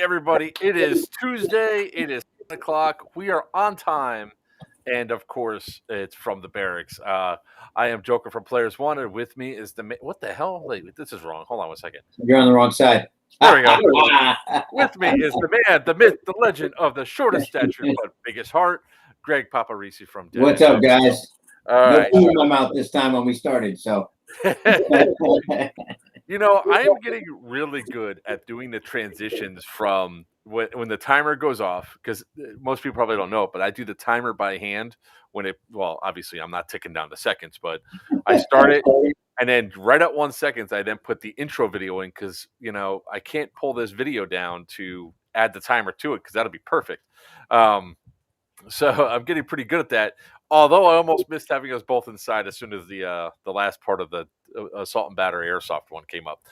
everybody. It is Tuesday. It is 10 o'clock. We are on time. And of course, it's from the barracks. I am Joker from Players One, and with me is the what the hell? Wait, this is wrong. Hold on one second. You're on the wrong side. There we go. With me is the man, the myth, the legend of the shortest stature but biggest heart, Greg Paparisi from Denver. What's up, guys? All no right. food in my mouth this time when we started, so. You know, I am getting really good at doing the transitions from when the timer goes off, because most people probably don't know it, but I do the timer by hand when well, obviously I'm not ticking down the seconds, but I start it, and then right at 1 second, I then put the intro video in because, you know, I can't pull this video down to add the timer to it because that'll be perfect. So I'm getting pretty good at that. Although I almost missed having us both inside as soon as the last part of the assault and battery airsoft one came up.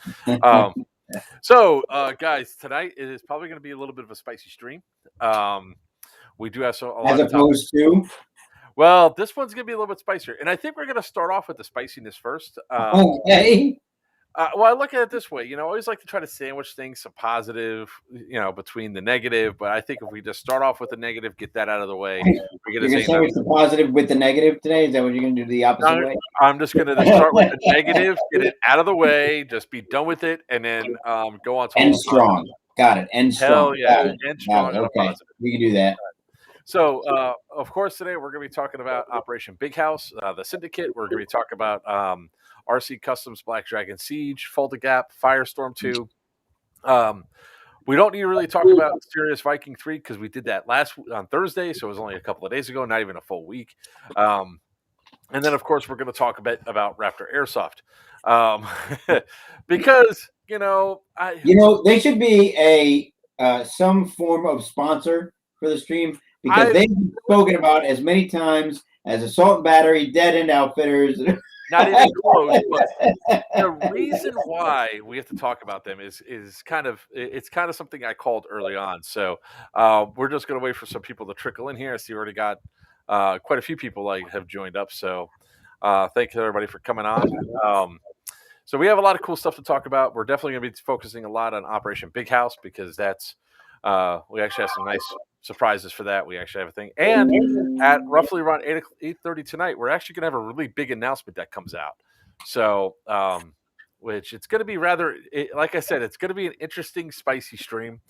So guys, tonight it is probably going to be a little bit of a spicy stream. We do have a lot as opposed to. Well, this one's going to be a little bit spicier, and I think we're going to start off with the spiciness first. Okay. Well, I look at it this way. You know, I always like to try to sandwich things, some positive, you know, between the negative. But I think if we just start off with the negative, get that out of the way. You're going to sandwich the positive with the negative today? Is that what you're going to do the opposite way? I'm just going to start with the negative, get it out of the way, just be done with it, and then go on to end strong. Got it. End strong. Hell yeah. End strong. Okay. We can do that. So, of course, today we're going to be talking about Operation Big House, the Syndicate. We're going to be talking about RC Customs Black Dragon Siege, Fulda Gap, Firestorm 2. We don't need to really talk about Serious Viking 3 because we did that on Thursday, so it was only a couple of days ago, not even a full week. And then, of course, we're going to talk a bit about Raptor Airsoft because, you know, they should be some form of sponsor for the stream because they've been spoken about as many times as Assault and Battery, Dead End Outfitters. Not even close. But the reason why we have to talk about them is kind of something I called early on. So we're just going to wait for some people to trickle in here. I see we already got quite a few people have joined up. So thank you everybody for coming on. So we have a lot of cool stuff to talk about. We're definitely going to be focusing a lot on Operation Big House because that's we actually have some nice surprises for that. We actually have a thing. And at roughly around 8:30 tonight, we're actually going to have a really big announcement that comes out. So, which it's going to be like I said, it's going to be an interesting, spicy stream.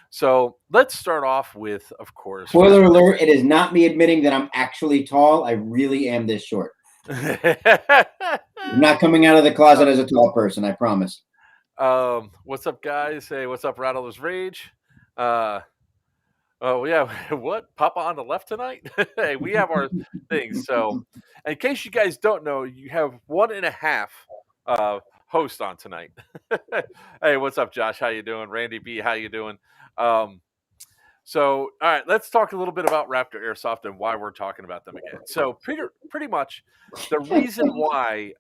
So let's start off with, of course. Spoiler alert, it is not me admitting that I'm actually tall. I really am this short. I'm not coming out of the closet as a tall person, I promise. What's up, guys? Hey, what's up, Rattler's Rage? Oh yeah, what? Papa on the left tonight? Hey, we have our things. So, in case you guys don't know, you have 1.5 hosts on tonight. Hey, what's up, Josh? How you doing? Randy B, how you doing? So, all right, let's talk a little bit about Raptor Airsoft and why we're talking about them again. So, pretty much, the reason why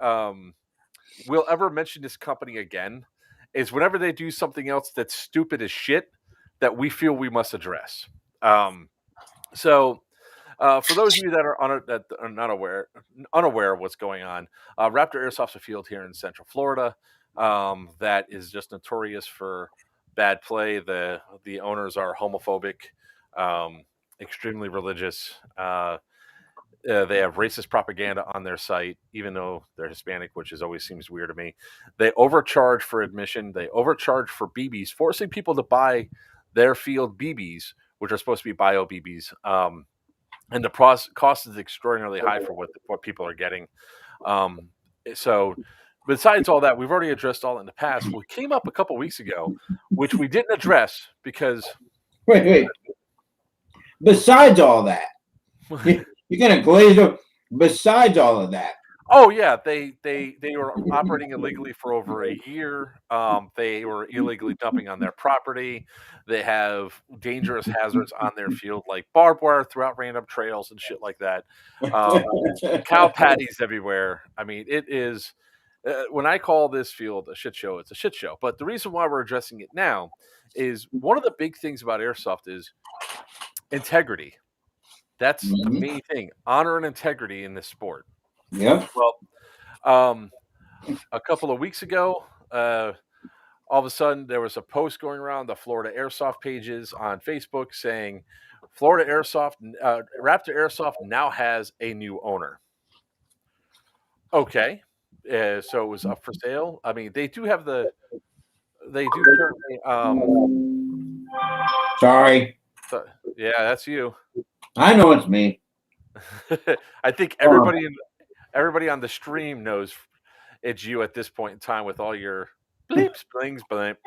we'll ever mention this company again is whenever they do something else that's stupid as shit that we feel we must address. So, for those of you that are not unaware of what's going on, Raptor Airsoft's a field here in Central Florida that is just notorious for bad play. The owners are homophobic, extremely religious. They have racist propaganda on their site, even though they're Hispanic, which always seems weird to me. They overcharge for admission. They overcharge for BBs, forcing people to buy their field BBs, which are supposed to be bio BBs. And the cost is extraordinarily high for what people are getting. So besides all that, we've already addressed all in the past. What came up a couple weeks ago, which we didn't address because... Wait. Besides all that, you're going to glaze over. Besides all of that. Oh yeah, they were operating illegally for over a year. They were illegally dumping on their property. They have dangerous hazards on their field, like barbed wire throughout random trails and shit like that. Cow patties everywhere. I mean, it is. When I call this field a shit show, it's a shit show. But the reason why we're addressing it now is one of the big things about airsoft is integrity. That's the main thing: honor and integrity in this sport. Yeah. Well, a couple of weeks ago, all of a sudden there was a post going around the Florida Airsoft pages on Facebook saying Florida Airsoft, Raptor Airsoft now has a new owner. Okay, so it was up for sale. I mean, they do currently. Sorry. Yeah, that's you. I know it's me. I think everybody on the stream knows it's you at this point in time with all your bleeps, blings, blimp.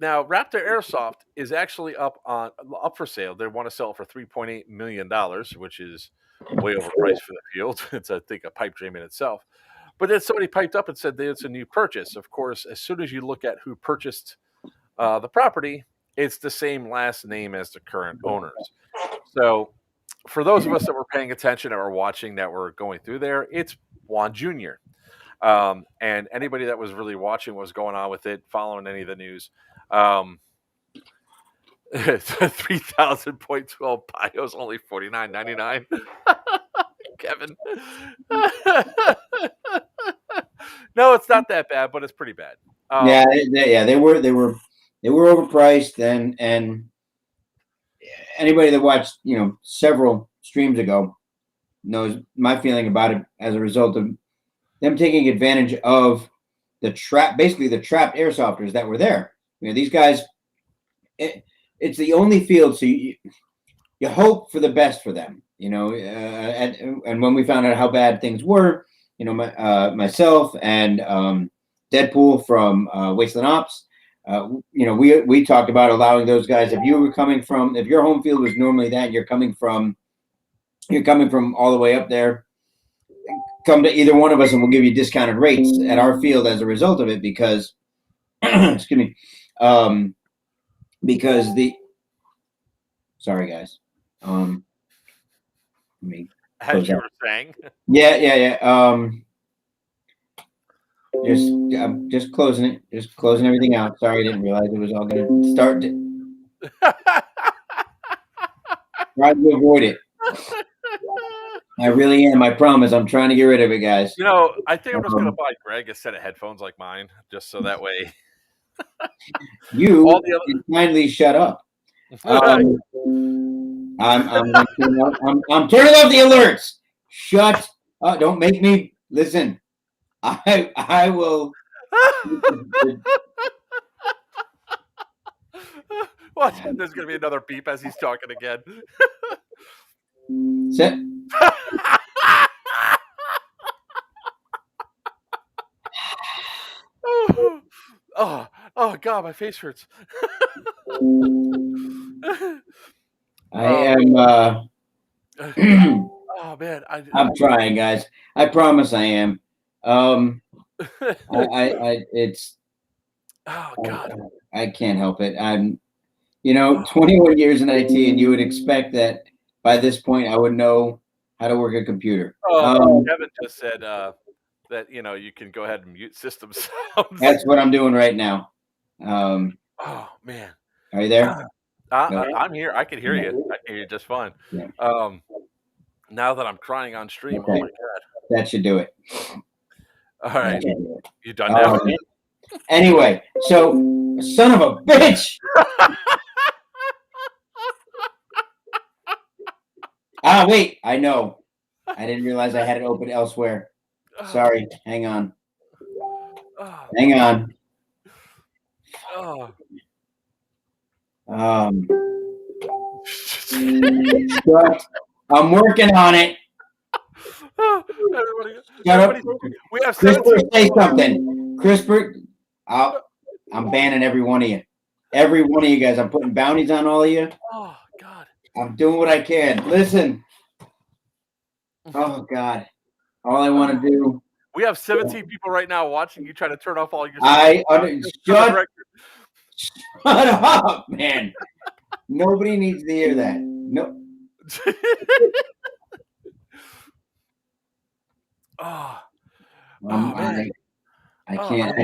Now Raptor Airsoft is actually up for sale. They want to sell it for $3.8 million, which is way overpriced for the field. It's, I think, a pipe dream in itself. But then somebody piped up and said that it's a new purchase. Of course, as soon as you look at who purchased the property, it's the same last name as the current owners. So for those of us that were paying attention or watching that were going through there, it's Juan Jr. And anybody that was really watching what was going on with it, following any of the news, 3,000.12 bios, only $49.99. Kevin. No, it's not that bad, but it's pretty bad. They were overpriced, and anybody that watched several streams ago knows my feeling about it as a result of them taking advantage of basically the trapped airsofters that were there. These guys, it's the only field, so you hope for the best for them. And when we found out how bad things were, myself and Deadpool from Wasteland Ops, we talked about allowing those guys, if your home field was normally that, you're coming from all the way up there, come to either one of us and we'll give you discounted rates at our field as a result of it, because excuse me, because sorry guys, as you were saying, I'm just closing everything out. Sorry, I didn't realize it was all going to start. Try to avoid it. I really am. I promise. I'm trying to get rid of it, guys. I think I'm just going to buy Greg a set of headphones like mine, just so that way. You kindly shut up. I'm turning off the alerts. Shut up. Don't make me listen. I will. What? There's going to be another beep as he's talking again. Set. Oh God, my face hurts. I am. Oh man, I'm trying, guys. I promise I am. It's. Oh God. I can't help it. I'm, 21 years in IT, and you would expect that by this point I would know how to work a computer. Kevin just said that you can go ahead and mute system sounds. That's what I'm doing right now. Oh man, are you there? I'm here. I can hear you. I can hear you just fine. Yeah. Now that I'm crying on stream, okay. Oh my God, that should do it. All right, you done now? Anyway, so son of a bitch. Wait, I know. I didn't realize I had it open elsewhere. Sorry, hang on. Hang on. I'm working on it. Shut up. We have CRISPR, say something. CRISPR, I'm banning every one of you. Every one of you guys. I'm putting bounties on all of you. Oh, God. I'm doing what I can. Listen. Oh, God. All I want to do. We have 17 people right now watching you try to turn off all your. Shut up, man. Nobody needs to hear that. No. Man. I can't.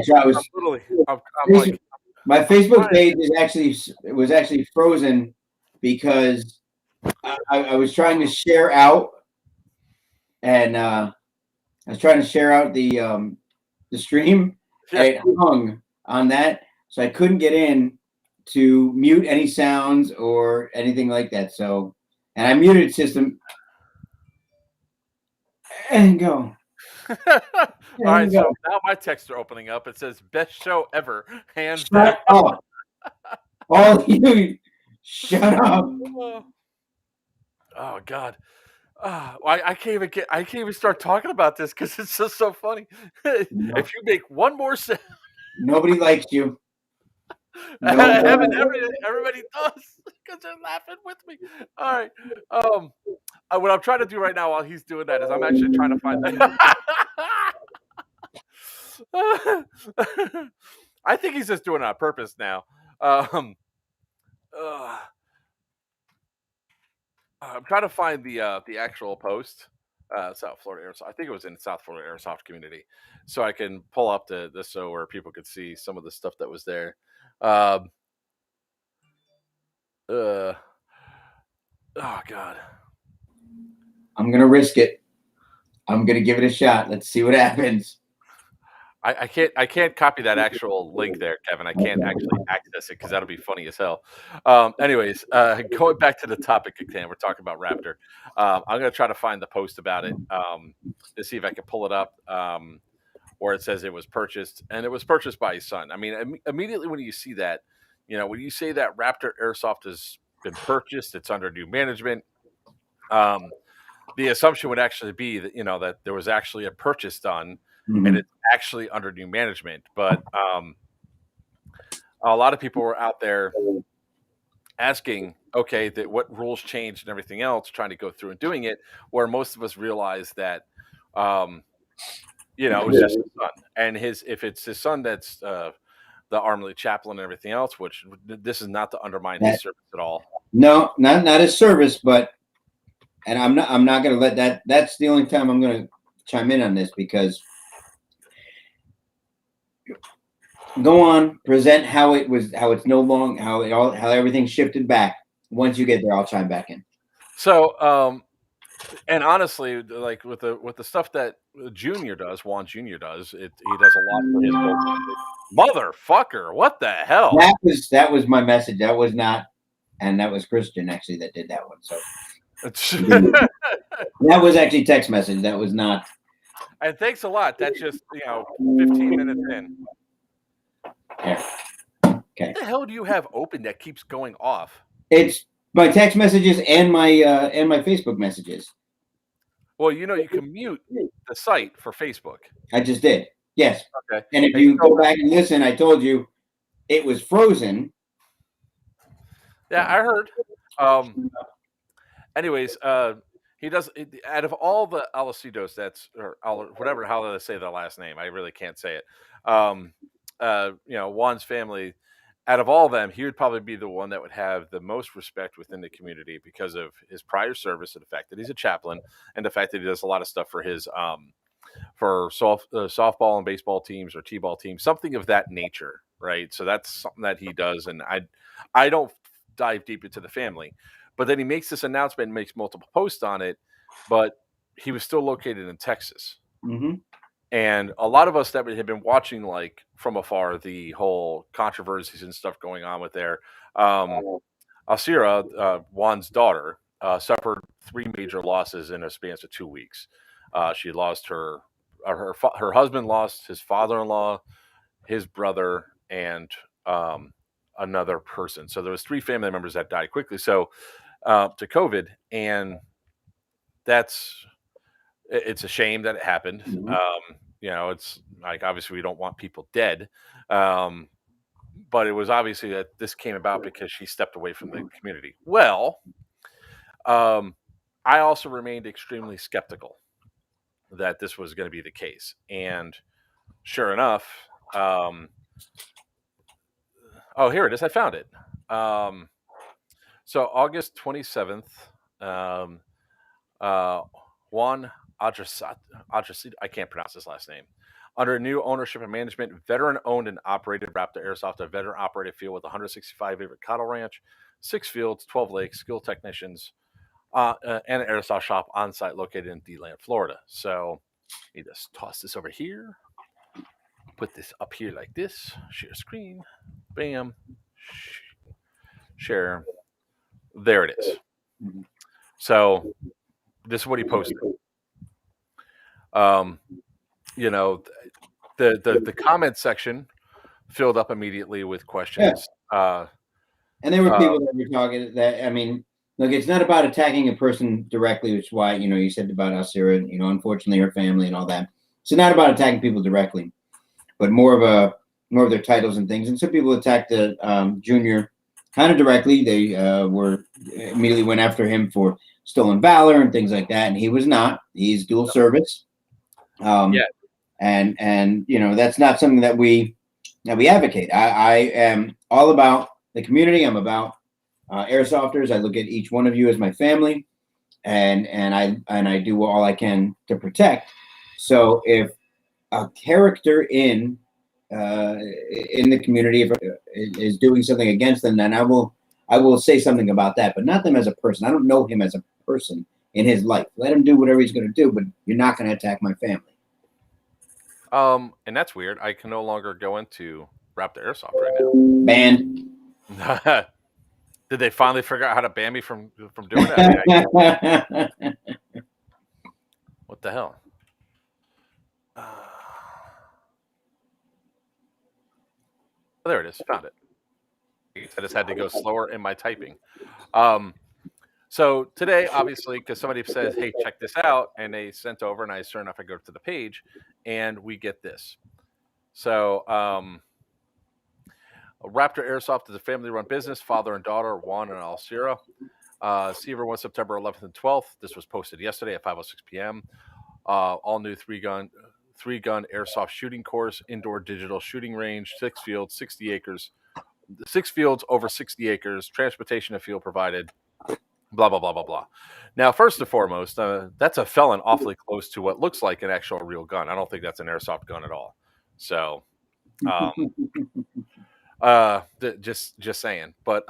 My Facebook page was actually frozen because I was trying to share out, and I was trying to share out the stream, and it hung on that, so I couldn't get in to mute any sounds or anything like that. So, and I muted system and go. All right, so now my texts are opening up. It says best show ever, hands down. Shut up. All you shut up. Oh God. I can't even start talking about this because it's just so funny. No. If you make one more sound, Nobody likes you. everybody does because they're laughing with me. All right. What I'm trying to do right now while he's doing that is I'm actually trying to find that. I think he's just doing it on purpose now. I'm trying to find the actual post. South Florida Airsoft. I think it was in South Florida Airsoft community, so I can pull up the so where people could see some of the stuff that was there. Um, oh God. I'm gonna risk it. I'm gonna give it a shot. Let's see what happens. I can't copy that actual link there, Kevin. I can't actually access it because that'll be funny as hell. Anyways, going back to the topic again, we're talking about Raptor. I'm gonna try to find the post about it to see if I can pull it up. Where it says it was purchased, and it was purchased by his son. I mean, immediately when you see that, when you say that Raptor Airsoft has been purchased, it's under new management. The assumption would actually be that that there was actually a purchase done, and it's actually under new management. But a lot of people were out there asking, okay, that what rules changed and everything else, trying to go through and doing it, where most of us realized that. It was just his son, and if it's his son that's the Army chaplain and everything else, which this is not to undermine his service at all. No, not his service, but and I'm not going to let that. That's the only time I'm going to chime in on this, because go on, present how it's no longer how everything shifted back. Once you get there, I'll chime back in. So, and honestly, like with the stuff that Junior does, Juan Junior does, he does a lot for his motherfucker. What the hell? That was my message. That was not, and that was Christian actually that did that one. So that was actually text message. That was not. And thanks a lot. That's just 15 minutes in. Yeah. Okay. What the hell do you have open that keeps going off? It's my text messages and my Facebook messages. Well, you can mute the site for Facebook. I just did. Yes. Okay. And if you go back and listen, I told you it was frozen. Yeah, I heard. Anyways, he does. Out of all the Alacidos, or whatever, how do they say their last name? I really can't say it. Juan's family. Out of all of them, he would probably be the one that would have the most respect within the community because of his prior service and the fact that he's a chaplain and the fact that he does a lot of stuff for his for softball and baseball teams or t-ball teams, something of that nature, right? So that's something that he does, and I don't dive deep into the family, but then he makes this announcement and makes multiple posts on it, but he was still located in Texas. Mm-hmm. And a lot of us that had been watching, like from afar, the whole controversies and stuff going on with there, Alcira, Juan's daughter, suffered 3 major losses in a span of 2 weeks. She lost her husband, lost his father-in-law, his brother, and another person. So there was 3 family members that died quickly. So to COVID, and it's a shame that it happened. Mm-hmm. It's like, obviously we don't want people dead. But it was obviously that this came about because she stepped away from the community. Well, I also remained extremely skeptical that this was going to be the case. And sure enough, oh, here it is. I found it. So August 27th, Juan Adrasito, I can't pronounce his last name. Under new ownership and management, veteran-owned and operated Raptor Airsoft, a veteran-operated field with 165 acre cattle ranch, 6 fields, 12 lakes, skilled technicians, and an airsoft shop on site located in D-Land, Florida. So You just toss this over here. Put this up here like this. Share screen. Bam. Share. There it is. So this is what he posted. You know, the comment section filled up immediately with questions. Yeah. And there were people that were talking that, I mean, look, it's not about attacking a person directly, which is why, you know, you said about Alcira, you know, unfortunately her family and all that. It's not about attacking people directly, but more of their titles and things. And some people attacked the junior kind of directly. They were immediately went after him for stolen valor and things like that. And he was not. He's dual service. And you know, that's not something that we advocate. I am all about the community. I'm about airsofters. I look at each one of you as my family, and I do all I can to protect. So if a character in the community is doing something against them, then I will say something about that, but not them as a person. I don't know him as a person in his life. Let him do whatever he's going to do, but you're not going to attack my family. And that's weird. I can no longer go into Raptor Airsoft right now. Banned. Did they finally figure out how to ban me from doing that? What the hell? There it is. Found it. I just had to go slower in my typing. So today, obviously, because somebody says, hey, check this out, and they sent over, and sure enough, I go to the page, and we get this. So Raptor Airsoft is a family-run business, father and daughter, Juan and Alcira. Seaver won September 11th and 12th. This was posted yesterday at 5:06 p.m. All new three-gun airsoft shooting course, indoor digital shooting range, 6 fields, 60 acres. 6 fields over 60 acres, transportation and field provided, blah, blah, blah, blah, blah. Now, first and foremost, that's a felon awfully close to what looks like an actual real gun. I don't think that's an airsoft gun at all. So, just saying. But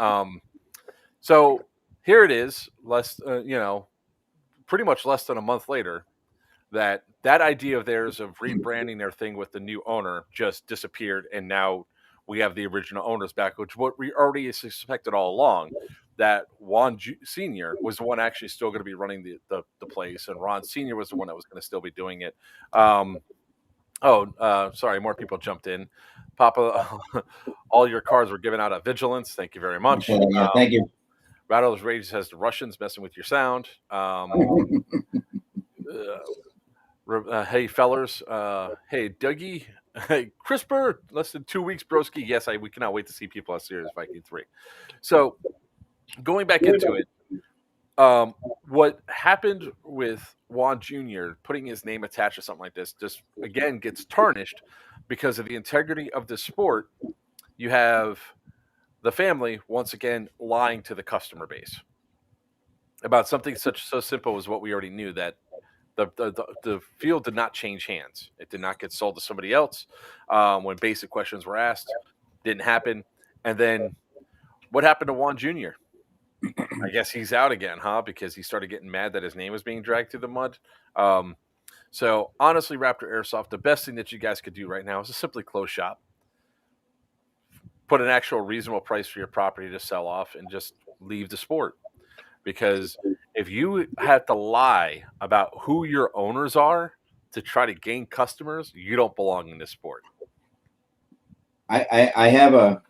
so here it is, pretty much less than a month later, that idea of theirs of rebranding their thing with the new owner just disappeared, and now we have the original owners back, which what we already suspected all along, that Juan Sr. was the one actually still going to be running the place, and Ron Sr. was the one that was going to still be doing it. Sorry, more people jumped in. Papa, all your cards were given out at Vigilance. Thank you very much. Yeah, thank you. Rattles Rage says the Russians messing with your sound. Hey, fellers. Hey, Dougie. Hey, CRISPR. Less than 2 weeks, broski. Yes, we cannot wait to see people at Serious Viking 3. So, going back into it, what happened with Juan Jr. putting his name attached to something like this just, again, gets tarnished because of the integrity of the sport. You have the family, once again, lying to the customer base about something so simple as what we already knew, that the field did not change hands. It did not get sold to somebody else. When basic questions were asked, didn't happen. And then what happened to Juan Jr.? I guess he's out again, huh? Because he started getting mad that his name was being dragged through the mud. So honestly, Raptor Airsoft, the best thing that you guys could do right now is to simply close shop. Put an actual reasonable price for your property to sell off and just leave the sport. Because if you have to lie about who your owners are to try to gain customers, you don't belong in this sport. I have a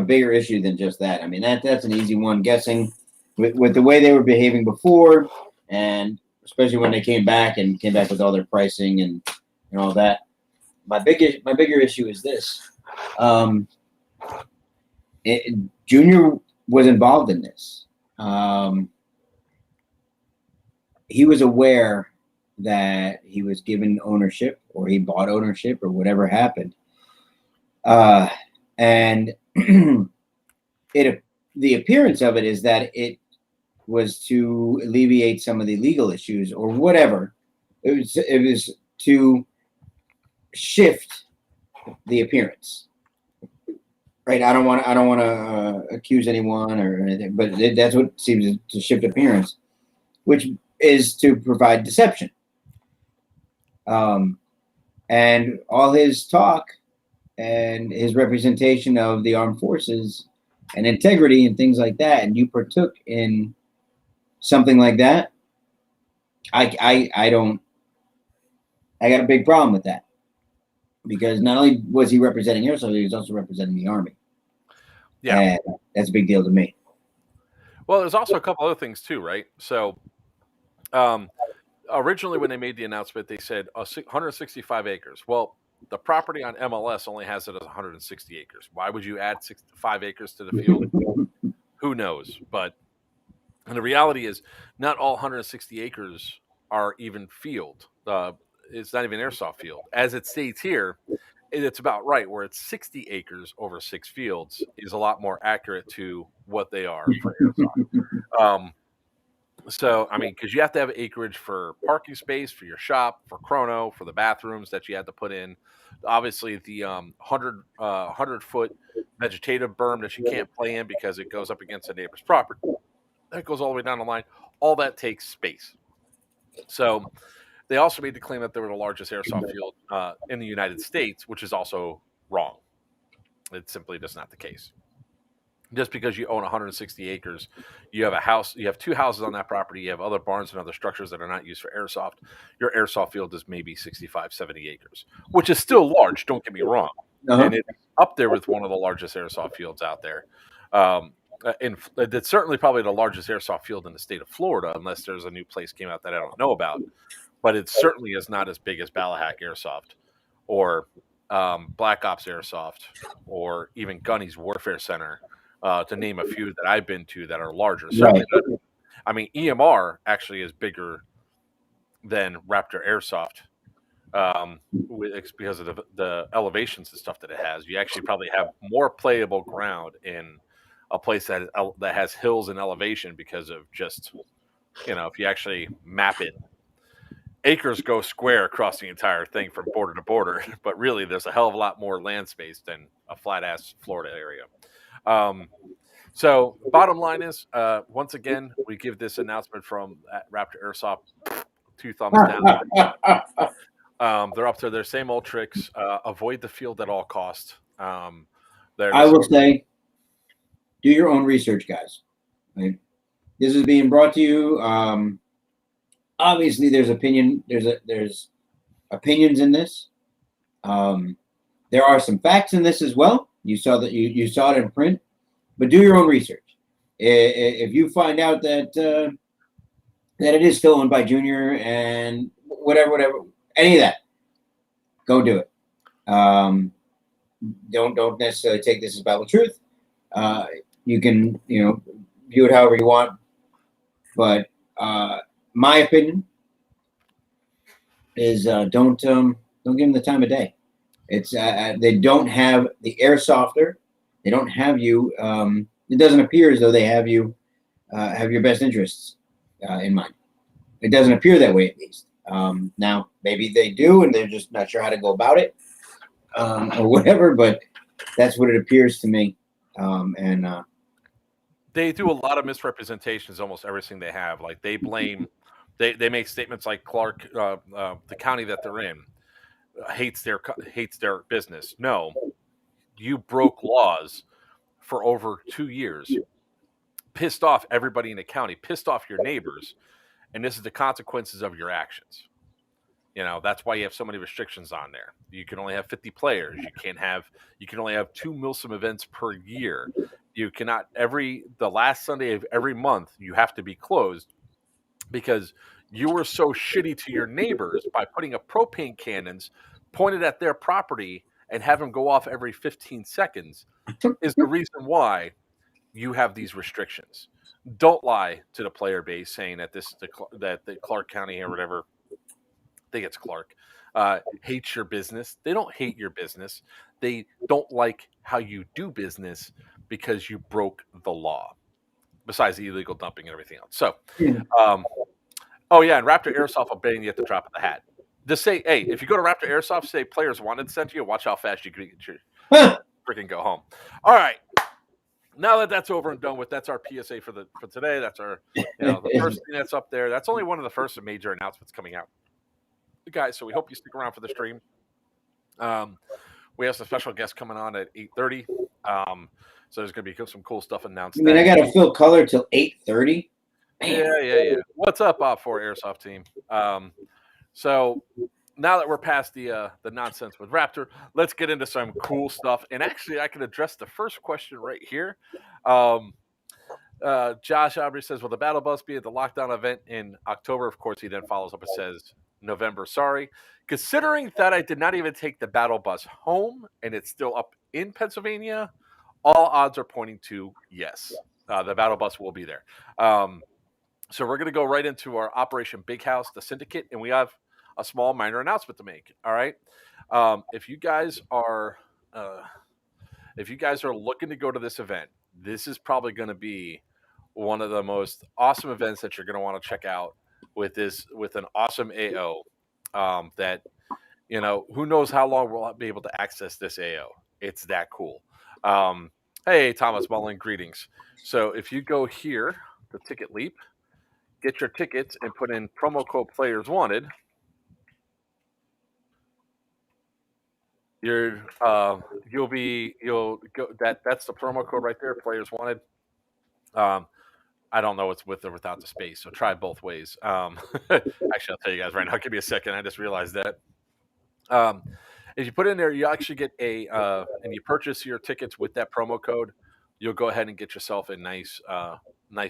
bigger issue than just that. I mean, that's an easy one. Guessing with the way they were behaving before, and especially when they came back with all their pricing and all that. My bigger issue is this. Junior was involved in this. He was aware that he was given ownership, or he bought ownership, or whatever happened. And the appearance of it is that it was to alleviate some of the legal issues or whatever. It was to shift the appearance. Right, I don't want to accuse anyone or anything, but that's what seems to shift appearance, which is to provide deception. And all his talk and his representation of the armed forces and integrity and things like that, and you partook in something like that, I don't. I got a big problem with that, because not only was he representing airsoft, he was also representing the Army. Yeah, and that's a big deal to me. Well, there's also a couple other things too, right? So, originally when they made the announcement, they said 165 acres. Well, the property on MLS only has it as 160 acres. Why would you add 65 acres to the field? Who knows? But and the reality is, not all 160 acres are even field. It's not even airsoft field. As it states here, it's about right, where it's 60 acres over 6 fields is a lot more accurate to what they are for airsoft. So, I mean, because you have to have acreage for parking space, for your shop, for chrono, for the bathrooms that you had to put in. Obviously, the 100-foot vegetative berm that you can't play in because it goes up against a neighbor's property. That goes all the way down the line. All that takes space. So, they also made the claim that they were the largest airsoft field in the United States, which is also wrong. It's simply just not the case. Just because you own 160 acres, you have a house, you have 2 houses on that property, you have other barns and other structures that are not used for airsoft. Your airsoft field is maybe 65, 70 acres, which is still large, don't get me wrong. And it's up there with one of the largest airsoft fields out there. It's certainly probably the largest airsoft field in the state of Florida, unless there's a new place came out that I don't know about. But it certainly is not as big as Ballahack Airsoft or Black Ops Airsoft or even Gunny's Warfare Center. To name a few that I've been to that are larger. Certainly, I mean, EMR actually is bigger than Raptor Airsoft because of the elevations and stuff that it has. You actually probably have more playable ground in a place that has hills and elevation because of just, if you actually map it, acres go square across the entire thing from border to border, but really there's a hell of a lot more land space than a flat-ass Florida area. So bottom line is, once again, we give this announcement from Raptor Airsoft 2 thumbs down. They're up to their same old tricks. Avoid the field at all costs. I will say, do your own research, guys. Right? This is being brought to you. Obviously, there's opinion. There's opinions in this. There are some facts in this as well. You saw that you saw it in print. But do your own research. If you find out that that it is still owned by Junior and whatever, any of that, go do it. Don't necessarily take this as Bible truth. You can view it however you want. But my opinion is don't give them the time of day. It's they don't have the airsofter. They don't have you. It doesn't appear as though they have you have your best interests in mind. It doesn't appear that way, at least. Now, maybe they do, and they're just not sure how to go about it, or whatever. But that's what it appears to me. They do a lot of misrepresentations. Almost everything they have, like they blame. They make statements like Clark, the county that they're in, hates their business. No. You broke laws for over 2 years, pissed off everybody in the county, pissed off your neighbors, and this is the consequences of your actions. That's why you have so many restrictions on there. You can only have 50 players. You can only have 2 Milsim events per year. You cannot the last Sunday of every month, you have to be closed because you were so shitty to your neighbors by putting up propane cannons pointed at their property and have them go off every 15 seconds is the reason why you have these restrictions. Don't lie to the player base saying that that the Clark County or whatever, I think it's Clark, hates your business. They don't hate your business. They don't like how you do business because you broke the law, besides the illegal dumping and everything else. So, and Raptor Airsoft will ban you at the drop of the hat. Just say, hey, if you go to Raptor Airsoft, say players wanted to send you, watch how fast you can freaking go home. All right. Now that that's over and done with, that's our PSA for today. That's our, the first thing that's up there. That's only one of the first major announcements coming out guys. So we hope you stick around for the stream. We have some special guests coming on at 8:30. So there's going to be some cool stuff announced. I mean, I got to fill color till 8:30. Yeah. What's up, Op4 Airsoft team? So now that we're past the nonsense with Raptor, let's get into some cool stuff. And actually, I can address the first question right here. Josh Aubrey says, will the battle bus be at the lockdown event in October? Of course, he then follows up and says, November. Sorry. Considering that I did not even take the battle bus home and it's still up in Pennsylvania, all odds are pointing to yes. The battle bus will be there. So we're going to go right into our Operation Big House, the syndicate, and we have a small minor announcement to make. All right. If you guys are looking to go to this event, this is probably going to be one of the most awesome events that you're going to want to check out with an awesome AO. That, who knows how long we'll be able to access this AO. It's that cool. Hey, Thomas Mullen, greetings. So if you go here, the Ticket Leap, get your tickets and put in promo code Players Wanted. That's the promo code right there, Players Wanted. I don't know what's with or without the space, so try both ways. Actually, I'll tell you guys right now. Give me a second. I just realized that. If you put in there, you actually get and you purchase your tickets with that promo code, you'll go ahead and get yourself a nice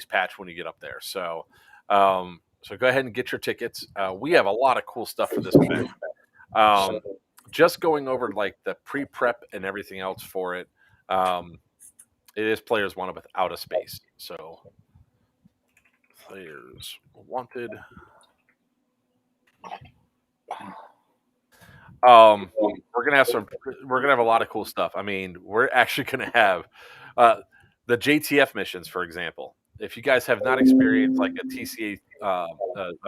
patch when you get up there. So go ahead and get your tickets. We have a lot of cool stuff for this event. Just going over like the pre-prep and everything else for it. It is Players Wanted without a space. So Players Wanted. We're gonna have a lot of cool stuff. I mean, we're actually gonna have the JTF missions, for example. If you guys have not experienced like a TCA, a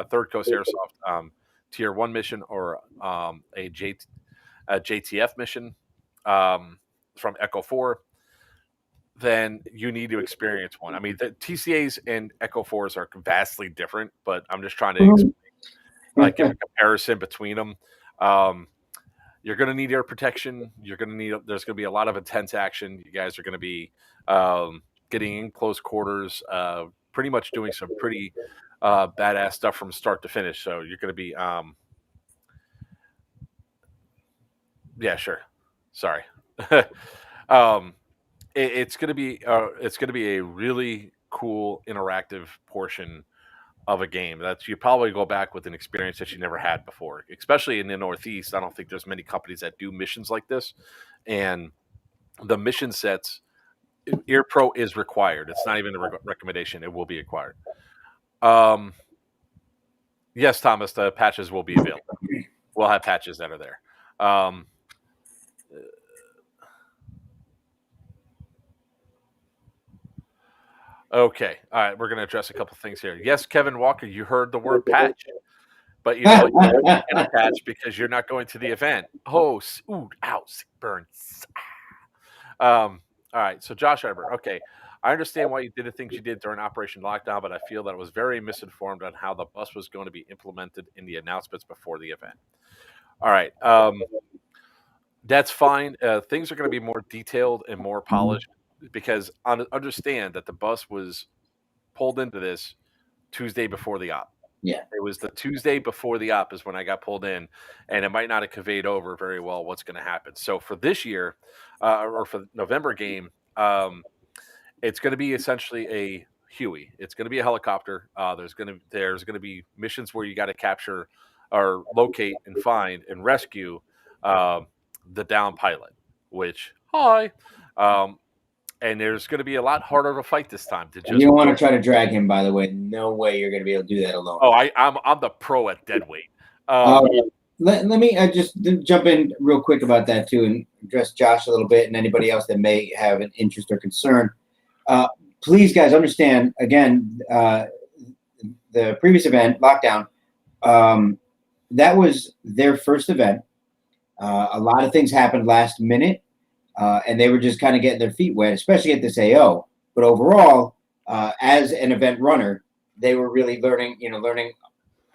Third Coast Airsoft Tier 1 mission or a JTF mission from Echo 4, then you need to experience one. I mean, the TCAs and Echo 4s are vastly different, but I'm just trying to give a comparison between them. You're going to need air protection. There's going to be a lot of intense action. You guys are going to be getting in close quarters, pretty much doing some pretty badass stuff from start to finish. So you're going to be, yeah, sure. Sorry. It's going to be a really cool interactive portion of a game that you probably go back with an experience that you never had before, especially in the Northeast. I don't think there's many companies that do missions like this, and the mission sets, Ear Pro is required. It's not even a recommendation. It will be required. Yes, Thomas, the patches will be available. We'll have patches that are there. Okay. All right. We're going to address a couple things here. Yes, Kevin Walker, you heard the word patch, but you know what? You don't get a patch because you're not going to the event. Oh, sick burns. All right. So Josh Eber. Okay. I understand why you did the things you did during Operation Lockdown, but I feel that it was very misinformed on how the bus was going to be implemented in the announcements before the event. All right. That's fine. Things are going to be more detailed and more polished. Because understand that the bus was pulled into this Tuesday before the op. Yeah. It was the Tuesday before the op is when I got pulled in, and it might not have conveyed over very well what's going to happen. So for this year, or for the November game, it's going to be essentially a Huey. It's going to be a helicopter. There's going to be missions where you got to capture or locate and find and rescue the down pilot, which and there's going to be a lot harder of a fight this time. You don't want to try to drag him, by the way. No way you're going to be able to do that alone. Oh, I'm the pro at dead weight. Let me just jump in real quick about that too, and address Josh a little bit, and anybody else that may have an interest or concern. Please, guys, understand again. The previous event, Lockdown, that was their first event. A lot of things happened last minute. And they were just kind of getting their feet wet, especially at this AO. But overall, as an event runner, they were really learning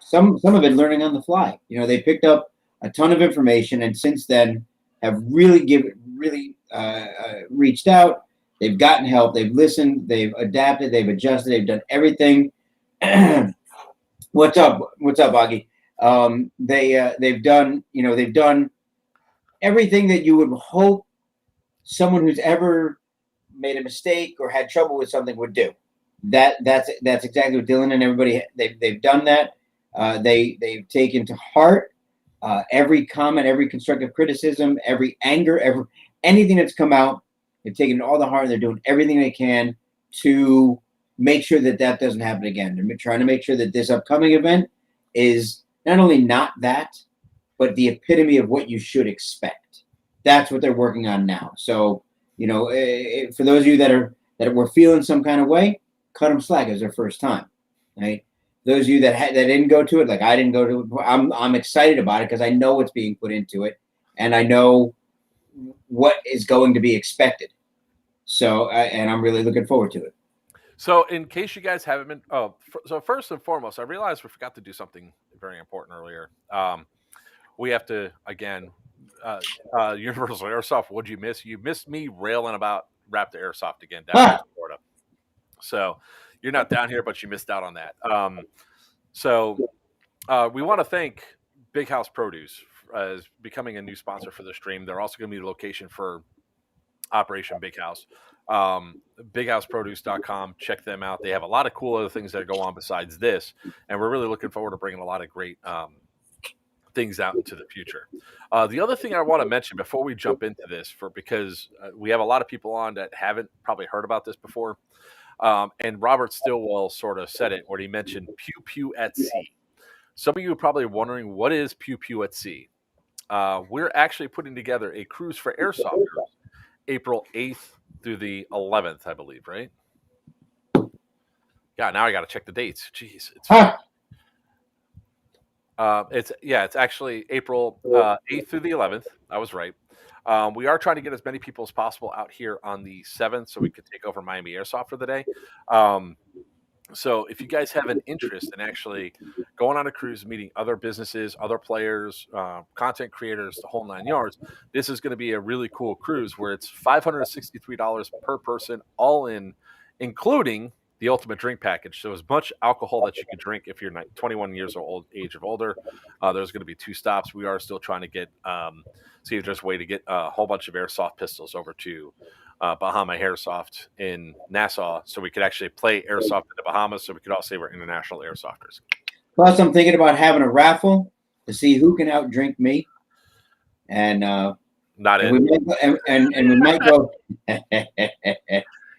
some of it learning on the fly. They picked up a ton of information, and since then have really reached out. They've gotten help. They've listened. They've adapted. They've adjusted. They've done everything. What's up, Augie? They've done everything that you would hope someone who's ever made a mistake or had trouble with something would do. That's exactly what Dylan and everybody they've done that. They've taken to heart every comment, every constructive criticism, every anger, anything that's come out. They've taken it all to heart. And they're doing everything they can to make sure that doesn't happen again. They're trying to make sure that this upcoming event is not only not that, but the epitome of what you should expect. That's what they're working on now. So, for those of you that were feeling some kind of way, cut them slack. It was their first time, right? Those of you that didn't go to it, like I didn't go to it, I'm excited about it because I know what's being put into it, and I know what is going to be expected. So, and I'm really looking forward to it. So, in case you guys haven't been, so first and foremost, I realized we forgot to do something very important earlier. We have to, again, Universal Airsoft, what'd you miss? You missed me railing about Raptor Airsoft again down here in Florida. So, you're not down here, but you missed out on that. We want to thank Big House Produce as becoming a new sponsor for the stream. They're also going to be the location for Operation Big House. BigHouseProduce.com. Check them out. They have a lot of cool other things that go on besides this, and we're really looking forward to bringing a lot of great things out into the future. The other thing I want to mention before we jump into this, because we have a lot of people on that haven't probably heard about this before, and Robert Stillwell sort of said it when he mentioned Pew Pew at Sea. Some of you are probably wondering, what is Pew Pew at Sea? We're actually putting together a cruise for airsofters April 8th through the 11th, I believe, right? Yeah, now I got to check the dates. Jeez. It's actually April 8th through the 11th. I was right. We are trying to get as many people as possible out here on the 7th so we could take over Miami Airsoft for the day. So if you guys have an interest in actually going on a cruise, meeting other businesses, other players, content creators, the whole 9 yards, this is going to be a really cool cruise where it's $563 per person, all in, including the ultimate drink package. So as much alcohol that you can drink if you're 21 years old, age of older. There's going to be 2 stops. We are still trying to get see if there's a way to get a whole bunch of airsoft pistols over to Bahama Airsoft in Nassau, so we could actually play airsoft in the Bahamas, so we could all say we're international airsofters. Plus, I'm thinking about having a raffle to see who can outdrink me, and not and in. we might go.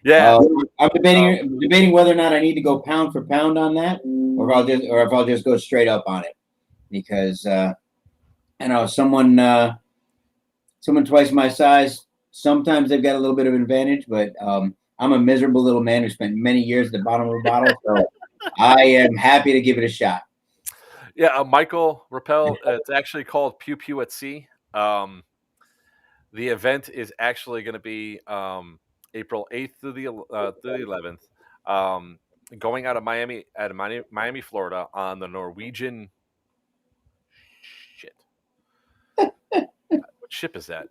Yeah, I'm debating whether or not I need to go pound for pound on that, or if I'll just go straight up on it, because I know someone twice my size. Sometimes they've got a little bit of advantage, but I'm a miserable little man who spent many years at the bottom of a bottle, so I am happy to give it a shot. Yeah, Michael Rappel, it's actually called Pew Pew at Sea. The event is actually going to be April 8th through the 11th, going out of Miami, Florida on the Norwegian shit. What ship is that?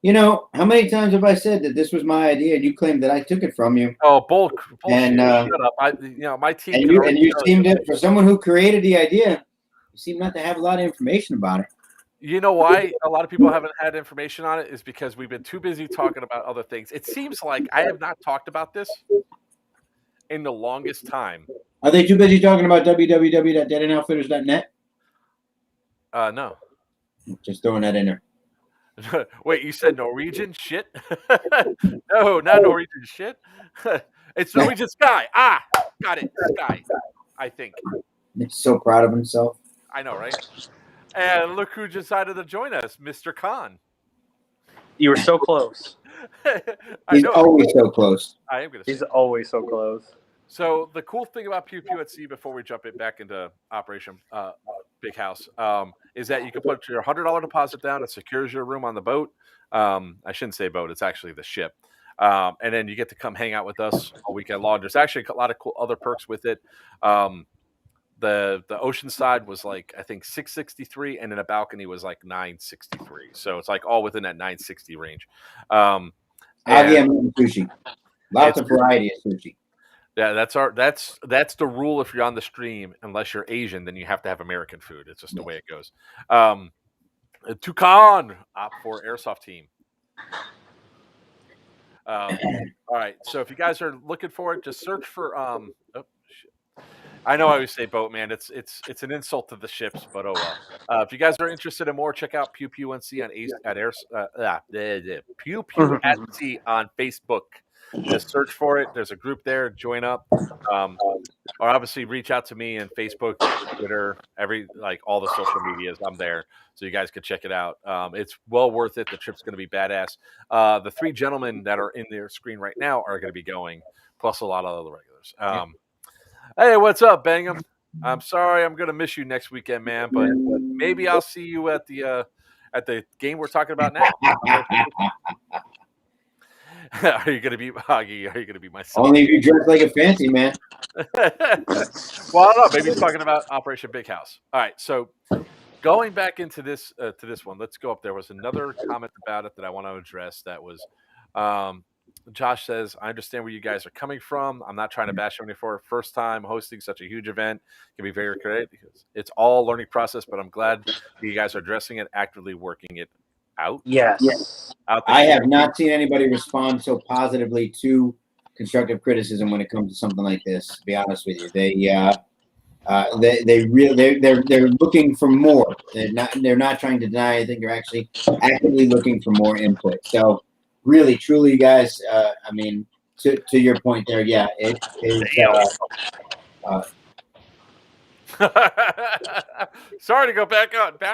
How many times have I said that this was my idea and you claimed that I took it from you? Oh, bullshit. And shut up. My team. And you seemed to, for someone who created the idea, you seem not to have a lot of information about it. You know why a lot of people haven't had information on it is because we've been too busy talking about other things. It seems like I have not talked about this in the longest time. Are they too busy talking about www.deadendoutfitters.net? No. Just throwing that in there. Wait, you said Norwegian shit? No, not Norwegian shit. It's Norwegian Sky. Ah, got it. Sky, I think. He's so proud of himself. I know, right? And look who decided to join us, Mr. Khan. You were so close. He's always so close. I am going to say. He's always so close. So the cool thing about Pew Pew at Sea, before we jump it back into Operation Big House, is that you can put your $100 deposit down. It secures your room on the boat. I shouldn't say boat. It's actually the ship. And then you get to come hang out with us all weekend long. There's actually a lot of cool other perks with it. The The ocean side was like, I think 663, and then a balcony was like 963. So it's like all within that 960 range. I'm And eating sushi. Lots of variety of sushi. yeah, that's the rule. If you're on the stream, unless you're Asian, then you have to have American food. It's just the way it goes. Toucan opt for Airsoft team. All right, so if you guys are looking for it, just search for oh shit. I know I always say boat, man. It's an insult to the ships, but oh well. If you guys are interested in more, check out Pew Pew NC on Pew Pew at Sea on Facebook. Just search for it. There's a group there. Join up. Or obviously reach out to me on Facebook, Twitter, all the social medias. I'm there, so you guys can check it out. It's well worth it. The trip's going to be badass. The 3 gentlemen that are in their screen right now are going to be going, plus a lot of other regulars. Hey, what's up, Bangham? I'm sorry, I'm going to miss you next weekend, man, but maybe I'll see you at the game we're talking about now. Are you going to be Hoggy? Are you going to be my son? Only if you dress like a fancy man. Well, I don't know. Maybe he's talking about Operation Big House. All right, so going back into this one, let's go up. There was another comment about it that I want to address. That was Josh says, I understand where you guys are coming from. I'm not trying to bash anybody for first time hosting such a huge event. It can be very creative because it's all a learning process, but I'm glad you guys are addressing it, actively working it out. Yes. I have not seen anybody respond so positively to constructive criticism when it comes to something like this. To be honest with you, they're looking for more. They're not trying to deny. I think they're actually actively looking for more input. So really, truly, guys, I mean, to your point there, yeah, it is. Sorry to go back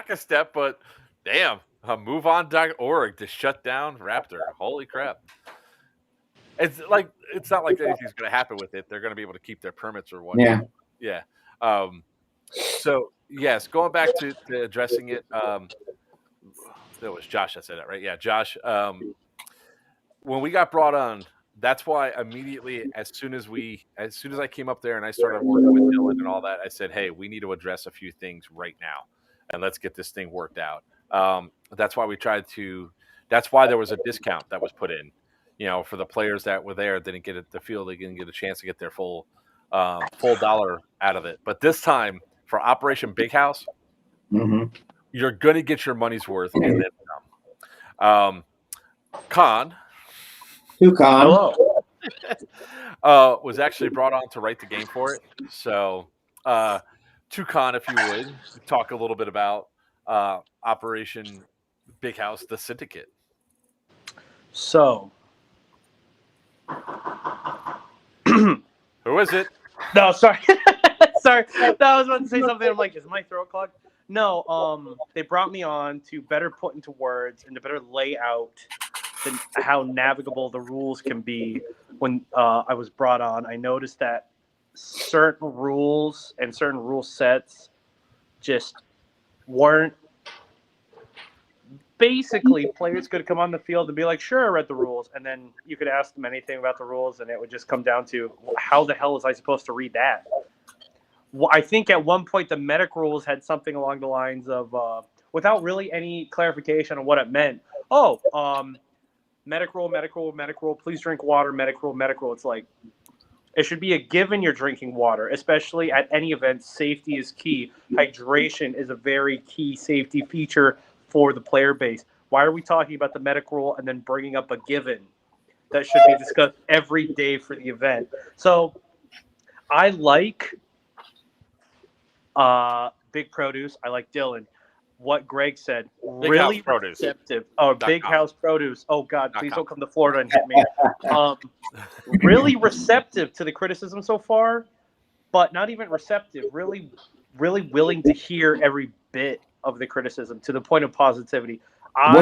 a step, but damn, MoveOn.org to shut down Raptor. Holy crap! It's not like anything's going to happen with it. They're going to be able to keep their permits or whatnot. Yeah. So yes, going back to addressing it. That was Josh that said that, right? Yeah, Josh. When we got brought on, that's why immediately, as soon as I came up there and I started working with Dylan and all that, I said, hey, we need to address a few things right now, and let's get this thing worked out. That's why that's why there was a discount that was put in, for the players that were there, didn't get it, the field, they didn't get a chance to get their full dollar out of it. But this time for Operation Big House, you're going to get your money's worth and then some. Con. Hello. Was actually brought on to write the game for it. So, Toucan, if you would, talk a little bit about Operation Big House, the Syndicate. So. Who is it? No, sorry. Sorry. No, I was about to say something. I'm like, is my throat clogged? No, they brought me on to better put into words and to better lay out how navigable the rules can be. When I was brought on, I noticed that certain rules and certain rule sets just weren't. Basically, players could come on the field and be like, sure, I read the rules. And then you could ask them anything about the rules, and it would just come down to, how the hell is I supposed to read that? Well, I think at one point the medic rules had something along the lines of, without really any clarification on what it meant, medic rule, please drink water, medic rule. It's like, it should be a given you're drinking water, especially at any event. Safety is key. Hydration is a very key safety feature for the player base. Why are we talking about the medic rule and then bringing up a given that should be discussed every day for the event? So I like Big Produce. I like Dylan. What Greg said, Big really House Produce. receptive. Oh, Big House Produce. Oh, God, please don't come to Florida and hit me. Really receptive to the criticism so far, but not even receptive. Really, really willing to hear every bit of the criticism to the point of positivity. I'm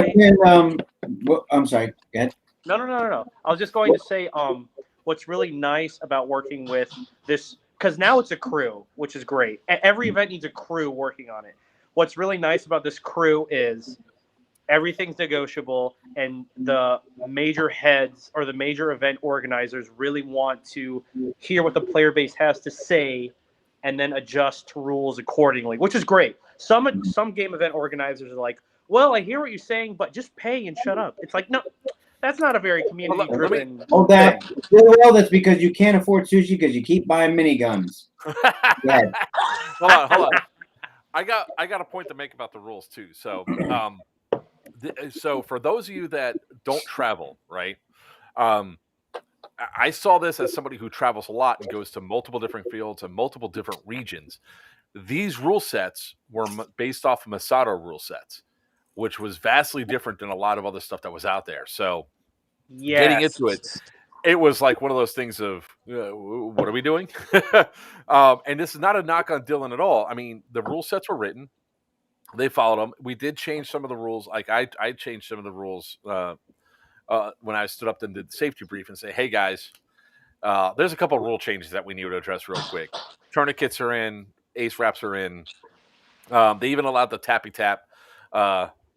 sorry. Go ahead. No. I was just going to say, what's really nice about working with this, because now it's a crew, which is great. Every event needs a crew working on it. What's really nice about this crew is everything's negotiable, and the major heads or the major event organizers really want to hear what the player base has to say and then adjust rules accordingly, which is great. Some game event organizers are like, well, I hear what you're saying, but just pay and shut up. It's like, no, that's not a very community-driven thing. Well, that's because you can't afford sushi because you keep buying miniguns. Yeah. Hold on. I got a point to make about the rules too. So, so for those of you that don't travel, right? I saw this as somebody who travels a lot and goes to multiple different fields and multiple different regions. These rule sets were based off of Masato rule sets, which was vastly different than a lot of other stuff that was out there. So, getting into it, it was like one of those things of, what are we doing? And this is not a knock on Dylan at all. I mean, the rule sets were written. They followed them. We did change some of the rules. Like I changed some of the rules when I stood up and did the safety brief and say, hey, guys, there's a couple of rule changes that we need to address real quick. Tourniquets are in. Ace wraps are in. They even allowed the tappy tap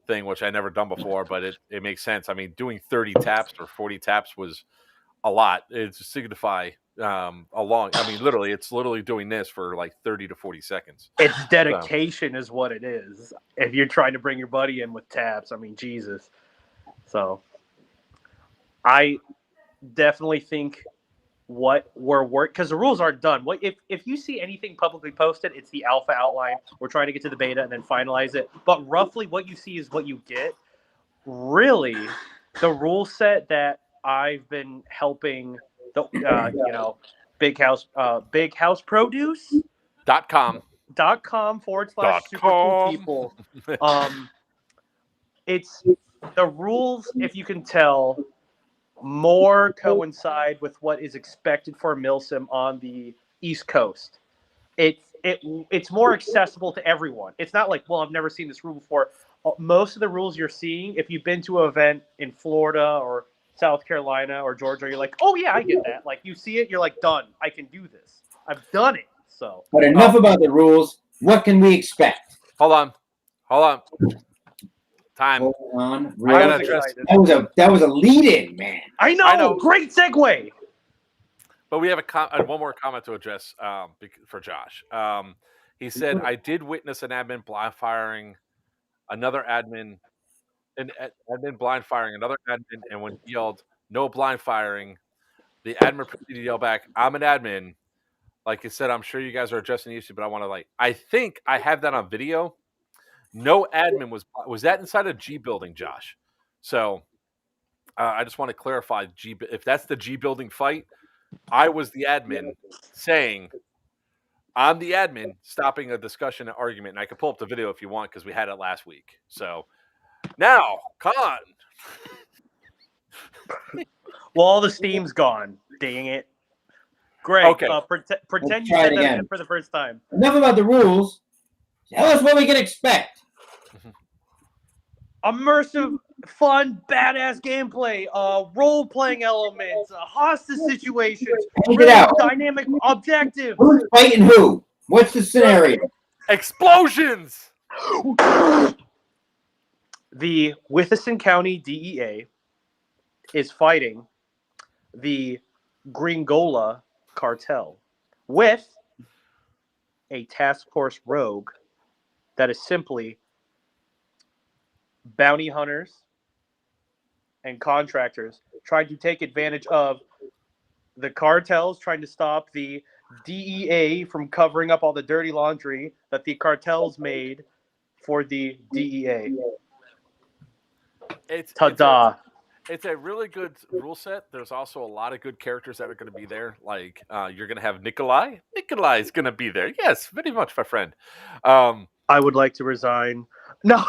thing, which I never done before, but it makes sense. I mean, doing 30 taps or 40 taps was a lot. It's to signify literally, it's literally doing this for like 30 to 40 seconds. It's dedication is what it is. If you're trying to bring your buddy in with taps, I mean, Jesus. So I definitely think what we're working, because the rules aren't done. What if you see anything publicly posted, it's the alpha outline. We're trying to get to the beta and then finalize it. But roughly what you see is what you get. Really, the rule set that I've been helping the Big House Produce.com /super cool people. It's the rules, if you can tell, more coincide with what is expected for a milsim on the East Coast. It's more accessible to everyone. It's not like, well, I've never seen this rule before. Most of the rules you're seeing, if you've been to an event in Florida or South Carolina or Georgia, you're like, oh yeah, I get that. Like you see it, you're like, done. I can do this. I've done it. So, but enough about the rules. What can we expect? Hold on. Time. Hold on. That was a lead-in, man. I know. Great segue. But we have one more comment to address for Josh. He said, I did witness an admin blind firing another admin, blind firing another admin, and when he yelled, no blind firing, the admin proceeded to yell back, I'm an admin. Like I said, I'm sure you guys are addressing the issue, but I think I have that on video. No admin was that inside a G building, Josh. So I just want to clarify, if that's the G building fight, I was the admin saying, I'm the admin stopping a discussion and argument. And I can pull up the video if you want because we had it last week. So now, Con. Well, all the steam's gone. Dang it. Great. Okay. Pretend you said that again for the first time. Enough about the rules. Tell us what we can expect. Immersive, fun, badass gameplay, role-playing elements, hostage situations, dynamic objectives. Who's fighting who? What's the scenario? Explosions! The Witherson County DEA is fighting the Gringola cartel with a task force rogue that is simply bounty hunters and contractors trying to take advantage of the cartels, trying to stop the DEA from covering up all the dirty laundry that the cartels made for the DEA. Ta-da. It's a really good rule set. There's also a lot of good characters that are going to be there. Like, you're going to have Nikolai. Nikolai is going to be there. Yes, very much, my friend. I would like to resign. No.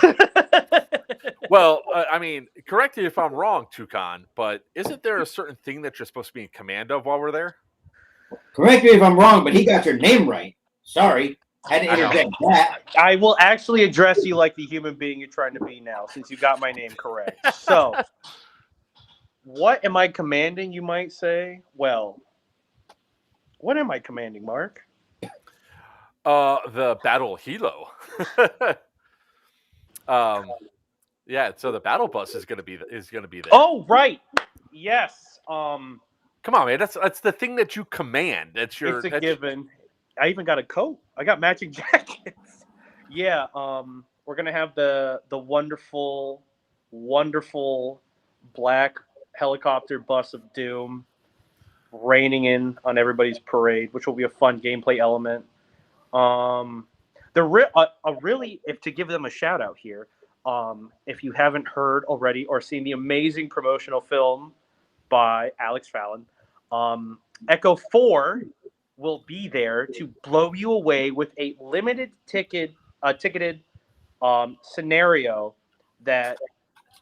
Well, I mean, correct me if I'm wrong, Toucan, but isn't there a certain thing that you're supposed to be in command of while we're there? Correct me if I'm wrong, but he got your name right. Sorry. Had to interject that. I will actually address you like the human being you're trying to be now, since you got my name correct. So, what am I commanding, you might say? Well, what am I commanding, Mark? The Battle Hilo. Yeah, so the battle bus is gonna be there. Oh, right. Yes. Come on, man. That's the thing that you command. It's a given. I even got a coat. I got matching jackets. Yeah, we're gonna have the wonderful, wonderful black helicopter bus of doom raining in on everybody's parade, which will be a fun gameplay element. Really, if to give them a shout out here, if you haven't heard already or seen the amazing promotional film by Alex Fallon, Echo 4 will be there to blow you away with a ticketed scenario that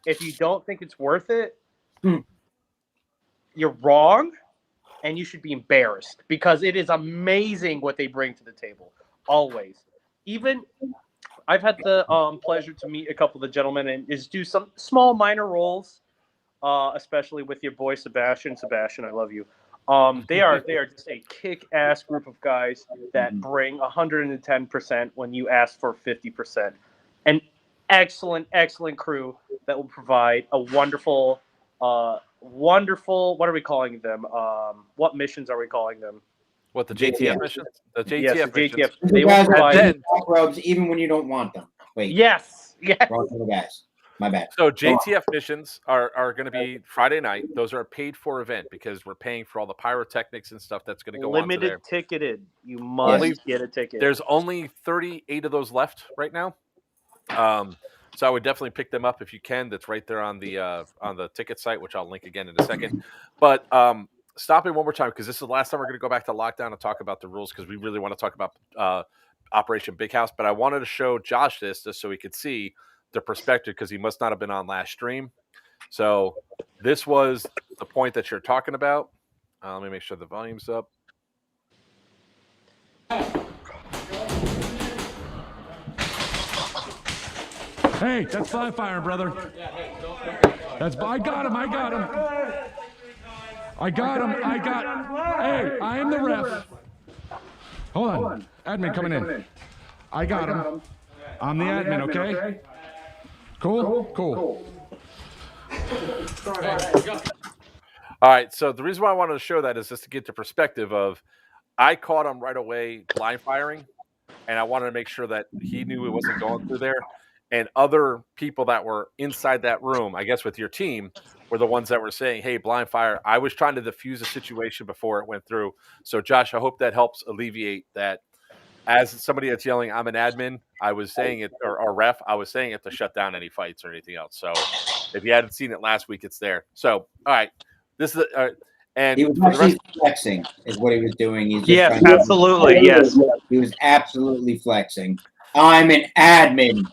if you don't think it's worth it, you're wrong, and you should be embarrassed because it is amazing what they bring to the table. Always. Even I've had the pleasure to meet a couple of the gentlemen and just do some small minor roles, especially with your boy Sebastian. Sebastian, I love you. They are just a kick-ass group of guys that bring 110% when you ask for 50%. An excellent crew that will provide a wonderful. What are we calling them? What missions are we calling them? What, the JTF missions? The JTF Yes, the missions. JTF. They will guys provide. are rubs even when you don't want them. Wait. Yes. Wrong for the guys. My bad. So JTF missions are going to be Friday night. Those are a paid-for event because we're paying for all the pyrotechnics and stuff that's going to go on Limited there. ticketed. You must get a ticket. There's only 38 of those left right now. So I would definitely pick them up if you can. That's right there on the ticket site, which I'll link again in a second. But stop me one more time because this is the last time we're going to go back to lockdown and talk about the rules because we really want to talk about Operation Big House. But I wanted to show Josh this just so he could see the perspective because he must not have been on last stream. So this was the point that you're talking about. Let me make sure the volume's up. Hey, that's fly fire, brother. That's I got him. Hey, I am the ref. Hold on. Admin coming in. I got him. I'm the admin, okay? Cool. All right, so the reason why I wanted to show that is just to get the perspective of I caught him right away blind firing, and I wanted to make sure that he knew it wasn't going through there. And other people that were inside that room, I guess with your team, were the ones that were saying, hey, blind fire. I was trying to diffuse the situation before it went through. So, Josh, I hope that helps alleviate that. As somebody that's yelling, I'm an admin, I was saying it, or ref, I was saying it to shut down any fights or anything else. So if you hadn't seen it last week, it's there. So, all right. This is and he was actually flexing is what he was doing. He's yes, absolutely. Yes. He was absolutely flexing. I'm an admin.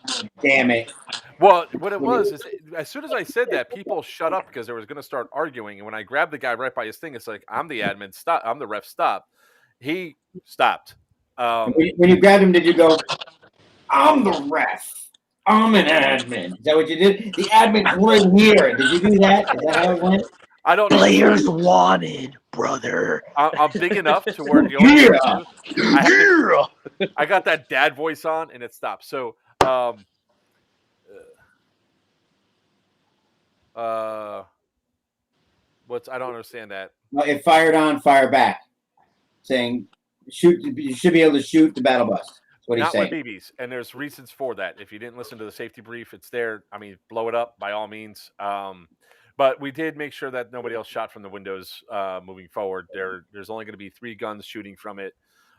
Damn it. Well, what it was is as soon as I said that, people shut up because they was going to start arguing. And when I grabbed the guy right by his thing, it's like, I'm the admin. Stop. I'm the ref. Stop. He stopped. When you grabbed him, did you go, I'm the ref. I'm an admin. Is that what you did? The admin's right here. Did you do that? Is that how it went? I don't know. Players wanted, brother. I'm big enough to where the only I got that dad voice on and it stopped. So, I don't understand that. It fired on, fire back, saying shoot. You should be able to shoot the battle bus. That's what he's saying. Not with BBs, and there's reasons for that. If you didn't listen to the safety brief, it's there. I mean, blow it up by all means. But we did make sure that nobody else shot from the windows moving forward. There's only going to be 3 guns shooting from it.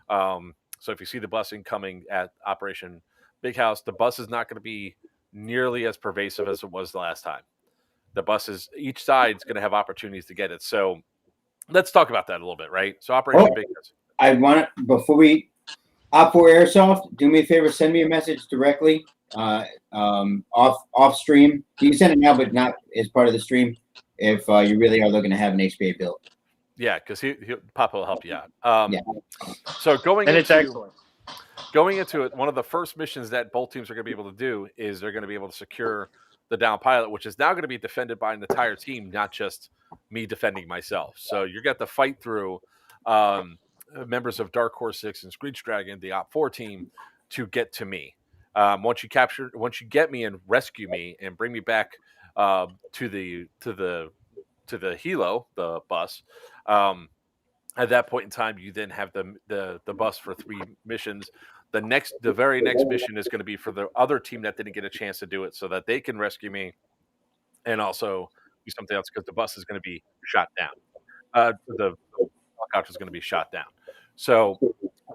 So if you see the bus incoming at Operation Big House, the bus is not going to be nearly as pervasive as it was the last time. The buses, each side's going to have opportunities to get it. So let's talk about that a little bit, right? So Operation Big House. I want to, before we, Raptor Airsoft, do me a favor, send me a message directly off stream. You can send it now, but not as part of the stream if you really are looking to have an HBA built. Yeah, because Papa will help you out. Yeah. So going and it's excellent. Going into it, one of the first missions that both teams are going to be able to do is they're going to be able to secure the down pilot, which is now going to be defended by an entire team, not just me defending myself. So you got to fight through members of Dark Horse 6 and Screech Dragon, the Op 4 team, to get to me. Once you get me and rescue me and bring me back to the helo, the bus, At that point in time, you then have the bus for 3 missions. The very next mission is going to be for the other team that didn't get a chance to do it, so that they can rescue me and also do something else because the bus is going to be shot down. The helicopter is going to be shot down. So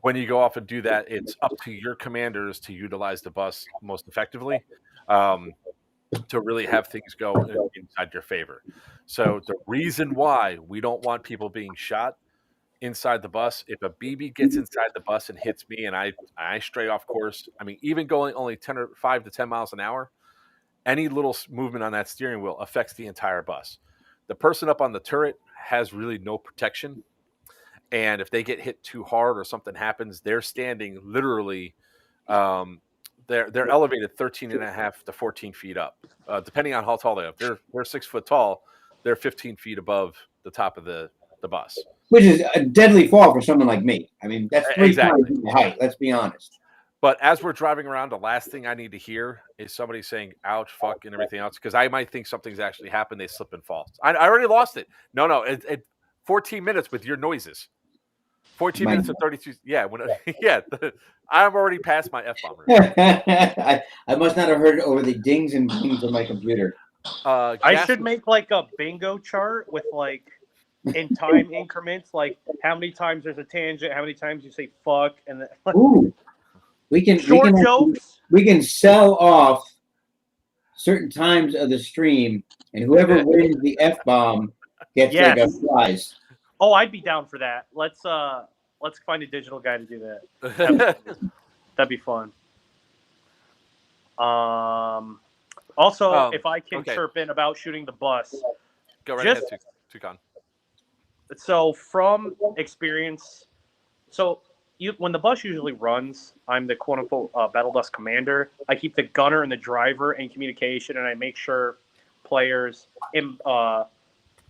when you go off and do that, it's up to your commanders to utilize the bus most effectively, to really have things go inside your favor. So the reason why we don't want people being shot inside the bus, if a BB gets inside the bus and hits me and I stray off course, I mean, even going only 5 to 10 miles an hour, any little movement on that steering wheel affects the entire bus. The person up on the turret has really no protection. And if they get hit too hard or something happens, they're standing literally, they're elevated 13.5 to 14 feet up, depending on how tall they are. If they're 6 foot tall, they're 15 feet above the top of the bus. Which is a deadly fall for someone like me. I mean, that's 3 times the height, let's be honest. But as we're driving around, the last thing I need to hear is somebody saying, ouch, fuck, and everything else, because I might think something's actually happened. They slip and fall. I already lost it. No, 14 minutes with your noises. 14 minutes and 32. Yeah, I'm already past my F-bomb. I must not have heard it over the dings and dings of my computer. I should make like a bingo chart with like in time increments, like how many times there's a tangent, how many times you say fuck, and then Ooh. We can jokes. We can sell off certain times of the stream, and whoever wins the F-bomb gets like a prize. Oh, I'd be down for that. Let's find a digital guy to do that. That'd be fun. Also, if I can chirp in about shooting the bus. Go right ahead, Tucon. So from experience, when the bus usually runs, I'm the quote-unquote battle bus commander. I keep the gunner and the driver in communication, and I make sure players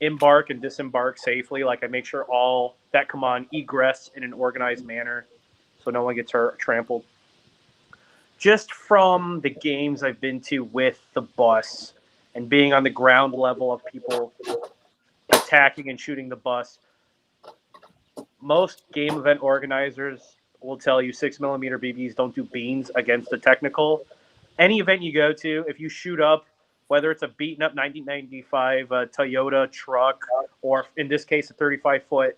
embark and disembark safely. Like I make sure all that come on egress in an organized manner so no one gets hurt or trampled. Just from the games I've been to with the bus and being on the ground level of people attacking and shooting the bus, most game event organizers will tell you 6mm BBs don't do beans against the technical. Any event you go to, if you shoot up, whether it's a beaten up 1995 Toyota truck, or in this case, a 35-foot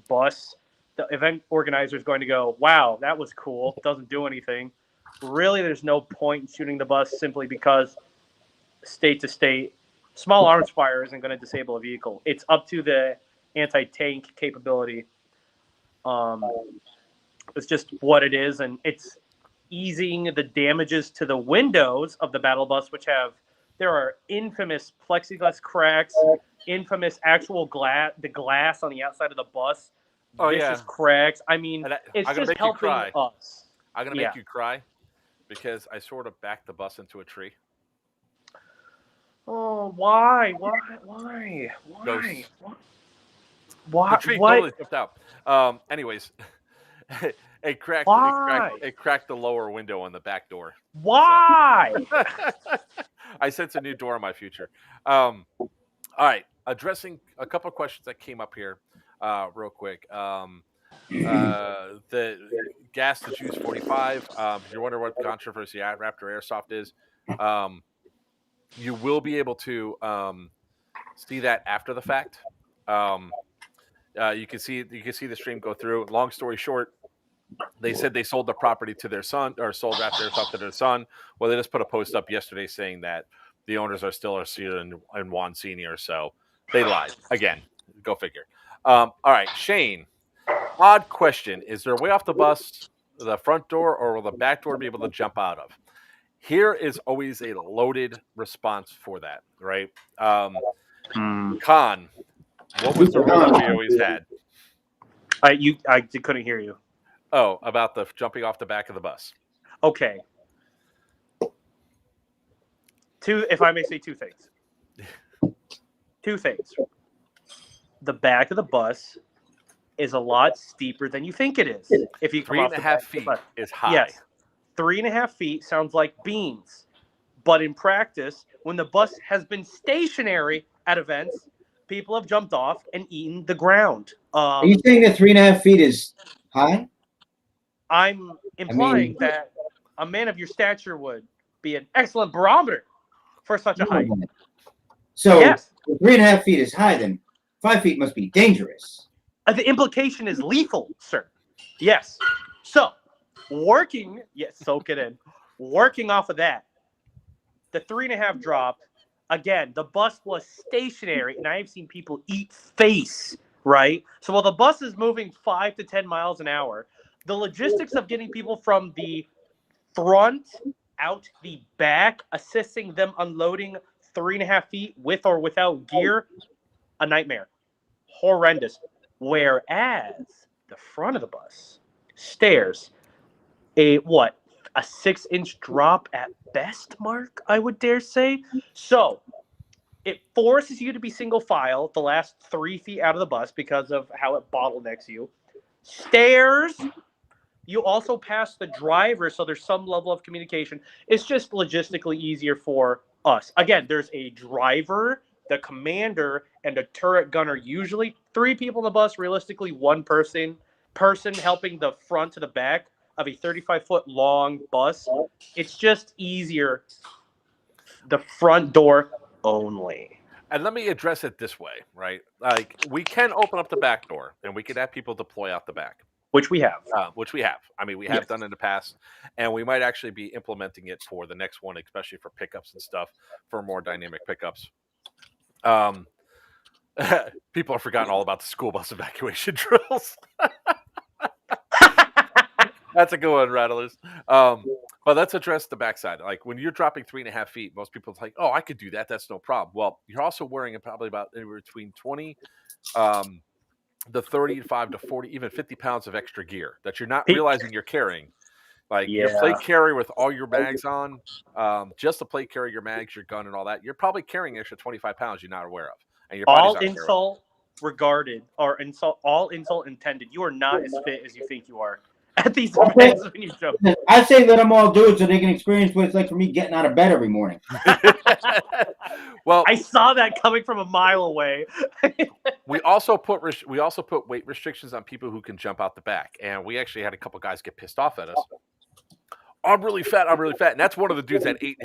bus, the event organizer is going to go, wow, that was cool. Doesn't do anything. Really, there's no point in shooting the bus simply because state to state, small arms fire isn't going to disable a vehicle. It's up to the anti-tank capability. It's just what it is, and it's easing the damages to the windows of the battle bus, there are infamous plexiglass cracks, infamous actual the glass on the outside of the bus, vicious cracks. I mean, it's just helping us. I'm going to make you cry because I sort of backed the bus into a tree. Oh, why? The tree totally flipped out. Anyways, it cracked the lower window on the back door. Why? So. I sense a new door in my future. All right, addressing a couple of questions that came up here real quick. The gas to juice 45. If you're wondering what the controversy at Raptor Airsoft is, you will be able to see that after the fact. You can see the stream go through. Long story short, they said they sold the property to their son, or sold Raptor Airsoft to their son. Well, they just put a post up yesterday saying that the owners are still Arcia and Juan Senior, so they lied again. Go figure. All right, Shane. Odd question: is there a way off the bus, the front door, or will the back door be able to jump out of? Here is always a loaded response for that, right? Con, what was the rule that we always had? I couldn't hear you. Oh, about the jumping off the back of the bus. Okay. If I may say two things. Two things. The back of the bus is a lot steeper than you think it is. If you come 3.5 feet is high. Yes. 3.5 feet sounds like beans. But in practice, when the bus has been stationary at events, people have jumped off and eaten the ground. Are you saying that 3.5 feet is high? I'm implying that a man of your stature would be an excellent barometer for such a height. So yes. 3.5 feet is high, then 5 feet must be dangerous. The implication is lethal, sir. Yes. So, soak it in. Working off of that, the 3.5 drop, again, the bus was stationary, and I've seen people eat face, right? So while the bus is moving 5 to 10 miles an hour, the logistics of getting people from the front out the back, assisting them unloading 3.5 feet with or without gear, a nightmare. Horrendous. Whereas the front of the bus, stairs, a 6-inch drop at best, Mark, I would dare say. So it forces you to be single file the last 3 feet out of the bus because of how it bottlenecks you. Stairs, you also pass the driver, so there's some level of communication. It's just logistically easier for us. Again, there's a driver, the commander, and a turret gunner. Usually 3 people in the bus, realistically 1 person helping the front to the back of a 35-foot long bus. It's just easier. The front door only. And let me address it this way, right? Like, we can open up the back door, and we could have people deploy out the back. Which we have. I mean, we have done in the past, and we might actually be implementing it for the next one, especially for pickups and stuff, for more dynamic pickups. People have forgotten all about the school bus evacuation drills. That's a good one, Rattlers. But let's address the backside. Like, when you're dropping 3.5 feet, most people are like, "Oh, I could do that. That's no problem." Well, you're also wearing probably about anywhere between 20, the 35 to 40, even 50 pounds of extra gear that you're not realizing you're carrying. Like, your plate carry with all your mags on, just the plate carry, your mags, your gun, and all that, you're probably carrying an extra 25 pounds you're not aware of. And your all insult regarded, or all insult intended. You are not as fit as you think you are at these events when you show. I say let them all do it so they can experience what it's like for me getting out of bed every morning. Well, I saw that coming from a mile away. we also put weight restrictions on people who can jump out the back, and we actually had a couple guys get pissed off at us. I'm really fat, and that's one of the dudes that ate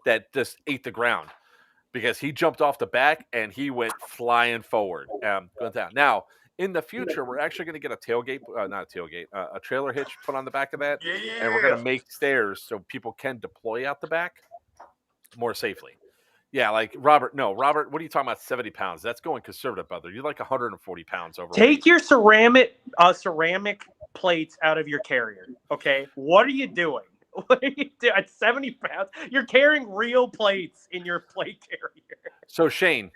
that just ate the ground because he jumped off the back and he went flying forward. Going down. Now, in the future, we're actually going to get a trailer hitch put on the back of that, and we're going to make stairs so people can deploy out the back more safely. Yeah, like Robert, what are you talking about? 70 pounds. That's going conservative, brother. You're like 140 pounds over. Take your ceramic plates out of your carrier. Okay, what are you doing? What are you doing at 70 pounds? You're carrying real plates in your plate carrier. So Shane,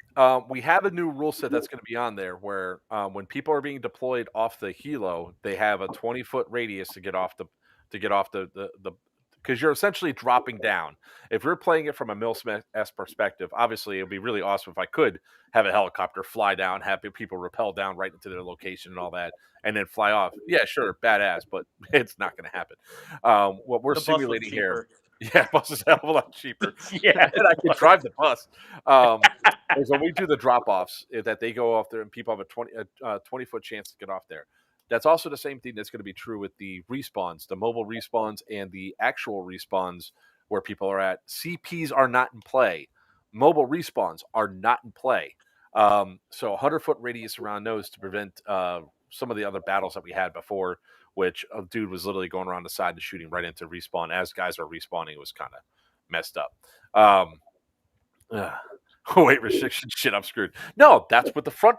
we have a new rule set that's going to be on there where when people are being deployed off the helo, they have a 20-foot radius to get off the because you're essentially dropping down. If we're playing it from a Mil-S perspective, obviously it would be really awesome if I could have a helicopter fly down, have people rappel down right into their location and all that, and then fly off. Yeah, sure, badass, but it's not going to happen. What we're simulating here, bus is a hell of a lot cheaper. Yeah, and I can drive the bus. Is when we do the drop-offs, that they go off there and people have a 20-foot chance to get off there. That's also the same thing that's going to be true with the respawns, the mobile respawns and the actual respawns where people are at. CPs are not in play. Mobile respawns are not in play. So 100-foot radius around those to prevent some of the other battles that we had before, which a dude was literally going around the side and shooting right into respawn. As guys are respawning, it was kind of messed up. Weight restriction, shit, I'm screwed. No, that's what the front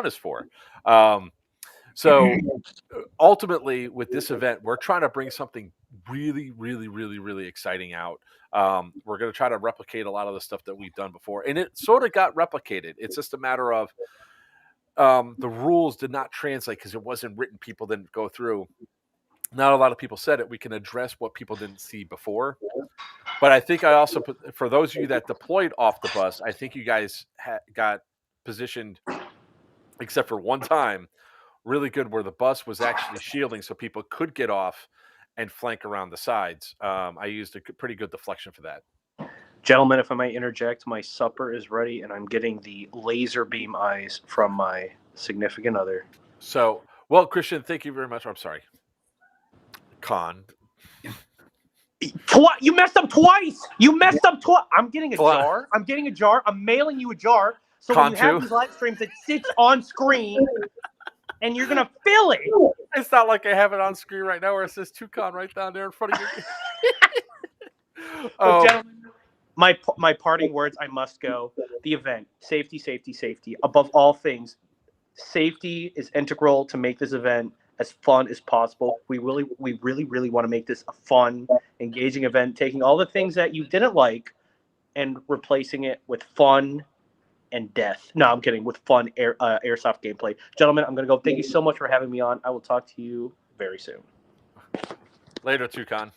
is for. So ultimately, with this event, we're trying to bring something really, really, really, really exciting out. We're going to try to replicate a lot of the stuff that we've done before. And it sort of got replicated. It's just a matter of the rules did not translate because it wasn't written. People didn't go through. Not a lot of people said it. We can address what people didn't see before. But I think I also put, for those of you that deployed off the bus, I think you guys got positioned, except for one time, really good where the bus was actually shielding so people could get off and flank around the sides. I used a pretty good deflection for that. Gentlemen, if I might interject, my supper is ready, and I'm getting the laser beam eyes from my significant other. So, well, Christian, thank you very much. I'm sorry. Con. You messed up twice. You messed up twice. I'm getting a jar. I'm getting a jar. I'm mailing you a jar. So when you have these live streams, it sits on screen, and you're gonna fill it. It's not like I have it on screen right now where it says Toucan right down there in front of you. Gentlemen, my parting words. I must go. The event: safety, safety, safety. Above all things, safety is integral to make this event as fun as possible. We really want to make this a fun, engaging event, taking all the things that you didn't like and replacing it with fun and death. No, I'm kidding. With fun airsoft gameplay. Gentlemen, I'm going to go. Thank you so much for having me on. I will talk to you very soon. Later, Toucan.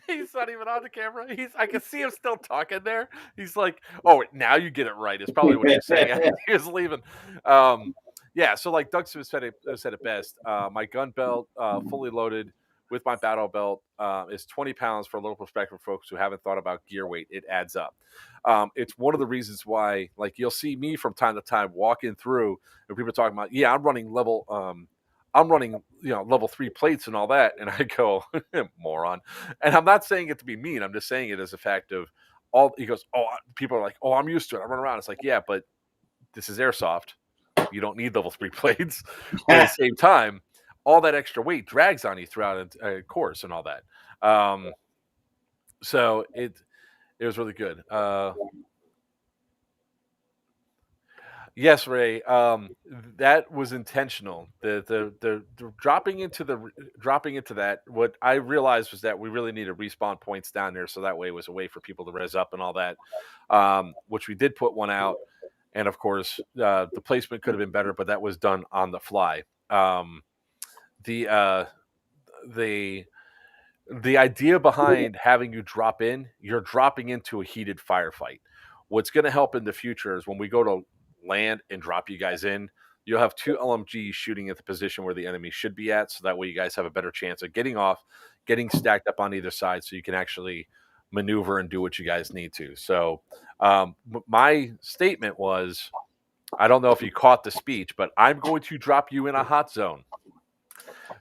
He's not even on the camera. I can see him still talking there. He's like, "Oh, now you get it right." It's probably what he was saying. He was leaving. Yeah. So like Doug said it best. My gun belt, fully loaded with my battle belt, is 20 pounds. For a little perspective, folks who haven't thought about gear weight, it adds up. It's one of the reasons why, like, you'll see me from time to time walking through, and people are talking about, yeah, I'm running level 3 plates and all that. And I go, moron. And I'm not saying it to be mean. I'm just saying it as a fact of he goes, oh, people are like, oh, I'm used to it. I run around. It's like, yeah, but this is airsoft. You don't need level 3 plates. But at the same time, all that extra weight drags on you throughout a course and all that. So it was really good. Yes, Ray. That was intentional. The dropping into that. What I realized was that we really needed respawn points down there, so that way it was a way for people to res up and all that. Which we did put one out, and of course the placement could have been better, but that was done on the fly. The idea behind having you drop in, you're dropping into a heated firefight. What's going to help in the future is when we go to land and drop you guys in, you'll have 2 LMGs shooting at the position where the enemy should be at, so that way you guys have a better chance of getting off, getting stacked up on either side, so you can actually maneuver and do what you guys need to. So my statement was, I don't know if you caught the speech, but I'm going to drop you in a hot zone.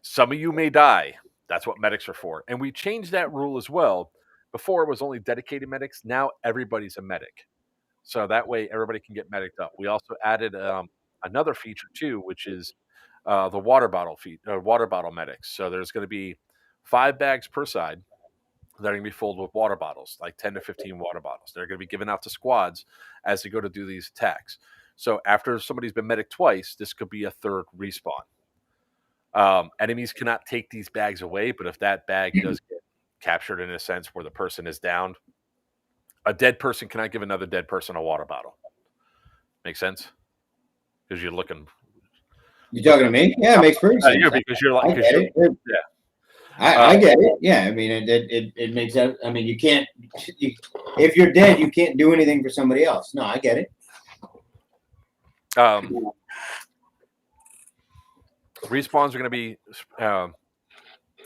Some of you may die. That's what medics are for. And we changed that rule as well. Before it was only dedicated medics. Now everybody's a medic. So that way everybody can get medicked up. We also added another feature too, which is the water bottle medics. So there's going to be 5 bags per side that are going to be filled with water bottles, like 10 to 15 water bottles. They're going to be given out to squads as they go to do these attacks. So after somebody's been medicked twice, this could be a third respawn. Enemies cannot take these bags away, but if that bag does get captured in a sense where the person is downed, a dead person cannot give another dead person a water bottle. Make sense? Because you're looking. You talking to me? Yeah, it makes perfect sense. Because you're like, yeah. I get it. Yeah, I mean, it makes sense. I mean, you can't. If you're dead, you can't do anything for somebody else. No, I get it. Respawns are going to be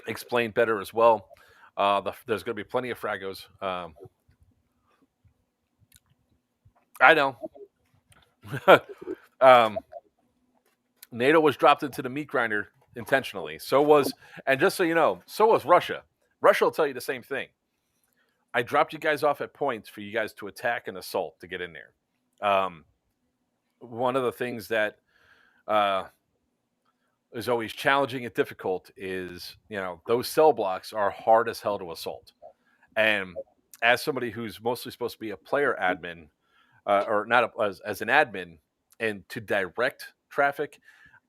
explained better as well. There's going to be plenty of fragos. I know. NATO was dropped into the meat grinder intentionally. And just so you know, so was Russia. Russia will tell you the same thing. I dropped you guys off at points for you guys to attack and assault to get in there. One of the things that is always challenging and difficult is, those cell blocks are hard as hell to assault. And as somebody who's mostly supposed to be a player admin, or not as an admin, and to direct traffic,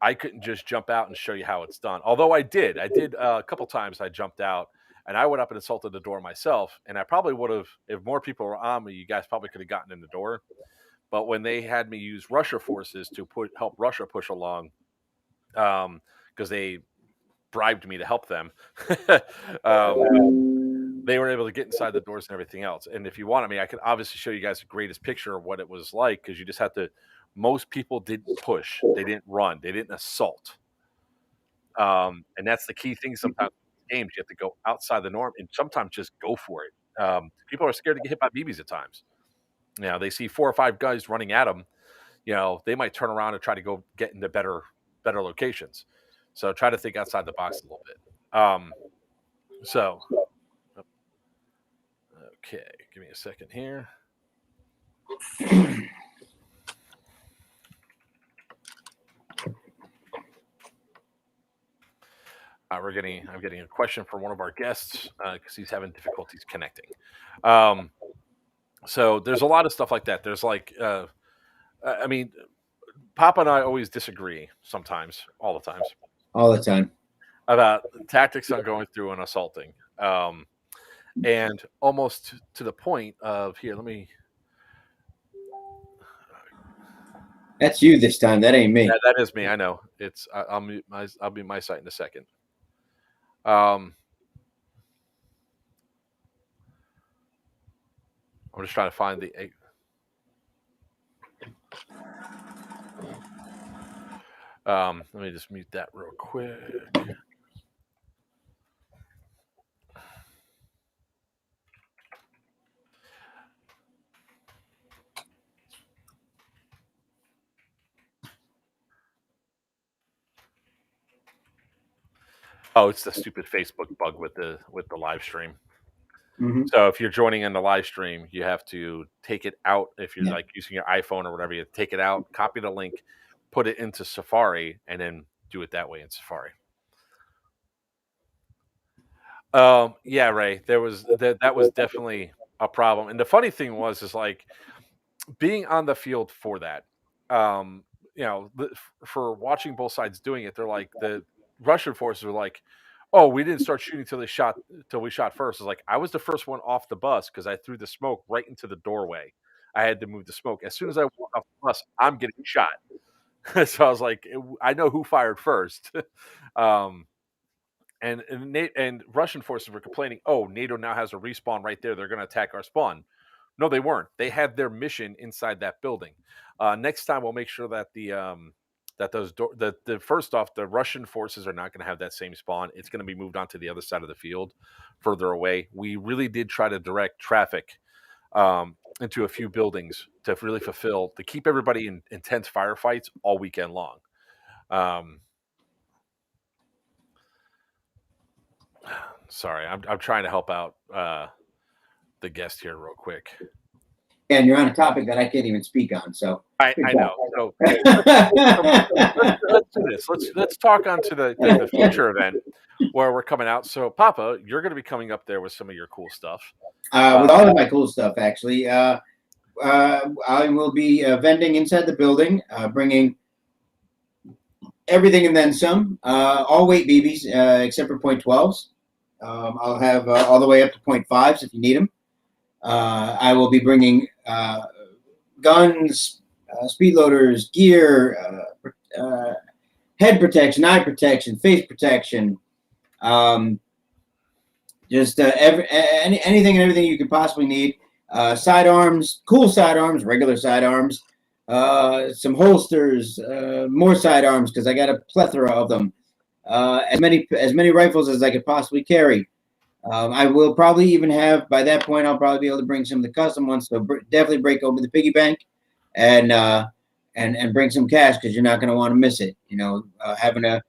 I couldn't just jump out and show you how it's done. Although I did a couple times. I jumped out and I went up and assaulted the door myself. And I probably would have, if more people were on me, you guys probably could have gotten in the door. But when they had me use Russia forces to help Russia push along, because they bribed me to help them, they were able to get inside the doors and everything else. And if you wanted me, I could obviously show you guys the greatest picture of what it was like, because you just have to. Most people didn't push, they didn't run, they didn't assault, and that's the key thing sometimes in games, you have to go outside the norm and sometimes just go for it. People are scared to get hit by BBs at times. They see 4 or 5 guys running at them. They might turn around and try to go get into better locations. So try to think outside the box a little bit. Okay, give me a second here. I'm getting a question from one of our guests because he's having difficulties connecting. So there's a lot of stuff like that. There's like, I mean, Papa and I always disagree sometimes, all the time, about tactics on going through and assaulting. And almost to the point of here, let me. That's you this time. That ain't me. That is me. I know. I'll mute I'll be my site in a second. I'm just trying to find the. Let me just mute that real quick. Oh, it's the stupid Facebook bug with the live stream. Mm-hmm. So if you're joining in the live stream, you have to take it out. If you're like using your iPhone or whatever, you have to take it out, copy the link, put it into Safari, and then do it that way in Safari. Yeah, Ray, that was definitely a problem. And the funny thing is like being on the field for that, for watching both sides doing it, they're like the Russian forces were like, "Oh, we didn't start shooting till we shot first." It's like I was the first one off the bus because I threw the smoke right into the doorway. I had to move the smoke. As soon as I walk off the bus, I'm getting shot. So I was like, I know who fired first. And Russian forces were complaining, "Oh, NATO now has a respawn right there. They're going to attack our spawn." No, they weren't. They had their mission inside that building. Next time, we'll make sure that first off, the Russian forces are not going to have that same spawn. It's going to be moved on to the other side of the field, further away. We really did try to direct traffic into a few buildings to really to keep everybody in intense firefights all weekend long. Sorry, I'm trying to help out the guest here real quick. And you're on a topic that I can't even speak on, so I know. So let's do this. Let's talk on to the future event where we're coming out. So, Papa, you're going to be coming up there with some of your cool stuff. With all of my cool stuff, actually. I will be vending inside the building, bringing everything and then some. All weight BBs except for .12s. I'll have all the way up to .5s if you need them. I will be bringing guns, speed loaders, gear, head protection, eye protection, face protection, just anything and everything you could possibly need. Sidearms, cool sidearms, regular sidearms, some holsters, more sidearms because I got a plethora of them. As many rifles as I could possibly carry. I will probably even have, by that point, I'll probably be able to bring some of the custom ones. So definitely break open the piggy bank and bring some cash because you're not going to want to miss it. Having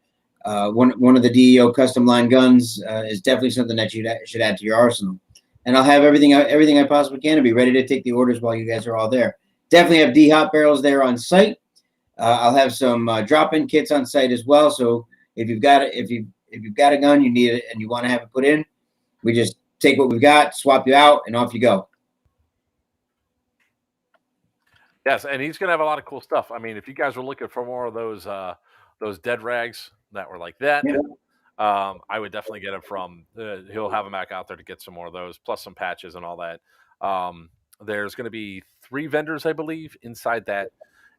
one of the DEO custom line guns is definitely something that you should add to your arsenal. And I'll have everything I possibly can to be ready to take the orders while you guys are all there. Definitely have D-hop barrels there on site. I'll have some drop-in kits on site as well. So if you've got a gun, you need it, and you want to have it put in, we just take what we've got, swap you out, and off you go. Yes, and he's going to have a lot of cool stuff. I mean, if you guys were looking for more of those dead rags that were like that, I would definitely get them from. He'll have them back out there to get some more of those, plus some patches and all that. There's going to be 3 vendors, I believe, inside the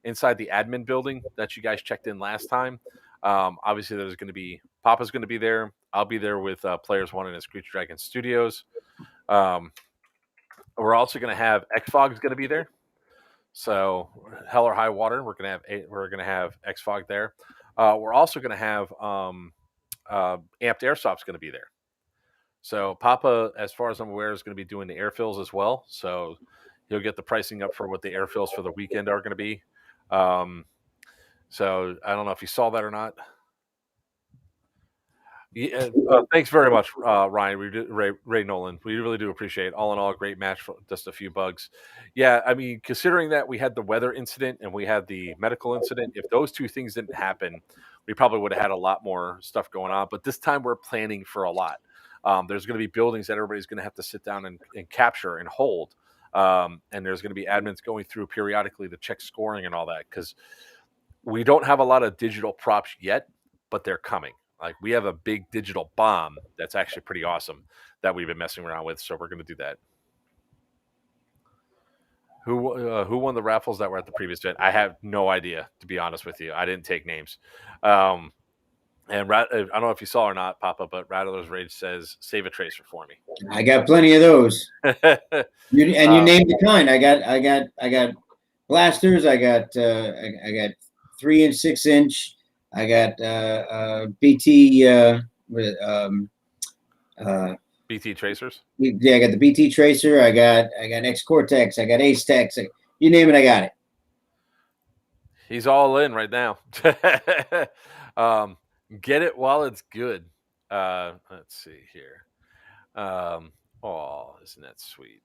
admin building that you guys checked in last time. Obviously, there's going to be Papa's going to be there. I'll be there with Players One and Screech Dragon Studios. We're also going to have Xfog's going to be there. So hell or high water, we're going to have Xfog there. We're also going to have Amped Airsoft's going to be there. So Papa, as far as I'm aware, is going to be doing the air fills as well. So he'll get the pricing up for what the air fills for the weekend are going to be. So I don't know if you saw that or not. Yeah, thanks very much, Ryan. Ray Nolan. We really do appreciate it. All in all, a great match for just a few bugs. Yeah, I mean, considering that we had the weather incident and we had the medical incident, if those two things didn't happen, we probably would have had a lot more stuff going on. But this time we're planning for a lot. There's going to be buildings that everybody's going to have to sit down and capture and hold. And there's going to be admins going through periodically to check scoring and all that because we don't have a lot of digital props yet, but they're coming. Like we have a big digital bomb that's actually pretty awesome that we've been messing around with, so we're going to do that. Who won the raffles that were at the previous event? I have no idea, to be honest with you. I didn't take names. And I don't know if you saw or not, Papa, but Rattler's Rage says, "Save a tracer for me." I got plenty of those. You named the kind. I got blasters. I got 3 and 6 inch. I got BT BT tracers. Yeah, I got the BT tracer. I got X Cortex. I got Ace Tex. You name it, I got it. He's all in right now. Get it while it's good. Let's see here. Oh, isn't that sweet?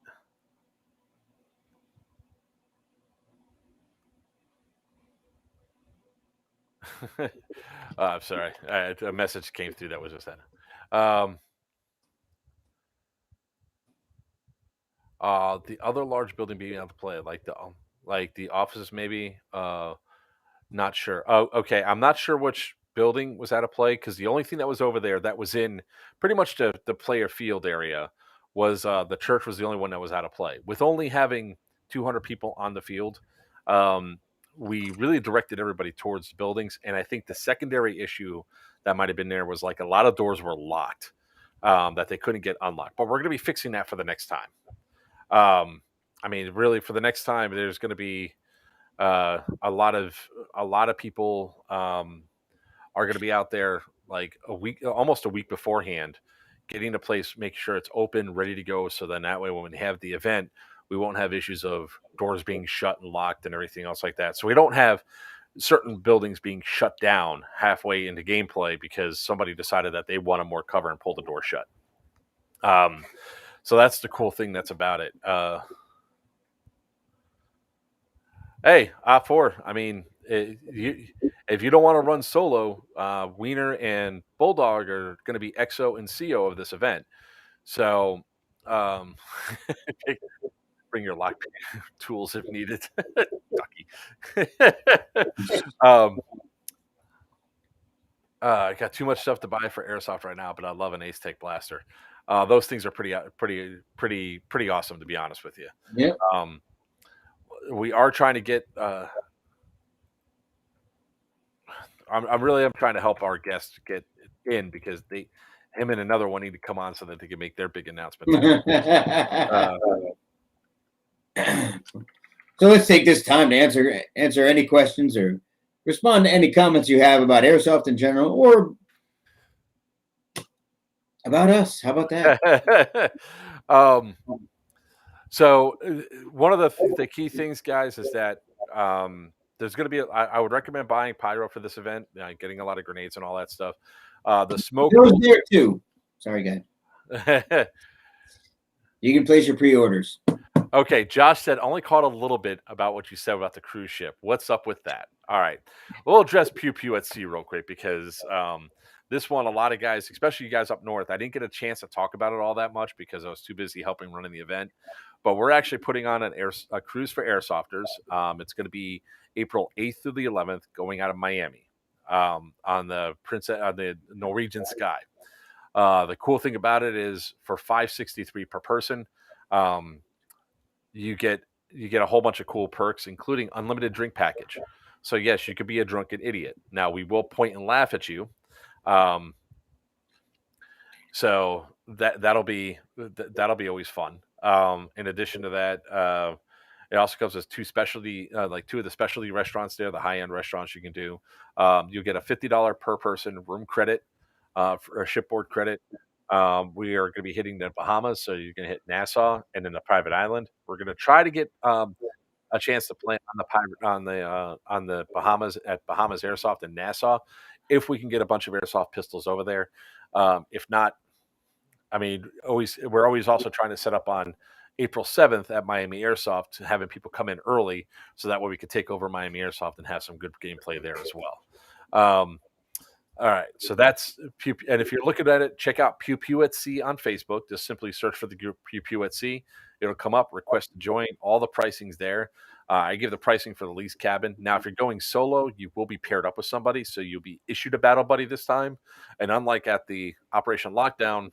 I'm sorry. A message came through that was just that. The other large building being able to play, like the offices, maybe. Not sure. Oh, okay. I'm not sure which building was out of play because the only thing that was over there that was in pretty much the player field area was the church was the only one that was out of play. With only having 200 people on the field, we really directed everybody towards the buildings. And I think the secondary issue that might have been there was like a lot of doors were locked that they couldn't get unlocked. But we're going to be fixing that for the next time. I mean, really, for the next time, there's going to be a lot of people are going to be out there like almost a week beforehand, getting the place, make sure it's open, ready to go. So then that way, when we have the event, we won't have issues of doors being shut and locked and everything else like that. So we don't have certain buildings being shut down halfway into gameplay because somebody decided that they wanted more cover and pulled the door shut. So that's the cool thing that's about it. Hey, OP4, I mean, if you don't want to run solo, Weiner and Bulldog are going to be XO and CO of this event. So bring your lock tools if needed. Ducky. I got too much stuff to buy for Airsoft right now, but I love an Ace Tech blaster. Those things are pretty awesome, to be honest with you. Yeah. We are trying to get. I'm trying to help our guests get in because him and another one need to come on so that they can make their big announcement. So let's take this time to answer any questions or respond to any comments you have about Airsoft in general or about us. How about that? So one of the key things, guys, is that there's going to be. I would recommend buying pyro for this event. Getting a lot of grenades and all that stuff. The smoke. Bill's there too. Sorry, guys. You can place your pre-orders. Okay, Josh said only caught a little bit about what you said about the cruise ship. What's up with that? All right, we'll address Pew Pew at sea real quick because this one, a lot of guys, especially you guys up north, I didn't get a chance to talk about it all that much because I was too busy helping running the event. But we're actually putting on a cruise for airsofters. It's going to be April 8th through the 11th, going out of Miami on the Norwegian Sky. The cool thing about it is for $563 per person, you get a whole bunch of cool perks, including unlimited drink package. So yes, you could be a drunken idiot. Now we will point and laugh at you. So that'll be always fun. In addition to that, it also comes with two of the specialty restaurants there, the high-end restaurants you can do. You'll get a $50 per person room credit for a shipboard credit. We are going to be hitting the Bahamas, so you're going to hit Nassau and then the private island. We're going to try to get a chance to play on the Bahamas at Bahamas Airsoft in Nassau, if we can get a bunch of airsoft pistols over there. If not, I mean, we're always also trying to set up on April 7th at Miami Airsoft, having people come in early, so that way we could take over Miami Airsoft and have some good gameplay there as well. All right, so that's Pew, and if you're looking at it, check out Pew Pew at Sea on Facebook. Just simply search for the group Pew Pew at Sea. It'll come up. Request to join. All the pricing's there. I give the pricing for the leased cabin. Now, if you're going solo, you will be paired up with somebody, so you'll be issued a battle buddy this time. And unlike at the Operation Lockdown,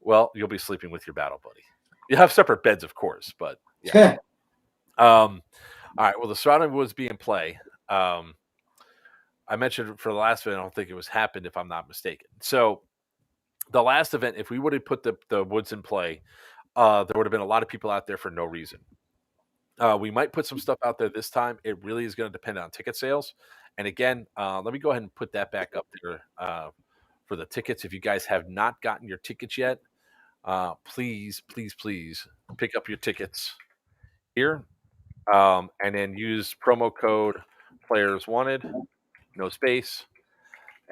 well, you'll be sleeping with your battle buddy. You have separate beds, of course, but yeah. All right. Well, the Surrounding Woods be in play. I mentioned for the last event, I don't think it was happened, if I'm not mistaken. So the last event, if we would have put the woods in play, there would have been a lot of people out there for no reason. We might put some stuff out there this time. It really is going to depend on ticket sales. And again, let me go ahead and put that back up there for the tickets. If you guys have not gotten your tickets yet, please pick up your tickets here, and then use promo code Players Wanted. No space,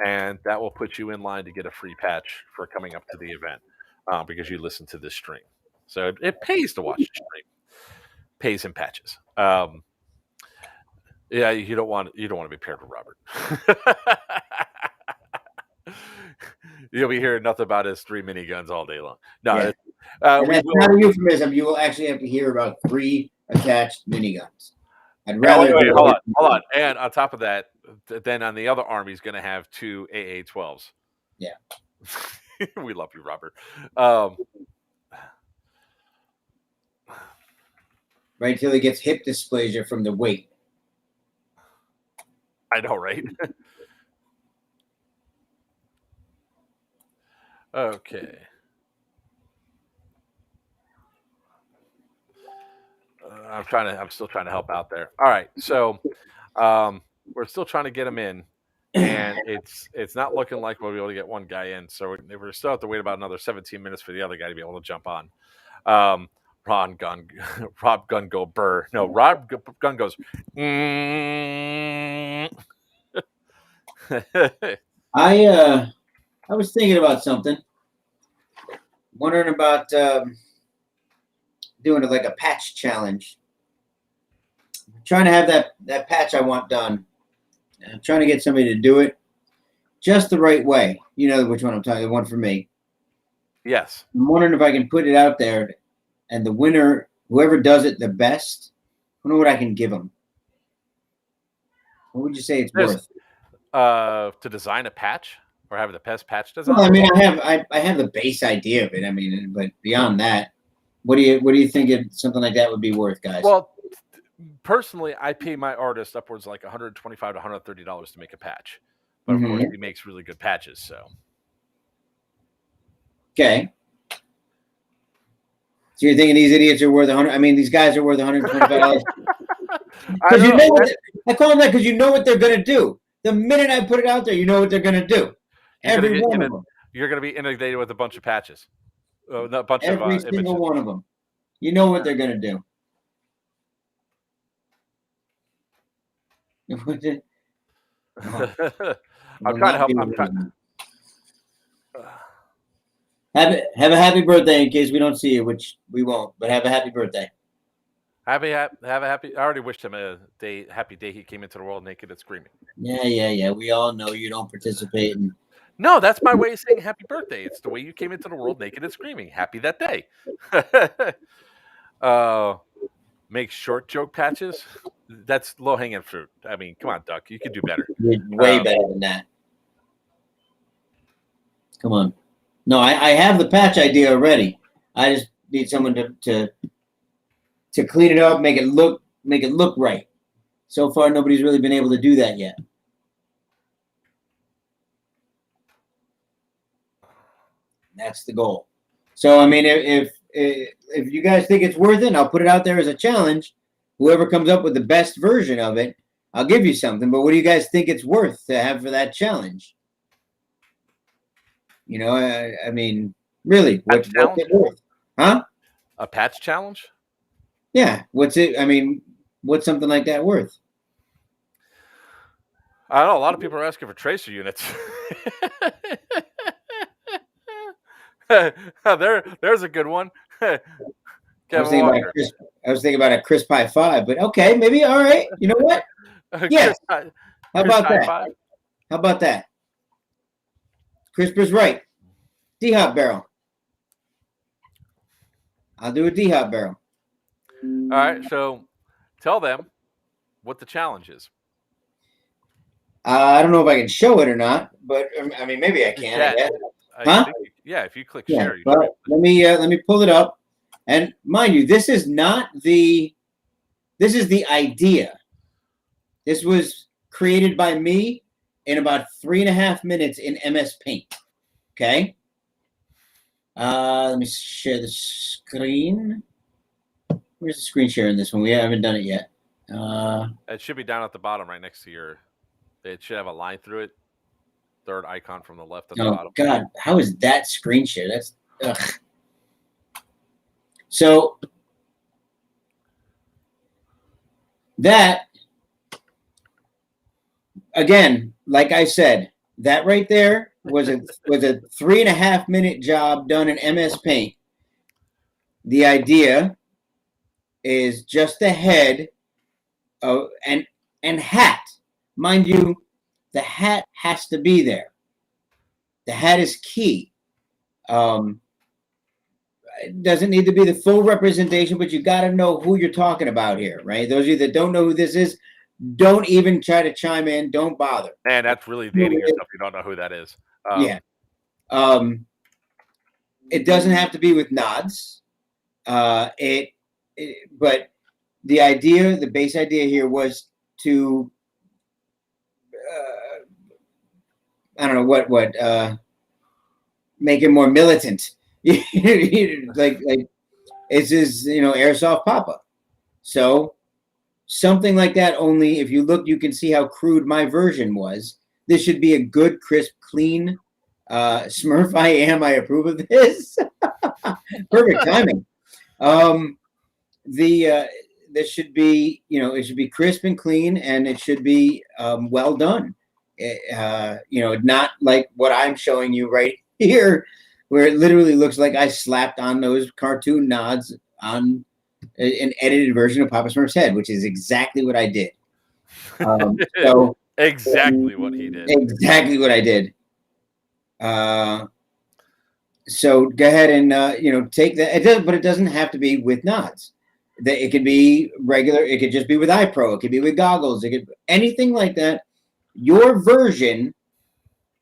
and that will put you in line to get a free patch for coming up to the event because you listen to this stream. So it pays to watch the stream. Pays in patches. Yeah, you don't want to be paired with Robert. You'll be hearing nothing about his 3 miniguns all day long. No, yeah. That's not a euphemism. You will actually have to hear about 3 attached miniguns. I'd rather. Wait, hold on. And on top of that, then on the other arm, he's going to have 2 AA-12s. Yeah. We love you, Robert. Right till he gets hip dysplasia from the weight. I know, right? Okay. I'm still trying to help out there. All right, so we're still trying to get them in, and it's not looking like we'll be able to get one guy in. So we're still have to wait about another 17 minutes for the other guy to be able to jump on. Rob Gun go burr. No, Rob Gun goes. I was thinking about something. Wondering about doing it like a patch challenge. I'm trying to have that patch I want done. I'm trying to get somebody to do it just the right way. You know which one I'm talking. The one for me. Yes. I'm wondering if I can put it out there, and the winner, whoever does it the best, I don't know what I can give them. What would you say it's worth? To design a patch or have the best patch design? Well, I mean, I have the base idea of it. I mean, but beyond that, what do you think something like that would be worth, guys? Well, personally, I pay my artist upwards like $125 to $130 to make a patch, but of course, he makes really good patches. So, okay. So you're thinking these idiots are worth $100? I mean, these guys are worth $125. Because you know I call them that because you know what they're going to do. The minute I put it out there, you know what they're going to do. Every one of them. You're going to be inundated with a bunch of patches. A bunch Every of single images. one of them. You know what they're going to do. I'm trying to help. Have a happy birthday in case we don't see you, which we won't. But have a happy birthday. Have a happy. I already wished him a happy day he came into the world naked and screaming. Yeah. We all know you don't participate in. No, that's my way of saying happy birthday. It's the way you came into the world naked and screaming. Happy that day. Make short joke patches. That's low hanging fruit. I mean, come on, Duck. You could do better. You're way better than that. Come on. No, I have the patch idea already. I just need someone to clean it up, make it look right. So far, nobody's really been able to do that yet. That's the goal. So, I mean, if you guys think it's worth it, I'll put it out there as a challenge. Whoever comes up with the best version of it, I'll give you something. But what do you guys think it's worth to have for that challenge? You know, I mean, really, what's it worth? Huh? A patch challenge? Yeah. What's it? I mean, what's something like that worth? I don't know. A lot of people are asking for tracer units. There's a good one. I was thinking about a Crisp High 5, but okay, maybe. All right. You know what? Yeah. How about that? How about that? CRISPR's right. D-Hop barrel. I'll do a D-Hop barrel. All right. So tell them what the challenge is. I don't know if I can show it or not, but I mean, maybe I can. I guess. Huh? Yeah, if you click share. Yeah, well, let me pull it up. And mind you, this is the idea. This was created by me in about 3.5 minutes in MS Paint. Okay. Let me share the screen. Where's the screen share in this one? We haven't done it yet. It should be down at the bottom, right next to your. It should have a line through it. Third icon from the left at the bottom. Oh God, how is that screen share? That's ugh. So that, again, like I said, that right there was a 3.5 minute job done in MS Paint. The idea is just the head of and hat. Mind you, the hat has to be there. The hat is key. It doesn't need to be the full representation, but you got to know who you're talking about here, right? Those of you that don't know who this is, don't even try to chime in. Don't bother. Man, that's really dating yourself. You don't know who that is. Yeah. It doesn't have to be with nods. But the idea, the base idea here was to, I don't know what, make it more militant. like it's his, Airsoft Papa. So something like that. Only if you look, you can see how crude my version was. This should be a good, crisp, clean Smurf. I approve of this. Perfect timing. This should be, it should be crisp and clean, and it should be well done. Not like what I'm showing you right here, where it literally looks like I slapped on those cartoon nods on an edited version of Papa Smurf's head, which is exactly what I did. Exactly what he did. Exactly what I did. So go ahead and take that. But it doesn't have to be with nods. It could be regular. It could just be with eye pro. It could be with goggles. It could anything like that. Your version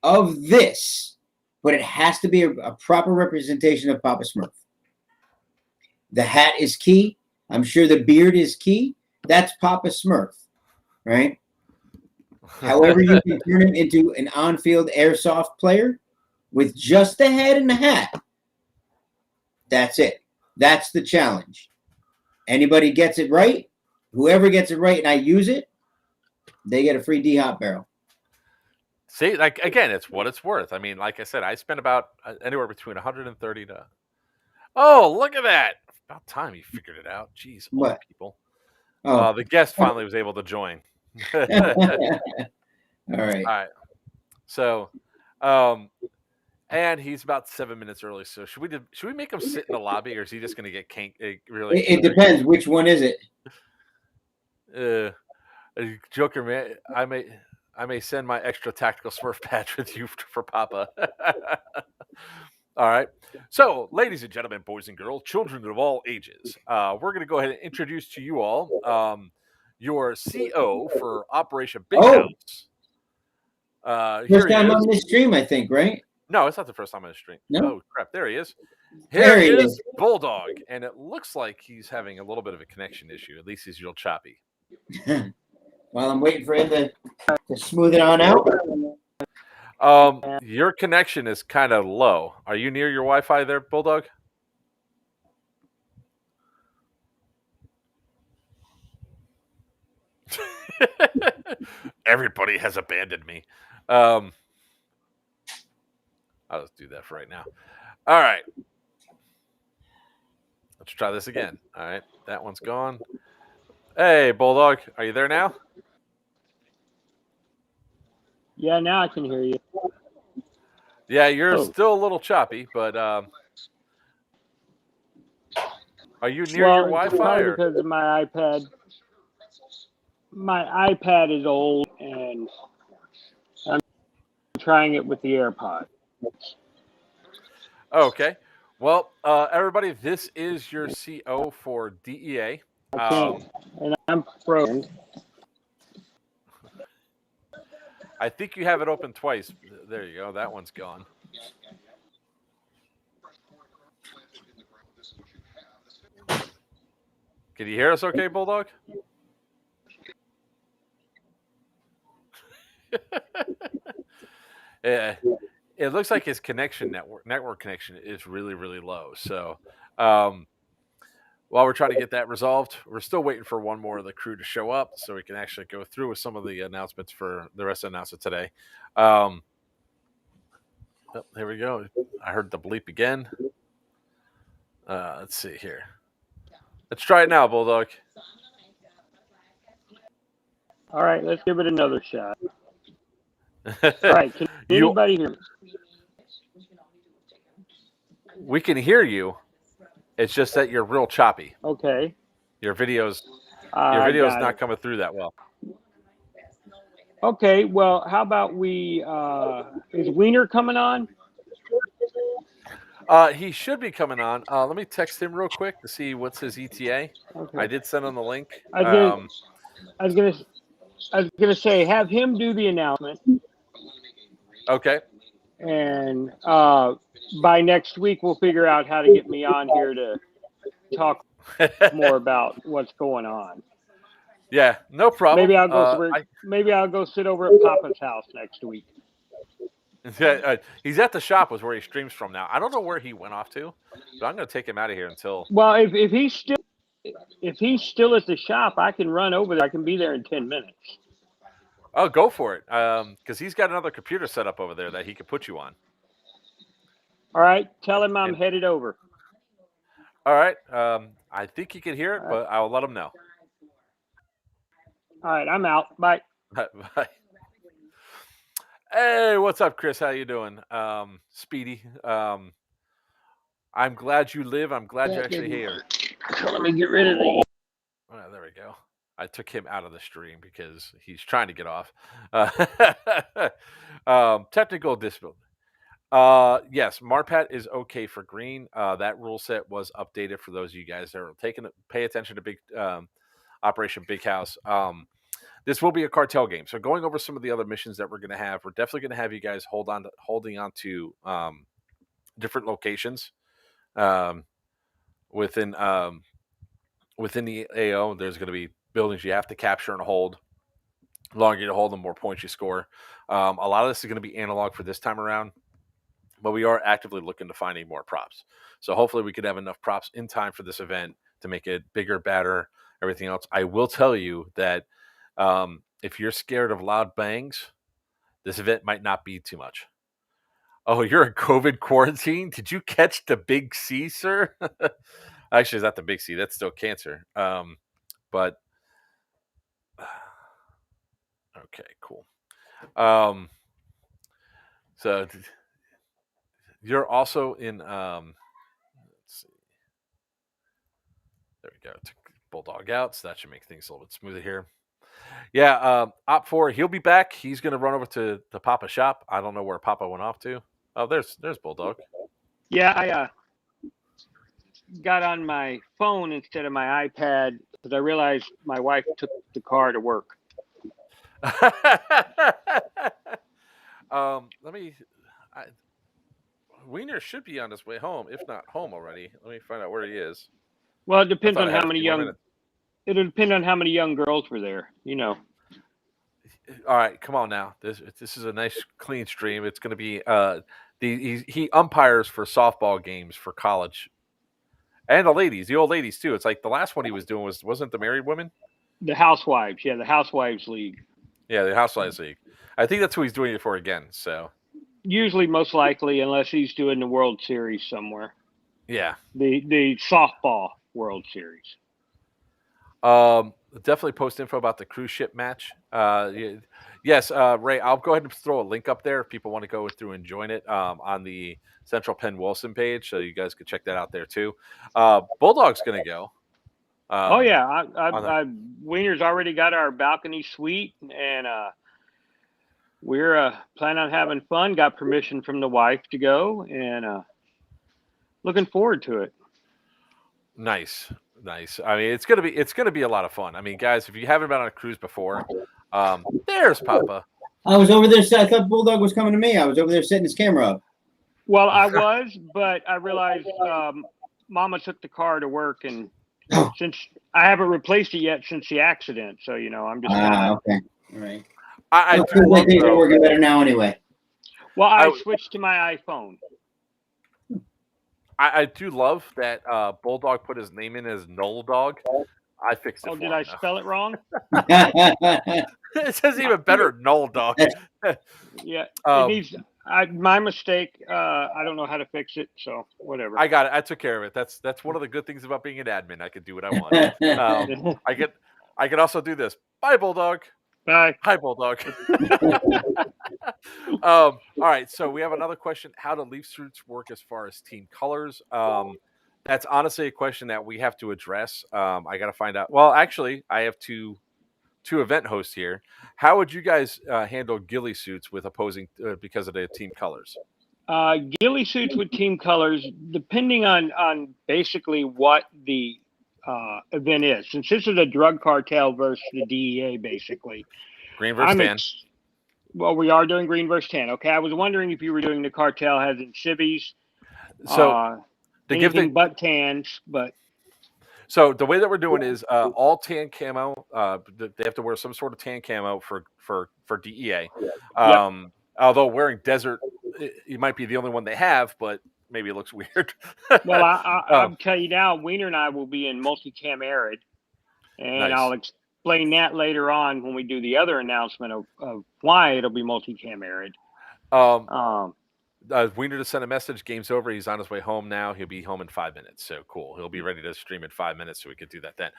of this, but it has to be a proper representation of Papa Smurf. The hat is key. I'm sure the beard is key. That's Papa Smurf, right? However, you can turn him into an on-field airsoft player with just the head and the hat. That's it. That's the challenge. Anybody gets it right, whoever gets it right and I use it, they get a free D-Hop barrel. See, like, again, it's what it's worth. I mean, like I said, I spent about anywhere between 130 to... Oh, look at that. About time you figured it out. Jeez, old people. Oh, the guest finally was able to join. All right. All right. So, and he's about 7 minutes early. So should we make him sit in the lobby, or is he just going to get really? It depends. Which one is it? Joker man, I may send my extra tactical Smurf patch with you for Papa. All right. So, ladies and gentlemen, boys and girls, children of all ages, we're going to go ahead and introduce to you all your CO for Operation Big House. First time on this stream, I think, right? No, it's not the first time on the stream. No? Oh, crap. There he is. Here he is, Bulldog. And it looks like he's having a little bit of a connection issue. At least he's real choppy. While I'm waiting for him to smooth it on out. Your connection is kind of low. Are you near your Wi-Fi there, Bulldog? Everybody has abandoned me. I'll just do that for right now. All right. Let's try this again. All right. That one's gone. Hey, Bulldog. Are you there now? Yeah, now I can hear you. Yeah, you're Oh. still a little choppy, but are you near your Well, it's Wi-Fi? probably Or? because of my iPad. My iPad is old, and I'm trying it with the AirPod. Okay. Well, everybody, this is your CO for DEA. I can't, and I'm frozen. I think you have it open twice. There you go. That one's gone. Can you hear us okay, Bulldog? Yeah. It looks like his network connection is really, really low. So while we're trying to get that resolved, we're still waiting for one more of the crew to show up so we can actually go through with some of the announcements for the rest of the announcement today. Oh, there we go. I heard the bleep again. Let's see here. Let's try it now, Bulldog. All right, let's give it another shot. All right, can anybody hear me? We can hear you. It's just that you're real choppy. Okay. Your video's not coming through that well. Okay, well, how about is Weiner coming on? He should be coming on. Let me text him real quick to see what's his ETA. Okay. I did send him the link. I was gonna say, have him do the announcement. Okay. And by next week, we'll figure out how to get me on here to talk more about what's going on. Yeah, no problem. Maybe I'll go sit over at Papa's house next week. Yeah, he's at the shop, was where he streams from now. I don't know where he went off to, but I'm going to take him out of here until. Well, if he's still at the shop, I can run over there. I can be there in 10 minutes. Oh, go for it, because he's got another computer set up over there that he could put you on. All right, tell him I'm headed over. All right, I think he can hear it, but I'll let him know. All right, I'm out. Bye. Bye. Hey, what's up, Chris? How you doing? Speedy. I'm glad you live. I'm glad you're actually here. So let me get rid of these. Oh, there we go. I took him out of the stream because he's trying to get off. Technical disability. Yes, Marpat is okay for green. That rule set was updated for those of you guys that are pay attention to big Operation Big House. This will be a cartel game. So going over some of the other missions that we're going to have, we're definitely going to have you guys holding on to different locations within the AO. There's going to be buildings you have to capture and hold. The longer you hold, the more points you score. A lot of this is going to be analog for this time around, but we are actively looking to finding more props. So hopefully we could have enough props in time for this event to make it bigger, badder, everything else. I will tell you that if you're scared of loud bangs, this event might not be too much. Oh, you're in COVID quarantine? Did you catch the big C, sir? Actually, it's not the big C. That's still cancer. But okay, cool. So you're also in. Let's see. There we go. Took Bulldog out, so that should make things a little bit smoother here. Yeah, Op 4, he'll be back. He's going to run over to the Papa shop. I don't know where Papa went off to. Oh, there's Bulldog. Yeah, I got on my phone instead of my iPad because I realized my wife took the car to work. Weiner should be on his way home, if not home already. Let me find out where he is. Well, it depends on how many young. It'll depend on how many young girls were there. You know. All right, come on now. This is a nice clean stream. It's going to be he umpires for softball games for college, and the old ladies too. It's like the last one he was doing wasn't the married women? The Housewives, yeah, the Housewives League. Yeah, the Housewives League. I think that's who he's doing it for again. So Usually, most likely, unless he's doing the World Series somewhere. Yeah. The softball World Series. Definitely post info about the cruise ship match. Yes, Ray, I'll go ahead and throw a link up there if people want to go through and join it on the Central Penn Wilson page, so you guys can check that out there too. Bulldog's going to go. Oh yeah, on the- Weiner's already got our balcony suite, and we're planning on having fun. Got permission from the wife to go, and looking forward to it. Nice. I mean, it's gonna be a lot of fun. I mean, guys, if you haven't been on a cruise before, there's Papa. I was over there. I thought Bulldog was coming to me. I was over there setting his camera up. Well, I was, but I realized Mama took the car to work, and since I haven't replaced it yet since the accident, so I'm just. Okay, all right. I things are working better now anyway. Well, I switched to my iPhone. I do love that Bulldog put his name in as Null Dog. I fixed it. Oh, did I spell it wrong? It says even better, Null Dog. Yeah, it needs. My mistake. I don't know how to fix it, so whatever. I got it. I took care of it. That's one of the good things about being an admin. I can do what I want. I can also do this. Bye, Bulldog. Bye. Hi, Bulldog. All right, so we have another question: how do leaf suits work as far as team colors? That's honestly a question that we have to address. I got to find out. Well, actually, I have two event hosts here. How would you guys handle ghillie suits with opposing because of the team colors? Ghillie suits with team colors, depending on basically what the event is. Since this is a drug cartel versus the DEA, basically. Green versus tan. Well, we are doing green versus tan. Okay, I was wondering if you were doing the cartel has in civvies. So they give but tans, but. So the way that we're doing is all tan camo. They have to wear some sort of tan camo for DEA. Although wearing desert, it might be the only one they have, but maybe it looks weird. Well, I'll tell you now, Weiner and I will be in multicam arid, and nice. I'll explain that later on when we do the other announcement of why it'll be multicam arid. Weiner to send a message. Game's over. He's on his way home now. He'll be home in 5 minutes. So cool. He'll be ready to stream in 5 minutes, so we could do that then.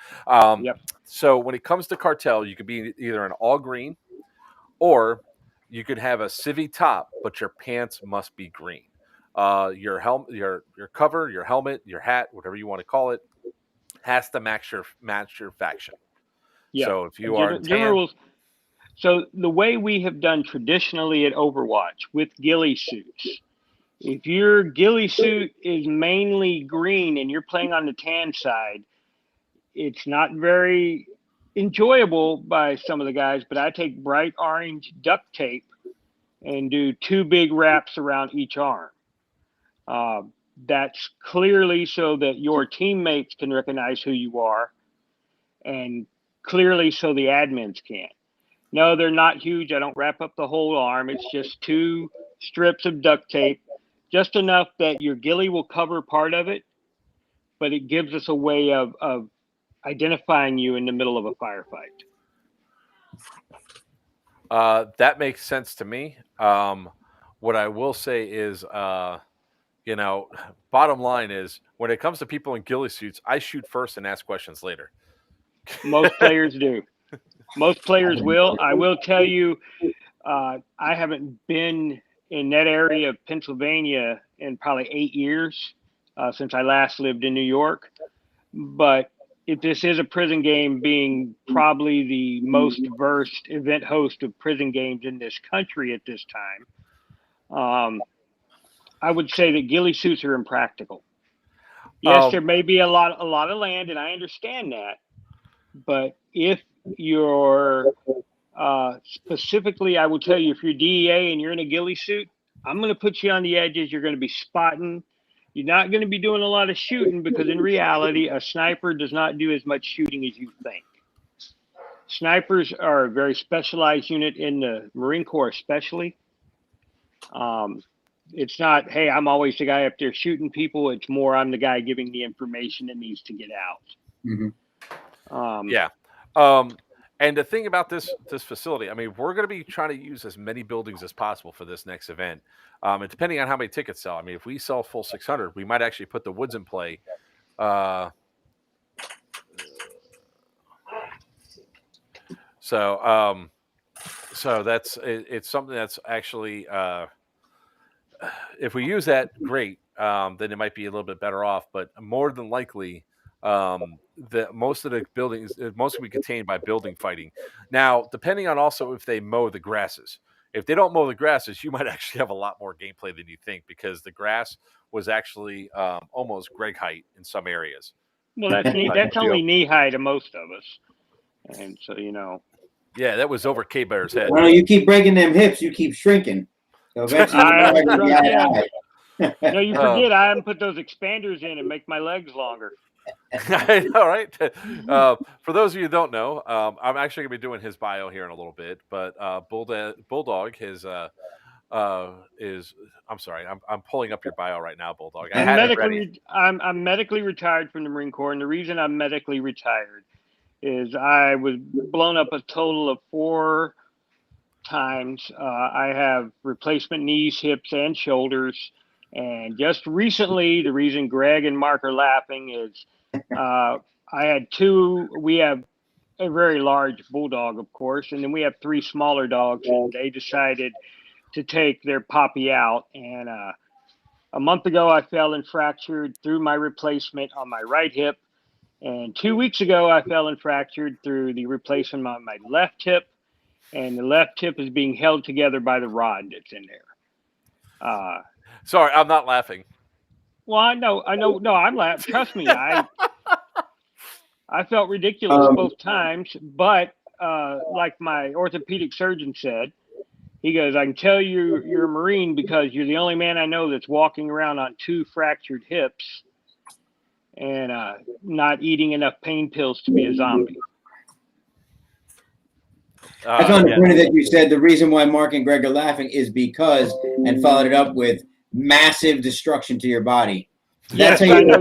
So when it comes to cartel, you could be either an all green, or you could have a civvy top, but your pants must be green. Your helmet, your cover, your helmet, your hat, whatever you want to call it, has to match your faction. Yeah. So if you are tan, so the way we have done traditionally at Overwatch with ghillie suits, if your ghillie suit is mainly green and you're playing on the tan side, it's not very enjoyable by some of the guys, but I take bright orange duct tape and do 2 big wraps around each arm. That's clearly so that your teammates can recognize who you are, and clearly so the admins can. No, they're not huge. I don't wrap up the whole arm. It's just 2 strips of duct tape, just enough that your ghillie will cover part of it, but it gives us a way of identifying you in the middle of a firefight. That makes sense to me. What I will say is, bottom line is, when it comes to people in ghillie suits, I shoot first and ask questions later. Most players do. Most players will. I will tell you, I haven't been in that area of Pennsylvania in probably 8 years since I last lived in New York. But if this is a prison game, being probably the most versed event host of prison games in this country at this time, I would say that ghillie suits are impractical. Yes, there may be a lot of land, and I understand that. But if you're specifically, I will tell you, if you're DEA and you're in a ghillie suit, I'm going to put you on the edges. You're going to be spotting. You're not going to be doing a lot of shooting, because in reality, a sniper does not do as much shooting as you think. Snipers are a very specialized unit in the Marine Corps, especially. It's not, hey, I'm always the guy up there shooting people. It's more, I'm the guy giving the information that needs to get out. Mm-hmm. And the thing about this facility, I mean, we're going to be trying to use as many buildings as possible for this next event. And depending on how many tickets sell, I mean, if we sell full 600, we might actually put the woods in play. So that's it's something that's actually if we use that, great. Then it might be a little bit better off. But more than likely, most of the buildings most will be contained by building fighting. Now, depending on also if they mow the grasses. If they don't mow the grasses, you might actually have a lot more gameplay than you think, because the grass was actually almost Greg height in some areas. Well, that's only knee high to most of us, and so Yeah, that was over K Bear's head. Well, you keep breaking them hips, you keep shrinking. So eventually, no, you forget I haven't put those expanders in and make my legs longer. I know, right? For those of you who don't know, I'm actually going to be doing his bio here in a little bit. But Bulldog is I'm sorry, I'm pulling up your bio right now, Bulldog. I'm medically retired from the Marine Corps, and the reason I'm medically retired is I was blown up a total of 4 times. I have replacement knees, hips, and shoulders. And just recently, the reason Greg and Mark are laughing is I had 2. We have a very large Bulldog, of course, and then we have 3 smaller dogs, and they decided to take their puppy out. And a month ago, I fell and fractured through my replacement on my right hip. And 2 weeks ago, I fell and fractured through the replacement on my left hip. And the left hip is being held together by the rod that's in there. Sorry, I'm not laughing. Well, I know. No, I'm laughing. Trust me, I felt ridiculous both times. But like my orthopedic surgeon said, he goes, I can tell you're a Marine because you're the only man I know that's walking around on 2 fractured hips and not eating enough pain pills to be a zombie. I found it funny that you said the reason why Mark and Greg are laughing is because, and followed it up with, massive destruction to your body. That's how you know.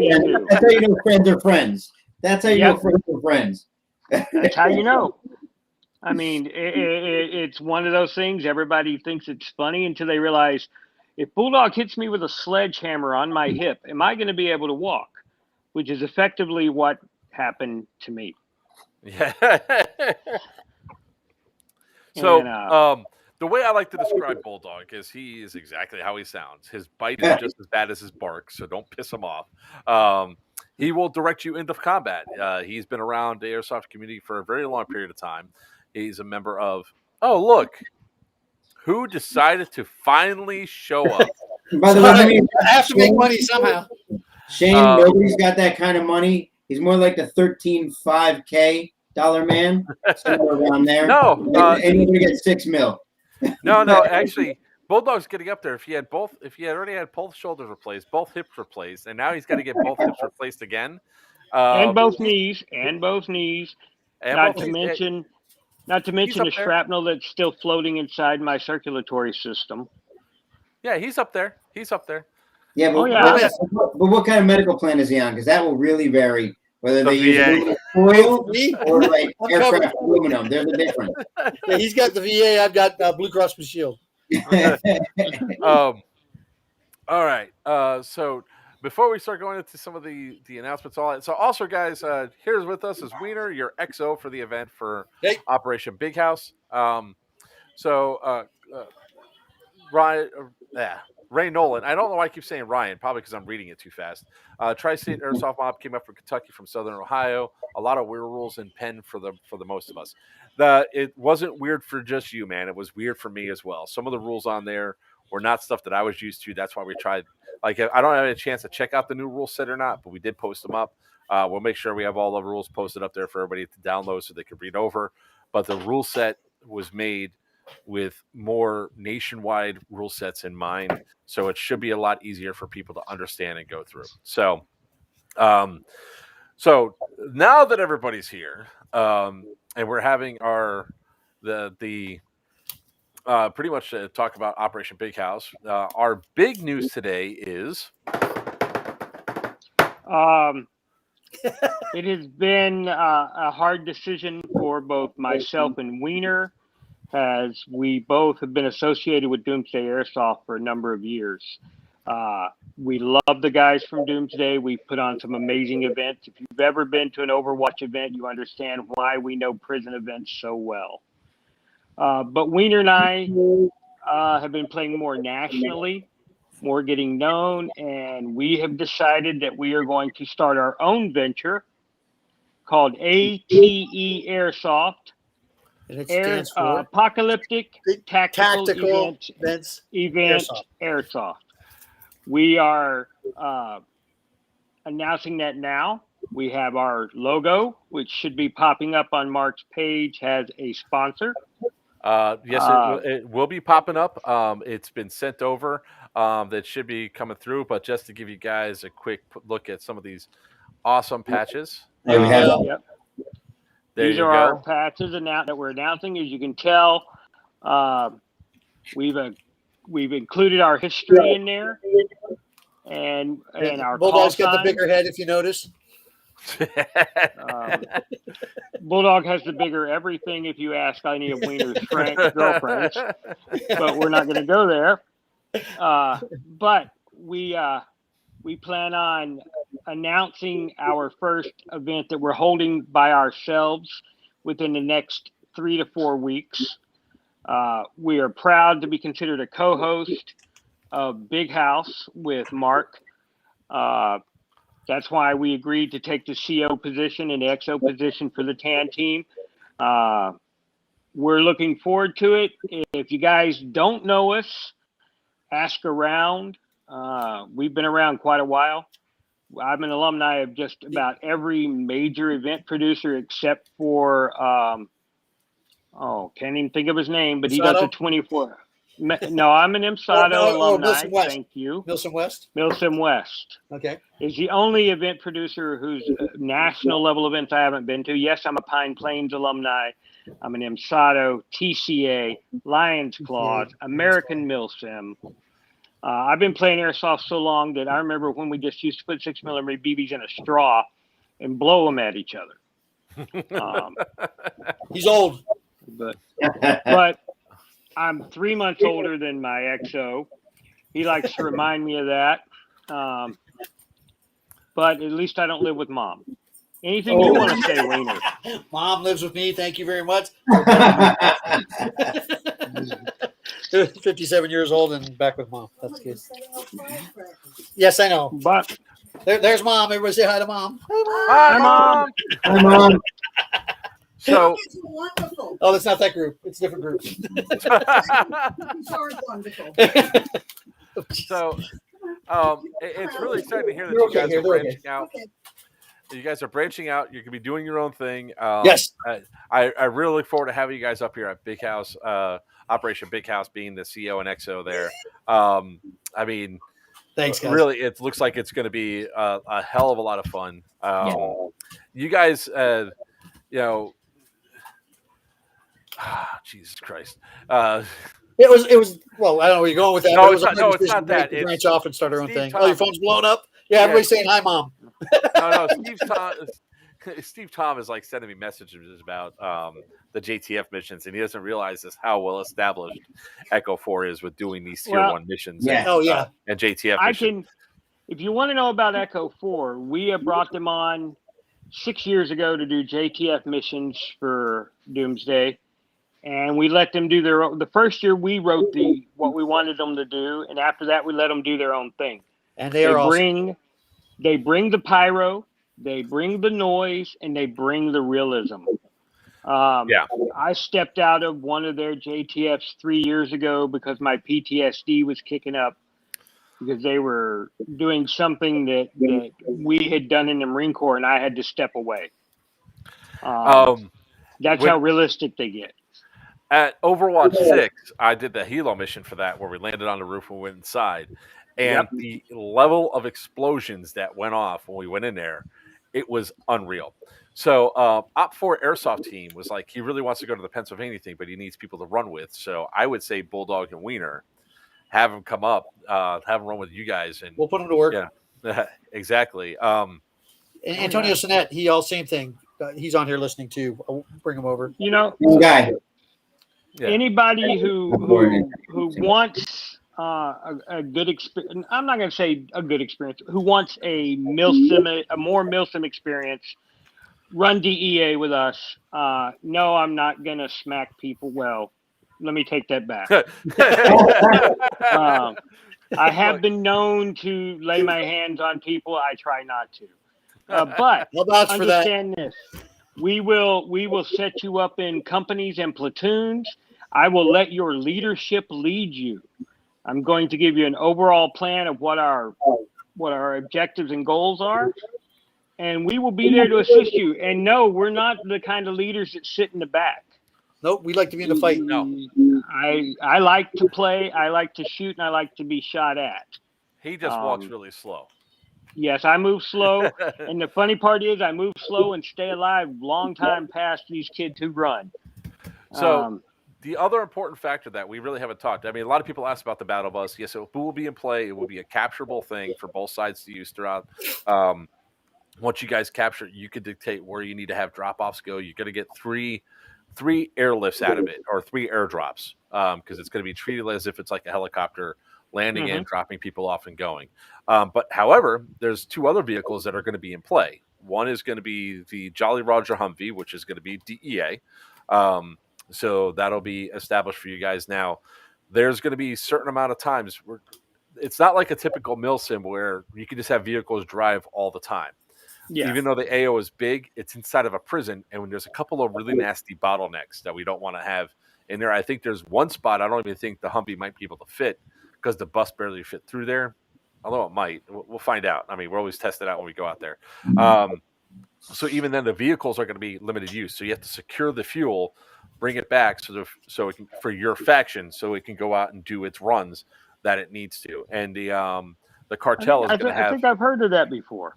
That's how you know friends are friends. That's how you know friends are friends. That's how you know. I mean, it's one of those things. Everybody thinks it's funny until they realize, if Bulldog hits me with a sledgehammer on my hip, am I going to be able to walk? Which is effectively what happened to me. Yeah. So, the way I like to describe Bulldog is he is exactly how he sounds. His bite is just as bad as his bark, so don't piss him off. He will direct you into combat. He's been around the airsoft community for a very long period of time. He's a member of. Oh, look, who decided to finally show up? By the way, I have to make money somehow. Shane, nobody's got that kind of money. He's more like the $13.5K man, somewhere around there. No, and you're gonna get $6 million. No, actually, Bulldog's getting up there. If he already had both shoulders replaced, both hips replaced, and now he's got to get both hips replaced again, and both knees, not to mention the shrapnel that's still floating inside my circulatory system. Yeah, he's up there. Yeah, but what kind of medical plan is he on? Because that will really vary. Whether they use foil or like aircraft aluminum, there's a difference. Yeah, he's got the VA. I've got Blue Cross Blue Shield. All right. So before we start going into some of the announcements, all that. So also, guys, here's with us is Weiner, your XO for the event for Operation Big House. Ray Nolan. I don't know why I keep saying Ryan, probably because I'm reading it too fast. Tri-State Airsoft Mob came up from Kentucky, from Southern Ohio. A lot of weird rules in pen for the most of us. It wasn't weird for just you, man. It was weird for me as well. Some of the rules on there were not stuff that I was used to. That's why we tried. Like, I don't have a chance to check out the new rule set or not, but we did post them up. We'll make sure we have all the rules posted up there for everybody to download so they can read over. But the rule set was made with more nationwide rule sets in mind, so it should be a lot easier for people to understand and go through. So now that everybody's here, and we're having pretty much talk about Operation Big House. Our big news today is It has been a hard decision for both myself and Weiner, as we both have been associated with Doomsday Airsoft for a number of years. We love the guys from Doomsday. We put on some amazing events. If you've ever been to an Overwatch event, you understand why we know prison events so well. But Weiner and I have been playing more nationally, more getting known, and we have decided that we are going to start our own venture called ATE Airsoft. And it stands for Apocalyptic Tactical Events Event Airsoft. We are announcing that now. We have our logo, which should be popping up on Mark's page, has a sponsor. Yes, it will be popping up. It's been sent over. That should be coming through. But just to give you guys a quick look at some of these awesome patches. There we have it. Yep. There These you are go. our patches that we're announcing. As you can tell, we've included our history in there, and our Bulldog's call got the sign. bigger head, if you notice. Bulldog has the bigger everything. If you ask any of Weiner's girlfriends, but we're not going to go there. But we plan on announcing our first event that we're holding by ourselves within the next 3 to 4 weeks. We are proud to be considered a co-host of Big House with Mark. That's why we agreed to take the CO position and the XO position for the TAN team. We're looking forward to it. If you guys don't know us, ask around. We've been around quite a while. I'm an alumni of just about every major event producer except for, can't even think of his name, but he does the 24. No, I'm an IMSADO alumni. Thank you. Milson West? Milson West. Okay. Is the only event producer who's national level events I haven't been to. Yes, I'm a Pine Plains alumni. I'm an IMSADO, TCA, Lions Claws, American Milsim. I've been playing airsoft so long that I remember when we just used to put 6mm BBs in a straw and blow them at each other. He's old. But I'm 3 months older than my XO. He likes to remind me of that. But at least I don't live with Mom. Anything you want to say, Weiner? Mom lives with me. Thank you very much. 57 years old and back with Mom. That's good. Yes, I know. But there's Mom. Everybody say hi to Mom. Hi, Mom. Hi, Mom. So, wonderful. Oh, it's not that group. It's a different group. Wonderful. so it's really exciting to hear that you guys are branching out. You guys are branching out. You're going to be doing your own thing. Yes. I really look forward to having you guys up here at Big House, Operation Big House, being the CO and XO there. I mean, thanks, guys. Really, it looks like it's going to be a hell of a lot of fun. You guys, Jesus Christ. It was. Well, I don't know where you're going with that. No, it's not that. To branch off and start our own Steve thing. Tom. Oh, your phone's blown up. Yeah, everybody's saying hi, Mom. No, Steve Tom is like sending me messages about the JTF missions, and he doesn't realize just how well established Echo 4 is with doing these tier 1 missions. Yeah. And JTF missions. If you want to know about Echo 4, we have brought them on 6 years ago to do JTF missions for Doomsday. And we let them do their own. The first year we wrote what we wanted them to do, and after that we let them do their own thing. And they bring the pyro, they bring the noise, and they bring the realism. I stepped out of one of their JTFs 3 years ago because my PTSD was kicking up because they were doing something that we had done in the Marine Corps, and I had to step away. That's how realistic they get. At Overwatch 6, I did the helo mission for that, where we landed on the roof and went inside. And the level of explosions that went off when we went in there, it was unreal. So Op 4 Airsoft team was like, he really wants to go to the Pennsylvania thing, but he needs people to run with. So I would say Bulldog and Weiner, have them come up, have them run with you guys. And we'll put them to work. Yeah, exactly. Antonio Sinet, he all same thing. He's on here listening too. I'll bring him over. You know, guy. Yeah. anybody who wants a good experience, I'm not going to say a good experience, who wants a more milsim experience, run DEA with us. No, I'm not going to smack people. Well, let me take that back. I have been known to lay my hands on people. I try not to. But I'll vouch for that. understand this. We will set you up in companies and platoons. I will let your leadership lead you. I'm going to give you an overall plan of what our objectives and goals are, and we will be there to assist you. And no, we're not the kind of leaders that sit in the back. Nope, we like to be in the fight. No. I like to play, I like to shoot, and I like to be shot at. He just walks really slow. Yes, I move slow, and the funny part is I move slow and stay alive long time past these kids who run. So the other important factor that we really haven't talked, I mean, a lot of people ask about the battle bus. Yes, it will be in play. It will be a capturable thing for both sides to use throughout. Once you guys capture it, you could dictate where you need to have drop-offs go. You're going to get three airlifts out of it, or 3 airdrops, because it's going to be treated as if it's like a helicopter landing in, dropping people off and going. But however, there's 2 other vehicles that are going to be in play. One is going to be the Jolly Roger Humvee, which is going to be DEA. So that'll be established for you guys. Now, there's going to be a certain amount of times where it's not like a typical milsim where you can just have vehicles drive all the time. Yeah. Even though the AO is big, it's inside of a prison, and when there's a couple of really nasty bottlenecks that we don't want to have in there. I think there's one spot I don't even think the Humvee might be able to fit because the bus barely fit through there, although it might. We'll find out. I mean, we're always testing out when we go out there. So even then, the vehicles are going to be limited use. So you have to secure the fuel, bring it back so it can, for your faction, so it can go out and do its runs that it needs to. And the cartel is going to have. I think I've heard of that before.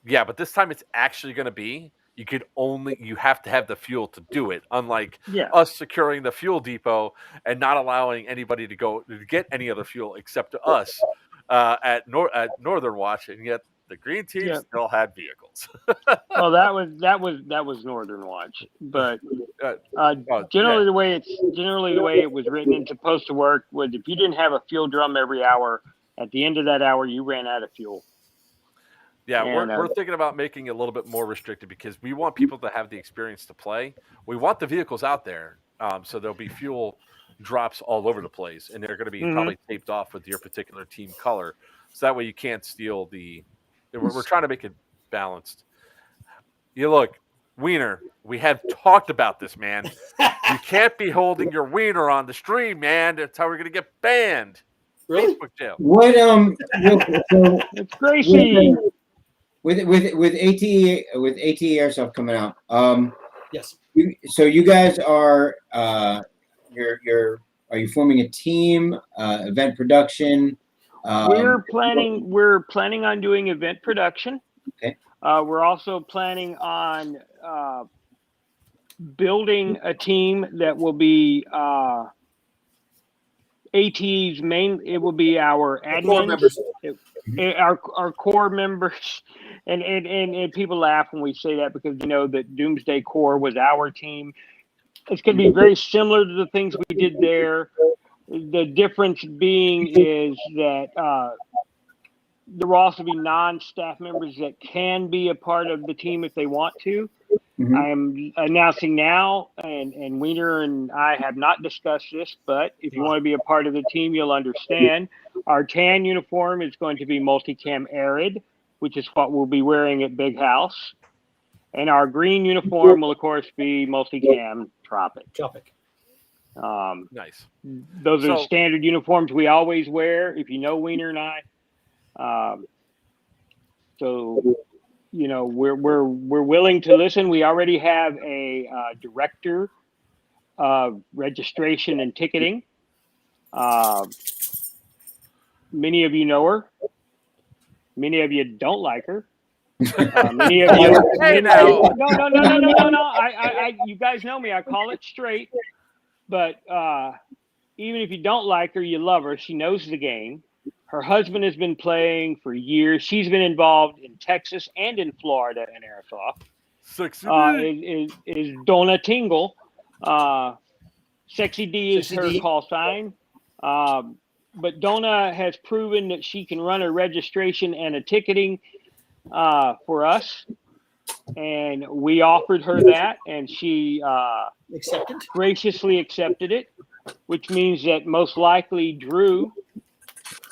Yeah, but this time it's actually going to be. You have to have the fuel to do it. Unlike us securing the fuel depot and not allowing anybody to get any other fuel except to us at Northern Watch, and yet the green team still had vehicles. Well, that was Northern Watch, but generally the way it was written and supposed to work was if you didn't have a fuel drum every hour, at the end of that hour you ran out of fuel. Yeah, we're thinking about making it a little bit more restricted because we want people to have the experience to play. We want the vehicles out there, so there'll be fuel drops all over the place, and they're going to be probably taped off with your particular team color, so that way you can't steal the. We're trying to make it balanced. You look, Weiner, we have talked about this, man. You can't be holding your wiener on the stream, man. That's how we're going to get banned. Really? Facebook jail. What it's crazy. With ATE Airsoft coming out. Yes. So you guys are are you forming a team? Event production? We're planning on doing event production. Okay. We're also planning on building a team that will be AT's main. It will be our admins, our core members, and people laugh when we say that because you know that Doomsday Core was our team. It's going to be very similar to the things we did there. The difference being is that there will also be non-staff members that can be a part of the team if they want to. I am announcing now, and Weiner and I have not discussed this, but if you want to be a part of the team, you'll understand. Our tan uniform is going to be multicam arid, which is what we'll be wearing at Big House. And our green uniform will, of course, be multicam tropic. Nice. Those are the standard uniforms we always wear, if you know Weiner and I. So, you know, we're willing to listen. We already have a director of registration and ticketing. Many of you know her. Many of you don't like her. Many of you. No. You guys know me. I call it straight. But even if you don't like her, you love her. She knows the game. Her husband has been playing for years. She's been involved in Texas and in Florida in airsoft. Is Donna Tingle. Sexy D is Sexy her D. call sign. But Donna has proven that she can run a registration and a ticketing for us. And we offered her that, and she graciously accepted it, which means that most likely Drew,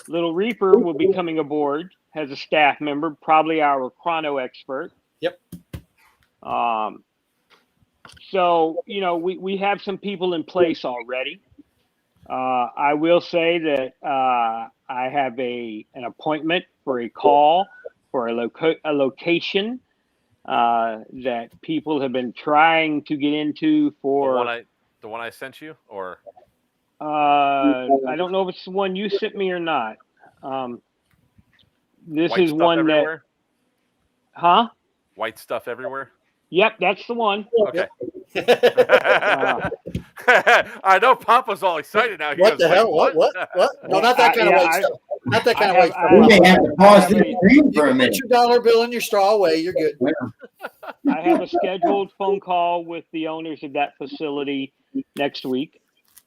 Little Reaper, will be coming aboard as a staff member, probably our chrono expert. Yep. So, we have some people in place already. I will say that I have an appointment for a call for a location that people have been trying to get into for the one I sent you, or I don't know if it's the one you sent me or not. This white is stuff one everywhere? White stuff everywhere. Yep, that's the one. Okay. I know Papa's all excited now. What the hell? What? No, not that kind of white stuff. Not that kind of white stuff. You may have to pause the stream for a minute. Put your dollar bill in your straw away. You're good. I have a scheduled phone call with the owners of that facility next week.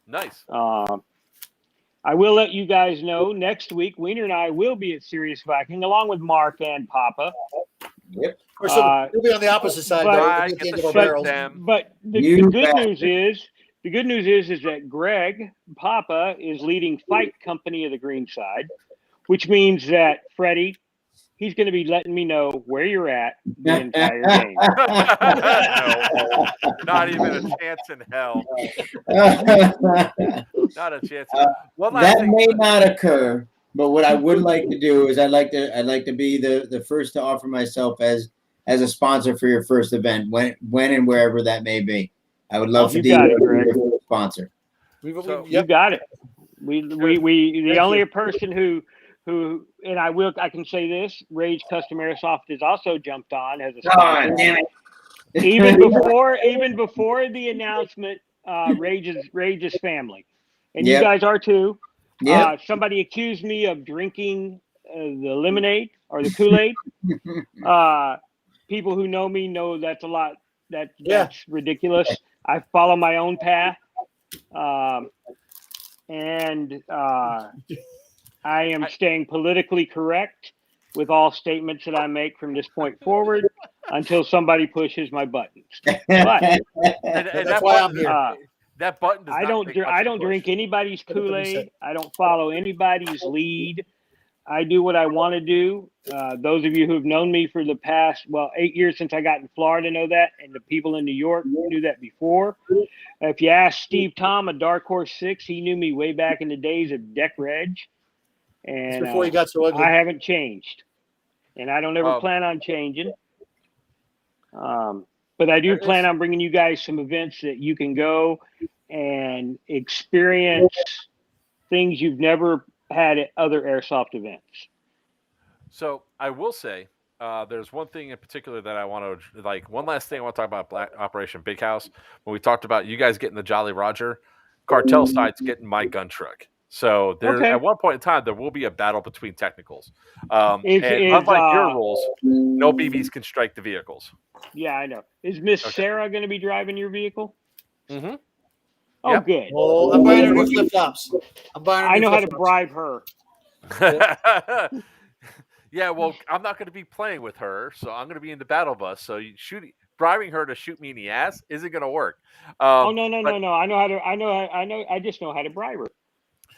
Nice. I will let you guys know next week, Weiner and I will be at Sirius Viking along with Mark and Papa. Yep. Of course, we'll be on the opposite side. But at the end of our barrels. the good news is that Greg Papa is leading Fight Company of the Green Side, which means that Freddie, he's going to be letting me know where you're at the entire game. No, not even a chance in hell. Not a chance. That may not occur, but what I would like to do is I'd like to be the first to offer myself as a sponsor for your first event, when and wherever that may be. I would love to be your sponsor. You got it. The only person who and I can say this, Rage Custom Airsoft has also jumped on as a sponsor. Damn it. even before the announcement, Rage's family, and you guys are too. Somebody accused me of drinking the lemonade or the Kool-Aid. People who know me know that's a lot. That's ridiculous. I follow my own path, and I am staying politically correct with all statements that I make from this point forward until somebody pushes my buttons. But that's why I'm here. That button does I don't drink anybody's Kool-Aid. I don't follow anybody's lead. I do what I want to do. Those of you who've known me for the past, 8 years since I got in Florida know that, and the people in New York knew that before. If you ask Steve Tom, a Dark Horse 6, he knew me way back in the days of Deck Reg. And before he got so ugly. I haven't changed. And I don't ever plan on changing. But I do plan on bringing you guys some events that you can go and experience things you've never had at other airsoft events. So I will say, there's one thing in particular that I want to one last thing I want to talk about Operation Big House. When we talked about you guys getting the Jolly Roger, Cartel side's getting my gun truck. So there, at one point in time, there will be a battle between technicals. And unlike your rules, no BBs can strike the vehicles. Yeah, I know. Is Miss Sarah going to be driving your vehicle? Mm-hmm. Oh, good. Well, I'm buying her new flip flops. I know how to bribe her. Yeah, well, I'm not going to be playing with her, so I'm going to be in the battle bus. So bribing her to shoot me in the ass isn't going to work. No. I just know how to bribe her.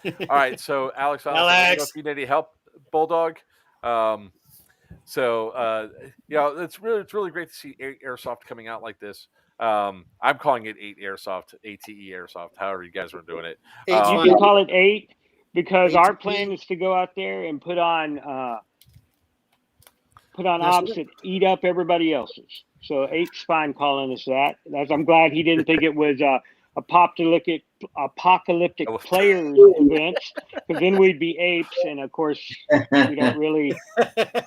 All right, so Alex, I don't know if you need any help, Bulldog. It's really great to see Airsoft coming out like this. I'm calling it 8 Airsoft, ATE Airsoft, however you guys are doing it. You can call it 8 because our plan is to go out there and put on ops that eat up everybody else's. So 8's fine calling us that. I'm glad he didn't think it was apocalyptic players events, because then we'd be apes, and of course we don't really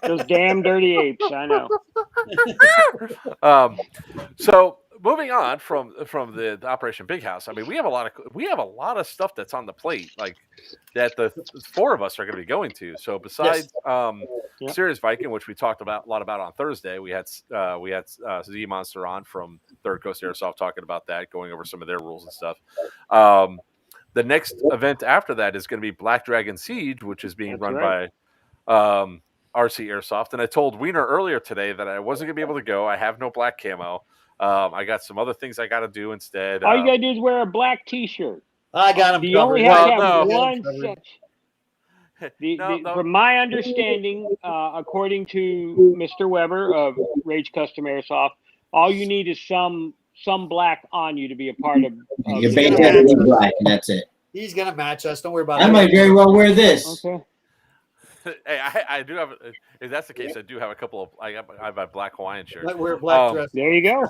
those damn dirty apes. I know. moving on from the Operation Big House. I mean, we have a lot of stuff that's on the plate, like that the four of us are going to be going to. So besides Sirius Viking, which we talked a lot about on Thursday, we had Z Monster on from Third Coast Airsoft talking about that, going over some of their rules and stuff. The next event after that is going to be Black Dragon Siege, which is being run by RC Airsoft. And I told Weiner earlier today that I wasn't going to be able to go. I have no black camo. I got some other things I got to do instead. All you got to do is wear a black T-shirt. I got him. You only have to have no. one section. From my understanding, according to Mr. Weber of Rage Custom Airsoft, all you need is some black on you to be a part of. Your base has to be black, and that's it. He's gonna match us. Don't worry about it. I might very well wear this. Okay. Hey, I do have. If that's the case, I do have a couple of. I have a black Hawaiian shirt. Like wear a black dress. There you go.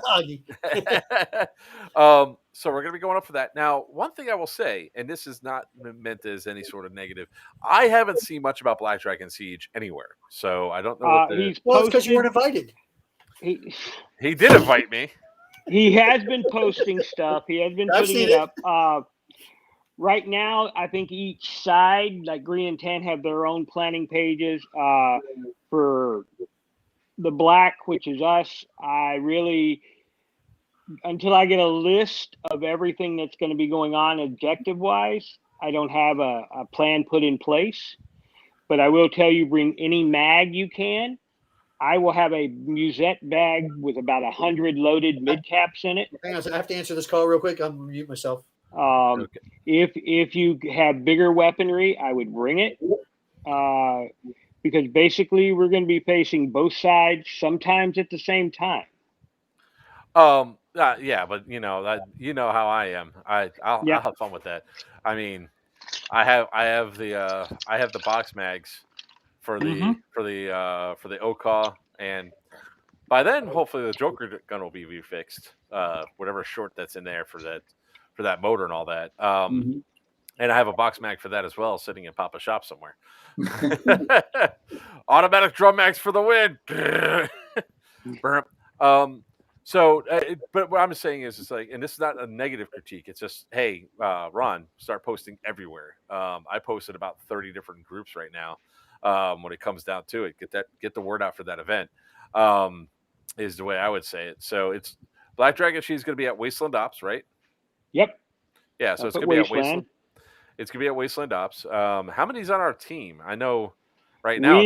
So we're going to be going up for that. Now, one thing I will say, and this is not meant as any sort of negative, I haven't seen much about Black Dragon Siege anywhere. So I don't know. Well, it's because you weren't invited. He did invite me. He has been posting stuff. He has been putting it up. Right now, I think each side, like Green and Tan, have their own planning pages. For the black, which is us, I really, until I get a list of everything that's going to be going on objective-wise, I don't have a plan put in place. But I will tell you, bring any mag you can. I will have a musette bag with about 100 loaded mid-caps in it. Hang on, I have to answer this call real quick. I'm going to mute myself. Okay. If you have bigger weaponry, I would bring it, because basically we're going to be facing both sides sometimes at the same time. Yeah, but you know how I am. I'll have fun with that. I mean, I have the box mags for the OCA, and by then hopefully the Joker gun will be refixed. Whatever short that's in there for that motor and all that. And I have a box mag for that as well, sitting in Papa's shop somewhere. Automatic drum mags for the win. But what I'm saying is, it's like, and this is not a negative critique. It's just, hey, Ron, start posting everywhere. I posted about 30 different groups right now. When it comes down to it, get the word out for that event. Is the way I would say it. So it's Black Dragon. She's going to be at Wasteland Ops, right? Yep. Yeah. So it's going to be at Wasteland. It's going to be at Wasteland Ops. How many's on our team? I know right now.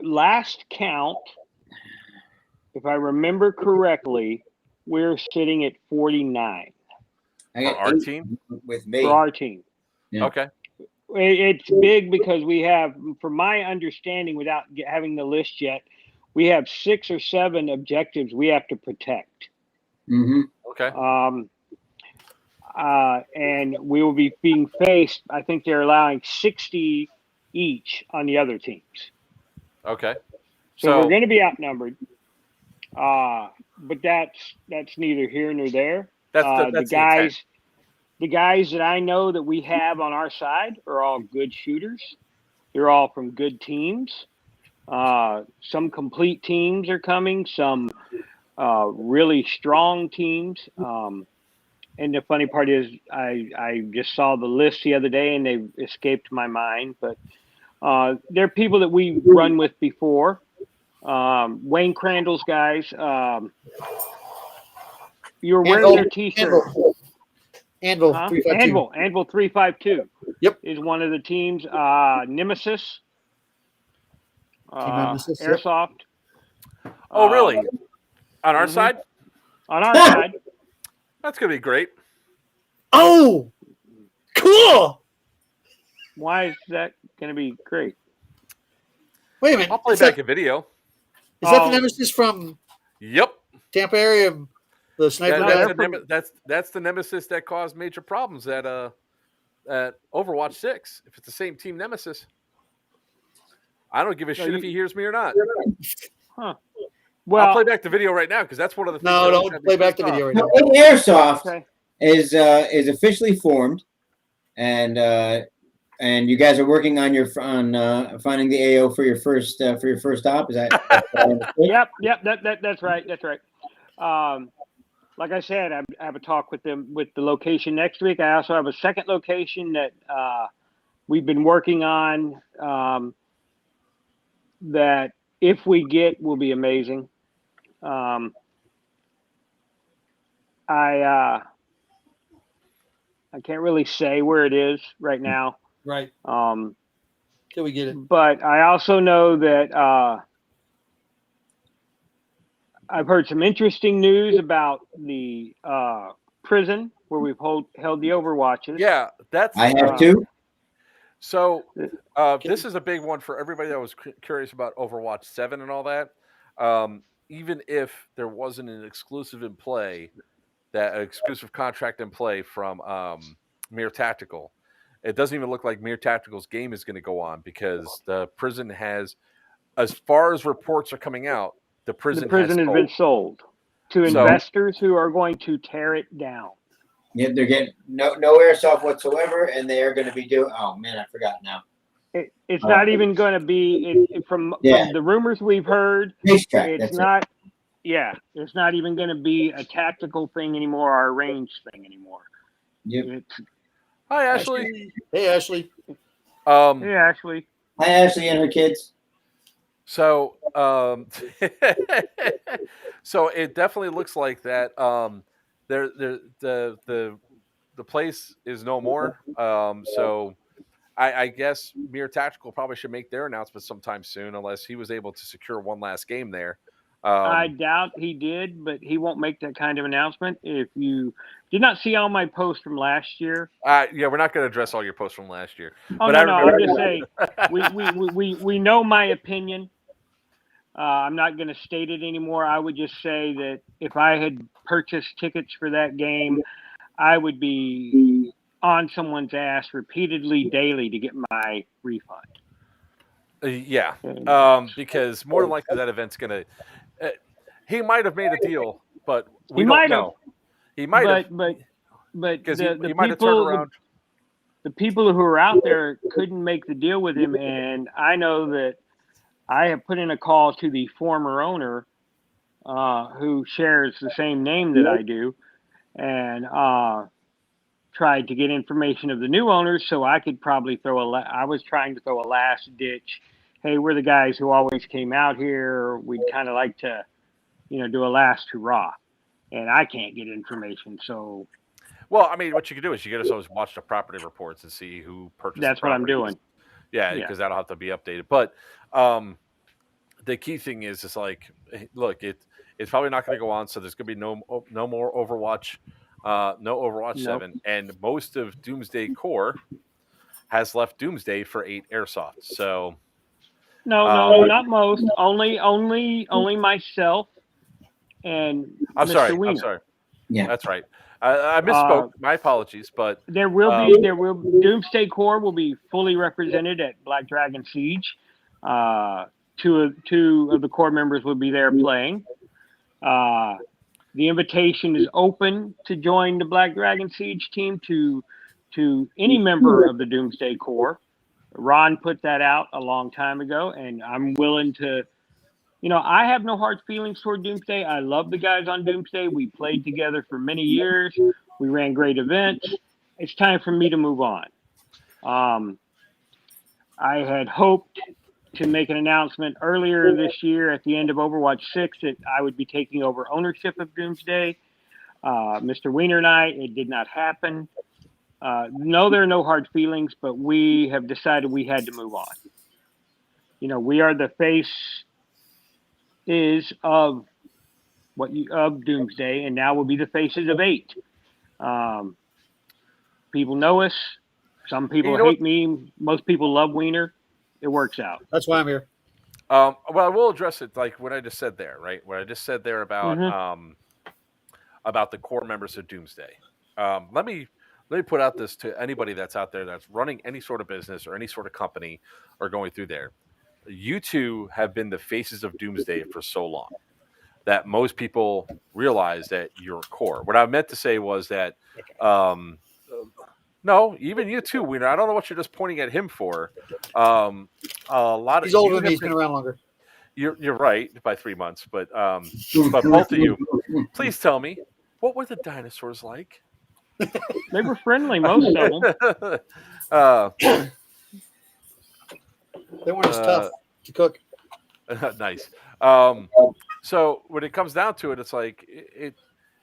Last count, if I remember correctly, we're sitting at 49. For our team? With me. For our team. Yeah. Okay. It's big because we have, from my understanding, without having the list yet, we have 6 or 7 objectives we have to protect. Mm-hmm. Okay. And we will be being faced, I think they're allowing 60 each on the other teams. Okay. So we're going to be outnumbered. But that's neither here nor there. The guys that I know that we have on our side are all good shooters. They're all from good teams. Some complete teams are coming, some really strong teams. And the funny part is I just saw the list the other day and they escaped my mind. But they're people that we run with before. Wayne Crandall's guys. You were wearing their T-shirt. Anvil 352. Anvil 352. Yep. Is one of the teams. Nemesis. Nemesis, Airsoft. Oh, really? On our side? On our side. That's going to be great. Oh, cool. Why is that going to be great? Wait a minute. I'll play back a video. Is that the Nemesis from Yep. Tampa area? The sniper. That's the Nemesis that caused major problems at Overwatch 6. If it's the same team Nemesis, I don't give a shit if he hears me or not. Huh. Well, I'll play back the video right now because that's one of the things. No, don't play back the video right now. Airsoft is officially formed, and you guys are working on finding the AO for your first op. Is that? Yep. That's right. Like I said, I have a talk with them with the location next week. I also have a second location that we've been working on that if we get will be amazing. I can't really say where it is right now. Right. Till we get it. But I also know that I've heard some interesting news about the prison where we've held the Overwatches. Yeah, that's. I have two. So this is a big one for everybody that was curious about Overwatch 7 and all that. Even if there wasn't an exclusive in play, that exclusive contract in play from Mere Tactical, it doesn't even look like Mere Tactical's game is going to go on because the prison has, as far as reports are coming out, the prison has been sold to investors who are going to tear it down. Yeah, they're getting no airsoft whatsoever, and they are going to be doing. Oh man, I forgot now. It's not even going to be from the rumors we've heard. It's not. Yeah, it's not even going to be a tactical thing anymore or a range thing anymore. Yep. Hi, Ashley. Hey, Ashley. Hey, Ashley. Hi, Ashley and her kids. So, so it definitely looks like that. The place is no more. So I guess Mere Tactical probably should make their announcement sometime soon, unless he was able to secure one last game there. I doubt he did, but he won't make that kind of announcement. If you did not see all my posts from last year, yeah, we're not going to address all your posts from last year. Oh, but no, I'm just saying we know my opinion. I'm not going to state it anymore. I would just say that if I had purchased tickets for that game, I would be on someone's ass repeatedly daily to get my refund. Yeah, because more than likely that event's going to. He might have made a deal, but we don't know. He might have, but because the he might have turned around. The people who are out there couldn't make the deal with him, and I know that I have put in a call to the former owner, who shares the same name that I do, and tried to get information of the new owners so I could probably I was trying to throw a last ditch. Hey, we're the guys who always came out here. We'd kind of like to, do a last hurrah. And I can't get information. So, well, I mean, what you can do is you can just always watch the property reports and see who purchased. That's what I'm doing. Yeah, because that'll have to be updated. But the key thing is like, look, it's probably not going to go on. So there's going to be no more Overwatch, no Overwatch 7, and most of Doomsday Core has left Doomsday for 8 Airsoft. So. No, not most. Only myself and Mr. Weiner. I'm sorry. Yeah, that's right. I misspoke. My apologies, but there will Doomsday Core will be fully represented at Black Dragon Siege. Two of the core members will be there playing. The invitation is open to join the Black Dragon Siege team to any member of the Doomsday Core. Ron put that out a long time ago, and I'm willing to, I have no hard feelings toward Doomsday. I love the guys on Doomsday. We played together for many years. We ran great events. It's time for me to move on. I had hoped to make an announcement earlier this year at the end of Overwatch 6 that I would be taking over ownership of Doomsday. Mr. Weiner and it did not happen. No, there are no hard feelings, but we have decided we had to move on. We are the face of Doomsday, and now we'll be the faces of 8. People know us. Some people hate me. Most people love Weiner. It works out. That's why I'm here. Well, I will address it like what I just said there, right? What I just said there about the core members of Doomsday. Let me put out this to anybody that's out there that's running any sort of business or any sort of company or going through there. You two have been the faces of Doomsday for so long that most people realize that you're core. What I meant to say was that, no, even you too, Weiner. I don't know what you're just pointing at him for. A lot of he's older than me. He's been around longer. You're right by 3 months, but both of you. please tell me, what were the dinosaurs like? They were friendly, most of them. They weren't as tough to cook. Nice. So when it comes down to it, it's like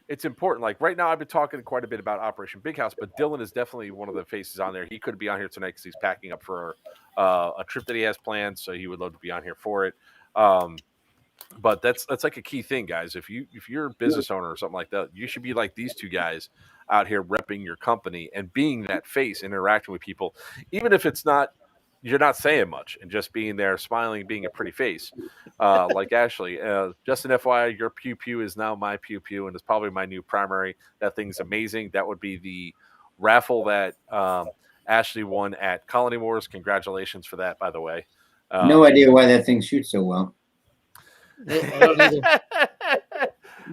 it's important. Like right now, I've been talking quite a bit about Operation Big House, but Dylan is definitely one of the faces on there. He couldn't be on here tonight because he's packing up for a trip that he has planned, so he would love to be on here for it. But that's like a key thing, guys. If you're a business owner or something like that, you should be like these two guys out here repping your company and being that face, interacting with people, even if it's not. You're not saying much and just being there, smiling, being a pretty face, like Ashley. Just an FYI, your Pew Pew is now my Pew Pew, and it's probably my new primary. That thing's amazing. That would be the raffle that Ashley won at Colony Wars. Congratulations for that, by the way. No idea why that thing shoots so well. Does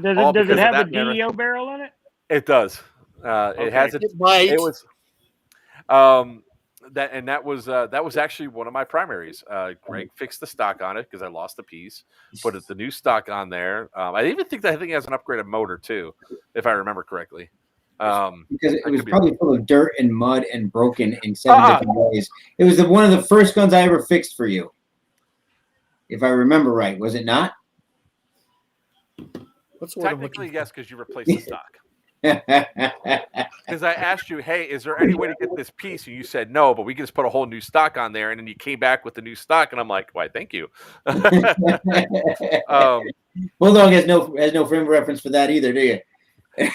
it have a DEO barrel in it? It does. It has it. It might. It was. That was actually one of my primaries. Greg fixed the stock on it because I lost the piece. Put the new stock on there. I even think that thing has an upgraded motor too, if I remember correctly. Because it was probably full of dirt and mud and broken in 7 different ways. It was one of the first guns I ever fixed for you, if I remember right. Was it not? What's the word I'm Technically, looking yes, because you replaced the stock. Because I asked you, hey, is there any way to get this piece? And you said no, but we can just put a whole new stock on there. And then you came back with the new stock, and I'm like, why? Thank you. Bulldog has no frame of reference for that either, do you?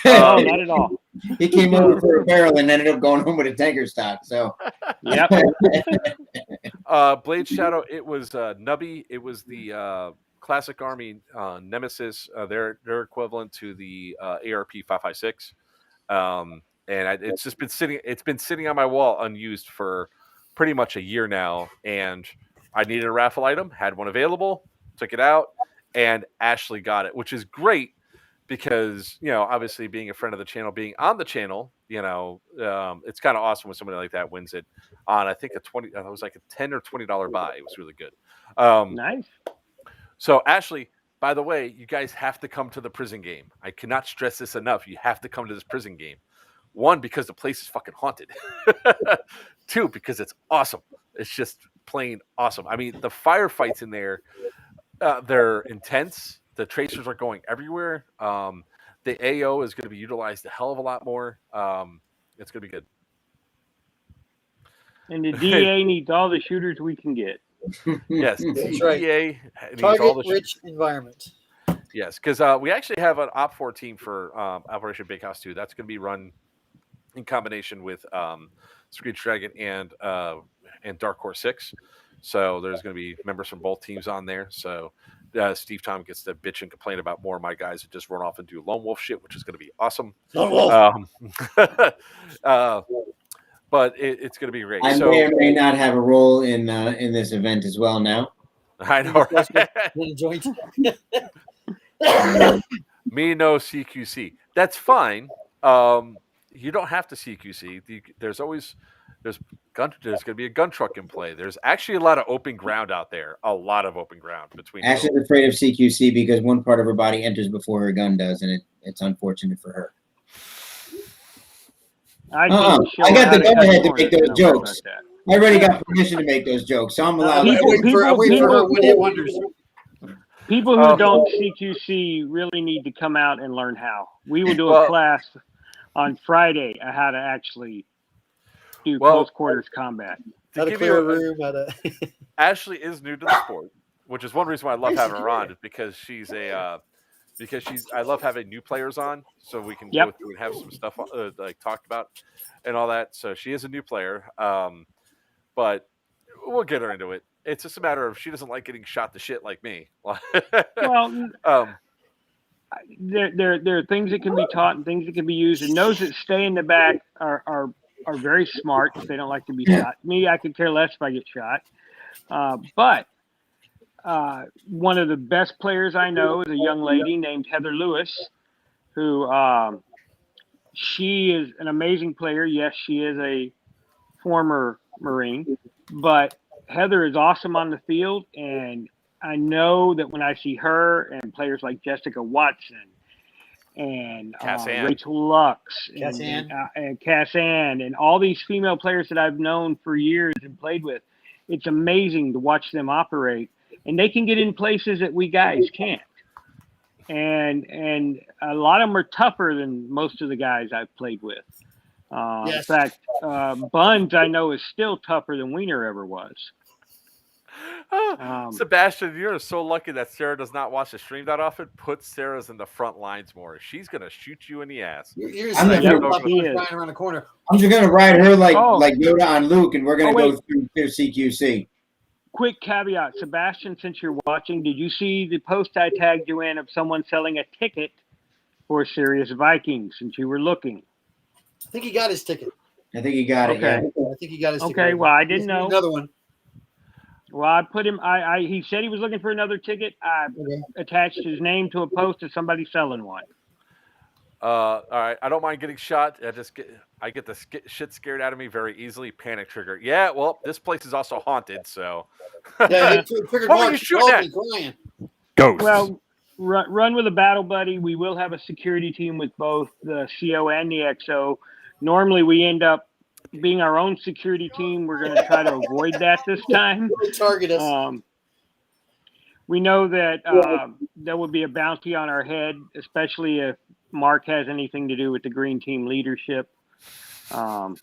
No, not at all. He came over for a barrel and ended up going home with a tanker stock. So, yep. Blade Shadow. It was Nubby. It was the Classic Army Nemesis. They're equivalent to the ARP 556. It's just been sitting. It's been sitting on my wall unused for pretty much a year now. And I needed a raffle item. Had one available. Took it out, and Ashley got it, which is great. Because, obviously being a friend of the channel, being on the channel, it's kind of awesome when somebody like that wins it on, I think it was like a $10 or $20 buy. It was really good. Nice. So Ashley, by the way, you guys have to come to the prison game. I cannot stress this enough. You have to come to this prison game. 1, because the place is fucking haunted. 2, because it's awesome. It's just plain awesome. I mean, the firefights in there, they're intense. The tracers are going everywhere. The AO is going to be utilized a hell of a lot more. It's going to be good. And the DA needs all the shooters we can get. Yes, That's DA needs Target all the rich environment. Yes, because we actually have an Op4 team for Operation Big House 2. That's going to be run in combination with Screech Dragon and Dark Horse 6. So there's going to be members from both teams on there. So Steve Tom gets to bitch and complain about more of my guys that just run off and do lone wolf shit, which is going to be awesome. But it's going to be great. I may or may not have a role in this event as well now. I know, right? Me no CQC. That's fine. You don't have to CQC. There's going to be a gun truck in play. There's actually a lot of open ground out there. A lot of open ground between. Ashley's afraid of CQC because one part of her body enters before her gun does, and it's unfortunate for her. I got the go-ahead to make those jokes. I already got permission to make those jokes, so I'm allowed. I'm waiting for her one-hit wonders. People who don't CQC really need to come out and learn how. We will do a class on Friday on how to actually do close quarters combat. How to clear a room. Ashley is new to the sport, which is one reason why I love having her on. Is because I love having new players on, so we can go through and have some stuff like talked about and all that. So she is a new player, but we'll get her into it. It's just a matter of she doesn't like getting shot to shit like me. Well, there are things that can be taught and things that can be used, and those that stay in the back are very smart. They don't like to be shot. Me, I could care less if I get shot. But one of the best players I know is a young lady named Heather Lewis, who she is an amazing player. Yes, she is a former Marine, but Heather is awesome on the field, and I know that when I see her and players like Jessica Watson and Cass-Ann. Rachel Lux Cass-Ann. and Cass-Ann and all these female players that I've known for years and played with. It's amazing to watch them operate, and they can get in places that we guys can't. And a lot of them are tougher than most of the guys I've played with. Yes. In fact, Buns I know is still tougher than Weiner ever was. Sebastian, you're so lucky that Sarah does not watch the stream that often. Put Sarah's in the front lines more. She's gonna shoot you in the ass. You're I'm just gonna- flying around the corner. I'm just gonna ride her like Oh. Yoda on Luke, and we're gonna go wait. through CQC. Quick caveat, Sebastian, since you're watching, did you see the post I tagged you in of someone selling a ticket for Sirius Vikings since you were looking? I think he got his ticket. I think he got it. Okay. Yeah. I think he got his ticket. Okay, well, I didn't He's know. Another one. Well, I put him. He said he was looking for another ticket. I Okay. attached his name to a post of somebody selling one. All right, I don't mind getting shot. I get the shit scared out of me very easily. Panic trigger. Yeah, well, this place is also haunted, so. Yeah, he triggered What were Mark. you shooting at? Crying. Ghosts. Well, run with a battle buddy. We will have a security team with both the CO and the XO. Normally, we end up being our own security team. We're going to try to avoid that this time. Really target us. We know that there will be a bounty on our head, especially if Mark has anything to do with the green team leadership. Mark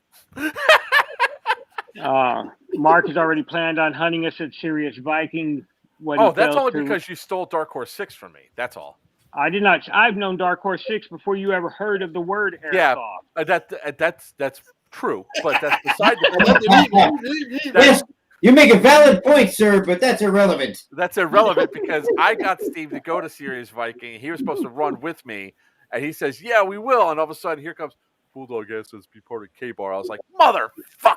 has already planned on hunting us at Sirius Viking. That's only because you stole Dark Horse 6 from me. That's all. I did not. I've known Dark Horse 6 before you ever heard of the word airsoft. Yeah, that's true, but that's beside the point. Yes, you make a valid point, sir, but that's irrelevant. That's irrelevant because I got Steve to go to Sirius Viking. He was supposed to run with me, and he says, "Yeah, we will." And all of a sudden, here comes Bulldog asks us to be part of K-Bar. I was like, "Motherfuck!"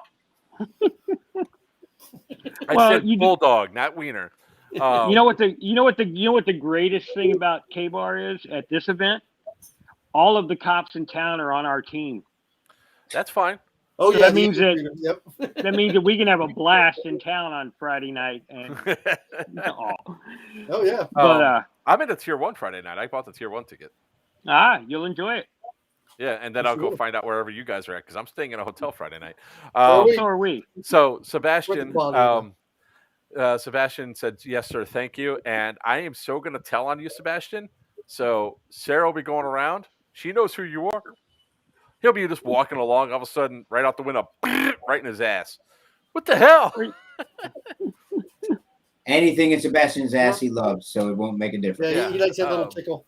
I said Bulldog, not Weiner. You know what the greatest thing about K-Bar is at this event? All of the cops in town are on our team. That's fine. Oh, So yeah. that means that Yep. that means that we can have a blast in town on Friday night. And Oh, yeah. but I'm in the Tier 1 Friday night. I bought the Tier 1 ticket. You'll enjoy it. Yeah, and then I'll go find out wherever you guys are at because I'm staying in a hotel Friday night. So are we. So Sebastian, Sebastian said, "Yes, sir, thank you." And I am so going to tell on you, Sebastian. So Sarah will be going around. She knows who you are. He'll be just walking along. All of a sudden, right out the window, right in his ass. What the hell? Anything in Sebastian's ass he loves, so it won't make a difference. Yeah, he likes that little tickle.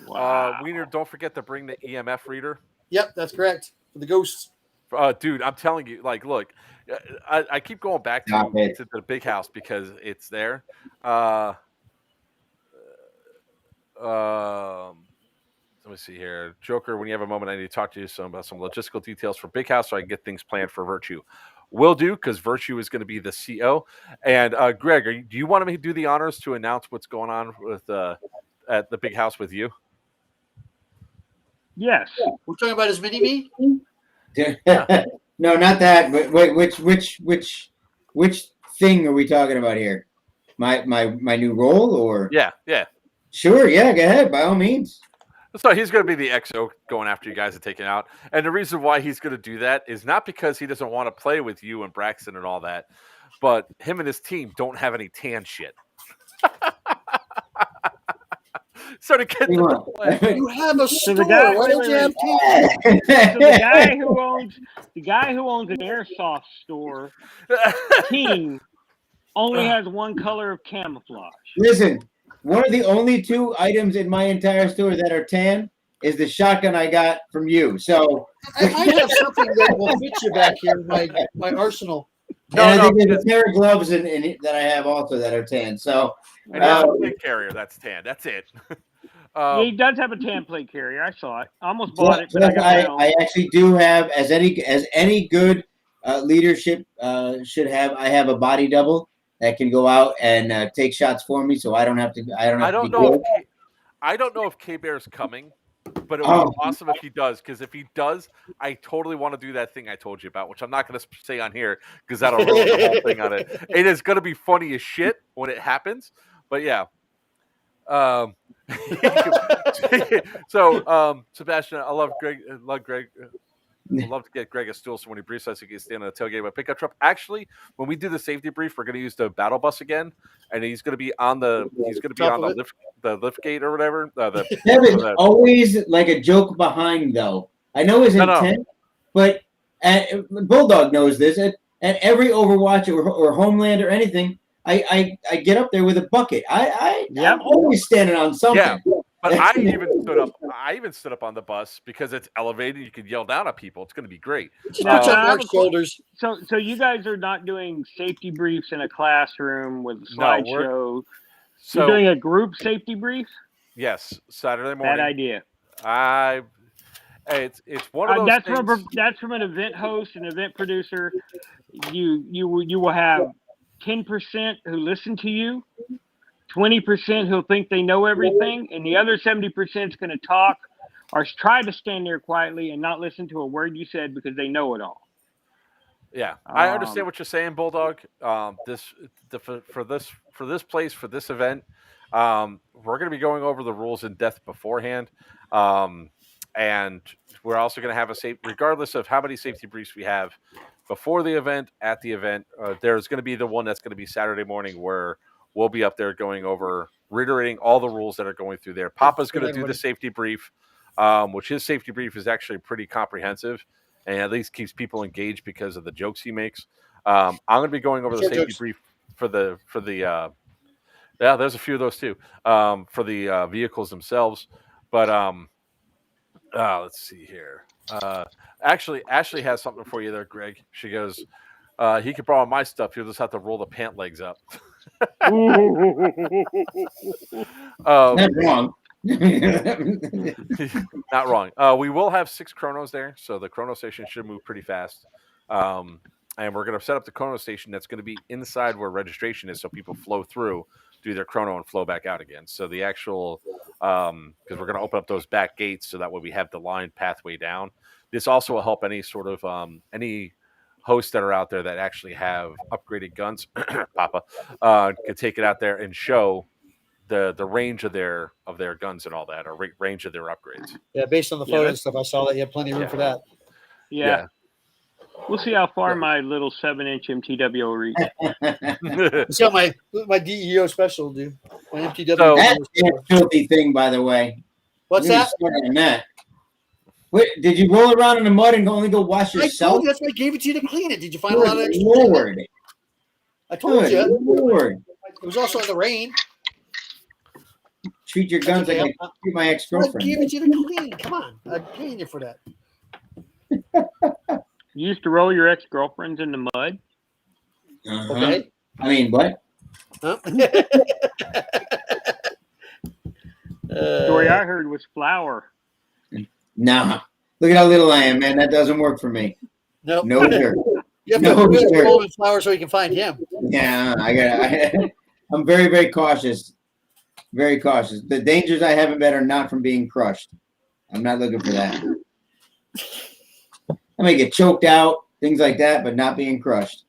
Weiner, don't forget to bring the EMF reader. Yep, that's correct. For the ghosts. Dude, I'm telling you, like, look, I keep going back to the big house because it's there. Let me see here. Joker, when you have a moment, I need to talk to you about some logistical details for Big House so I can get things planned for Virtue. Will do, because Virtue is going to be the CO. And Greg, do you want me to do the honors to announce what's going on with at the Big House with you? Yes. We're talking about his mini-me? No, not that. But wait, which thing are we talking about here? My new role, or Yeah. Sure, yeah, go ahead, by all means. So he's going to be the XO going after you guys and taking out. And the reason why he's going to do that is not because he doesn't want to play with you and Braxton and all that, but him and his team don't have any tan shit. So to get You have a store. the guy- Why don't you have So the guy who owns an airsoft store team only has one color of camouflage. Listen, one of the only two items in my entire store that are tan is the shotgun I got from you. So I might have something that will fit you back here, my arsenal. I think there's a pair of gloves in that I have also that are tan. So and he has a plate carrier that's tan. That's it. He does have a tan plate carrier. I saw it. I almost bought it, but I actually do have, as any good leadership should have. I have a body double that can go out and take shots for me, so I don't have to. I don't know if K-Bear's coming, but it would be awesome if he does. Because if he does, I totally want to do that thing I told you about, which I'm not going to say on here because that'll ruin the whole thing on it. It is going to be funny as shit when it happens. But yeah, Um, so Sebastian, I love Greg. I'd love to get Greg a stool so when he briefs us, he can stand on the tailgate of a pickup truck. Actually, when we do the safety brief, we're going to use the battle bus again, and he's going to be on the lift gate or whatever. Kevin's always like a joke behind, though. I know his intent, but Bulldog knows this. At every Overwatch or Homeland or anything, I get up there with a bucket. I'm always standing on something. Yeah. But I even stood up on the bus because it's elevated. You can yell down at people. It's going to be great. Shoulders. So you guys are not doing safety briefs in a classroom with a slideshow. You're doing a group safety brief? Yes, Saturday morning. Bad idea. It's one of those things. That's from an event host, an event producer. You will have 10% who listen to you. 20% who'll think they know everything, and the other 70% is going to talk or try to stand there quietly and not listen to a word you said because they know it all. Yeah, I understand what you're saying, Bulldog. For this event, we're going to be going over the rules in depth beforehand, and we're also going to have regardless of how many safety briefs we have before the event, at the event, there's going to be the one that's going to be Saturday morning where we'll be up there going over, reiterating all the rules that are going through there. Papa's going to do the safety brief, which his safety brief is actually pretty comprehensive and at least keeps people engaged because of the jokes he makes. I'm going to be going over the safety brief for the there's a few of those too, for the vehicles themselves. But let's see here. Actually, Ashley has something for you there, Greg. She goes, he could borrow my stuff. He'll just have to roll the pant legs up. Not wrong. Not wrong. We will have 6 chronos there, so the chrono station should move pretty fast. And we're going to set up the chrono station that's going to be inside where registration is, so people flow through, do their chrono, and flow back out again. So the actual, because we're going to open up those back gates so that way we have the line pathway down. This also will help any sort of any hosts that are out there that actually have upgraded guns, Papa, can take it out there and show the range of their guns and all that, or range of their upgrades. Yeah, based on the photo and stuff, I saw that you had plenty of room for that. Yeah. We'll see how far my little 7-inch MTW will reach. See how my DEO special will do. My MTW. So, that's a filthy thing, by the way. What's that? Wait, did you roll around in the mud and only go wash yourself? I told you, that's why I gave it to you to clean it. Did you find a lot of extra? Lord. I told you. Lord. It was also in the rain. Treat your guns like I treat my ex-girlfriend. I gave it to you to clean. Come on. I'm paying you for that. You used to roll your ex-girlfriends in the mud? Uh-huh. Okay. I mean, what? Huh? Story I heard was flour. Nah. Look at how little I am, man. That doesn't work for me. Nope. No, sir. You have to roll in flour so you can find him. Yeah, I'm very, very cautious. Very cautious. The dangers I haven't bet are not from being crushed. I'm not looking for that. I may get choked out, things like that, but not being crushed.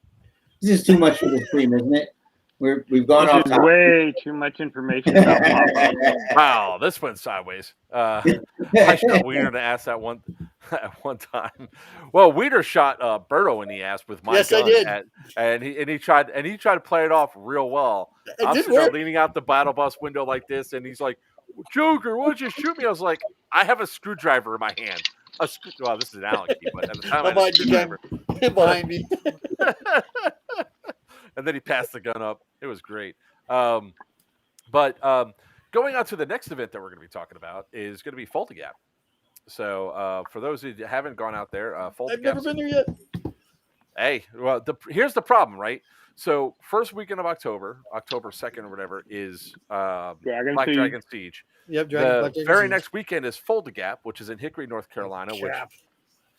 This is too much for the stream, isn't it? We've gone off. This is way too much information. Wow, this went sideways. I shot Weiner to ass at one time. Well, Weiner shot Berto in the ass with my gun. I did. And he tried to play it off real well. I'm sitting there leaning out the battle bus window like this, and he's like, "Joker, why don't you shoot me?" I was like, "I have a screwdriver in my hand." Well, this is an Allen key, but at the time I had a screwdriver behind me. And then he passed the gun up. It was great. But going on to the next event that we're going to be talking about is going to be Fulda Gap. So for those who haven't gone out there, Fulda Gap. I've never been there yet. Hey, well, here's the problem, right? So first weekend of October 2nd or whatever, is Black Dragon Siege. Yep, the very next weekend is Fulda Gap, which is in Hickory, North Carolina.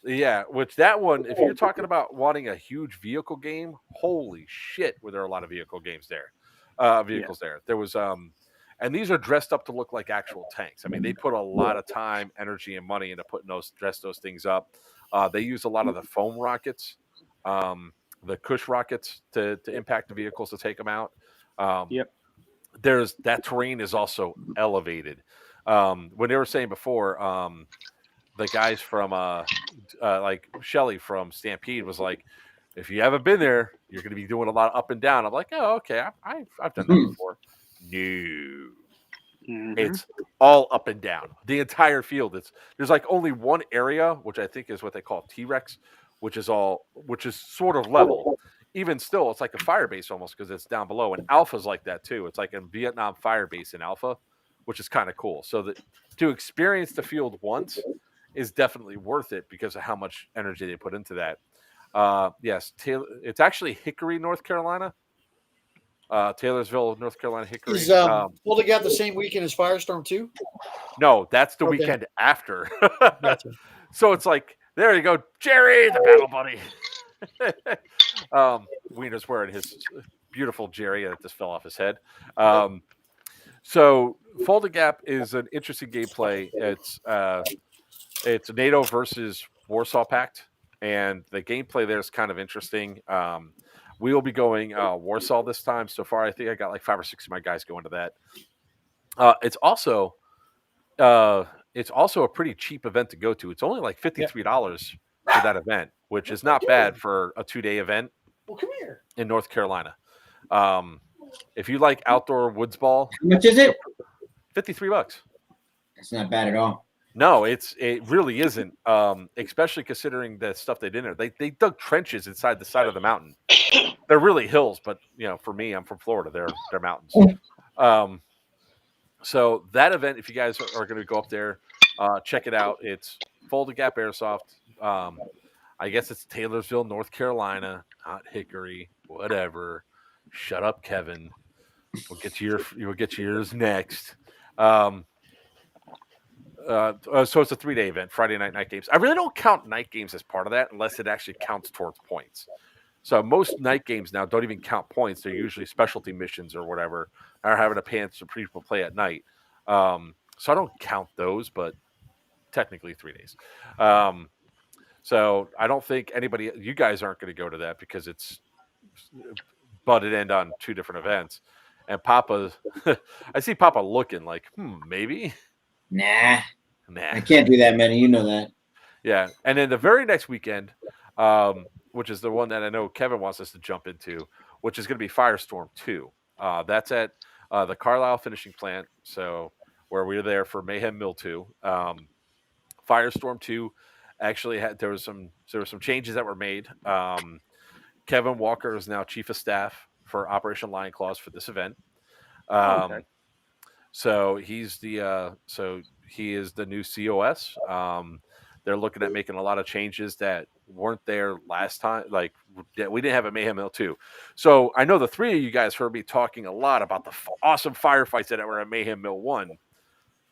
Which that one, if you're talking about wanting a huge vehicle game, holy shit, were there a lot of vehicle games there, there. There was, and these are dressed up to look like actual tanks. I mean, they put a lot of time, energy, and money into dress those things up. They use a lot of the foam rockets, the Cush rockets to impact the vehicles to take them out. there's that terrain is also elevated. When they were saying before, the guys from like Shelly from Stampede was like, if you haven't been there, you're going to be doing a lot of up and down. I'm like, oh, okay, I've done that before. No, it's all up and down. The entire field. There's like only one area, which I think is what they call T-Rex, which is sort of level. Even still, it's like a fire base almost because it's down below. And Alpha's like that too. It's like a Vietnam fire base in Alpha, which is kind of cool. So that to experience the field once is definitely worth it because of how much energy they put into that. Yes, it's actually Hickory, North Carolina. Taylorsville, North Carolina, Hickory. Is Fulda Gap the same weekend as Firestorm too? No, that's the weekend after. So it's like, there you go, Jerry, the battle buddy. Weiner's wearing his beautiful Jerry that just fell off his head. So Fulda Gap is an interesting gameplay. It's NATO versus Warsaw Pact, and the gameplay there is kind of interesting. We will be going Warsaw this time. So far, I think I got like 5 or 6 of my guys going to that. It's also a pretty cheap event to go to. It's only like $53 for that event, which is not bad for a 2-day event. Well, come here. In North Carolina. If you like outdoor woods ball, how much is it? $53. It's not bad at all. No, it really isn't. Especially considering the stuff they did in there. They dug trenches inside the side of the mountain. They're really hills, but for me, I'm from Florida. They're mountains. So that event, if you guys are going to go up there, check it out. It's Fulda Gap Airsoft. I guess it's Taylorsville, North Carolina, not Hickory, whatever. Shut up, Kevin. We'll get to yours next. So it's a 3-day event, Friday night games. I really don't count night games as part of that unless it actually counts towards points. So most night games now don't even count points. They're usually specialty missions or whatever, or having a chance to people play at night. So I don't count those, but technically 3 days. So I don't think you guys aren't going to go to that because it's butted end on 2 different events. And Papa, I see Papa looking like, maybe. Nah. I can't do that many. You know that. Yeah. And then the very next weekend, which is the one that I know Kevin wants us to jump into, which is going to be Firestorm 2. That's at the Carlisle finishing plant. So where we were there for Mayhem Mill 2. Firestorm 2 actually there were some changes that were made. Kevin Walker is now chief of staff for Operation Lion Claws for this event. Okay. So he is the new COS. They're looking at making a lot of changes that weren't there last time. Like we didn't have a Mayhem Mill 2. So I know the 3 of you guys heard me talking a lot about the awesome firefights that were at Mayhem Mill 1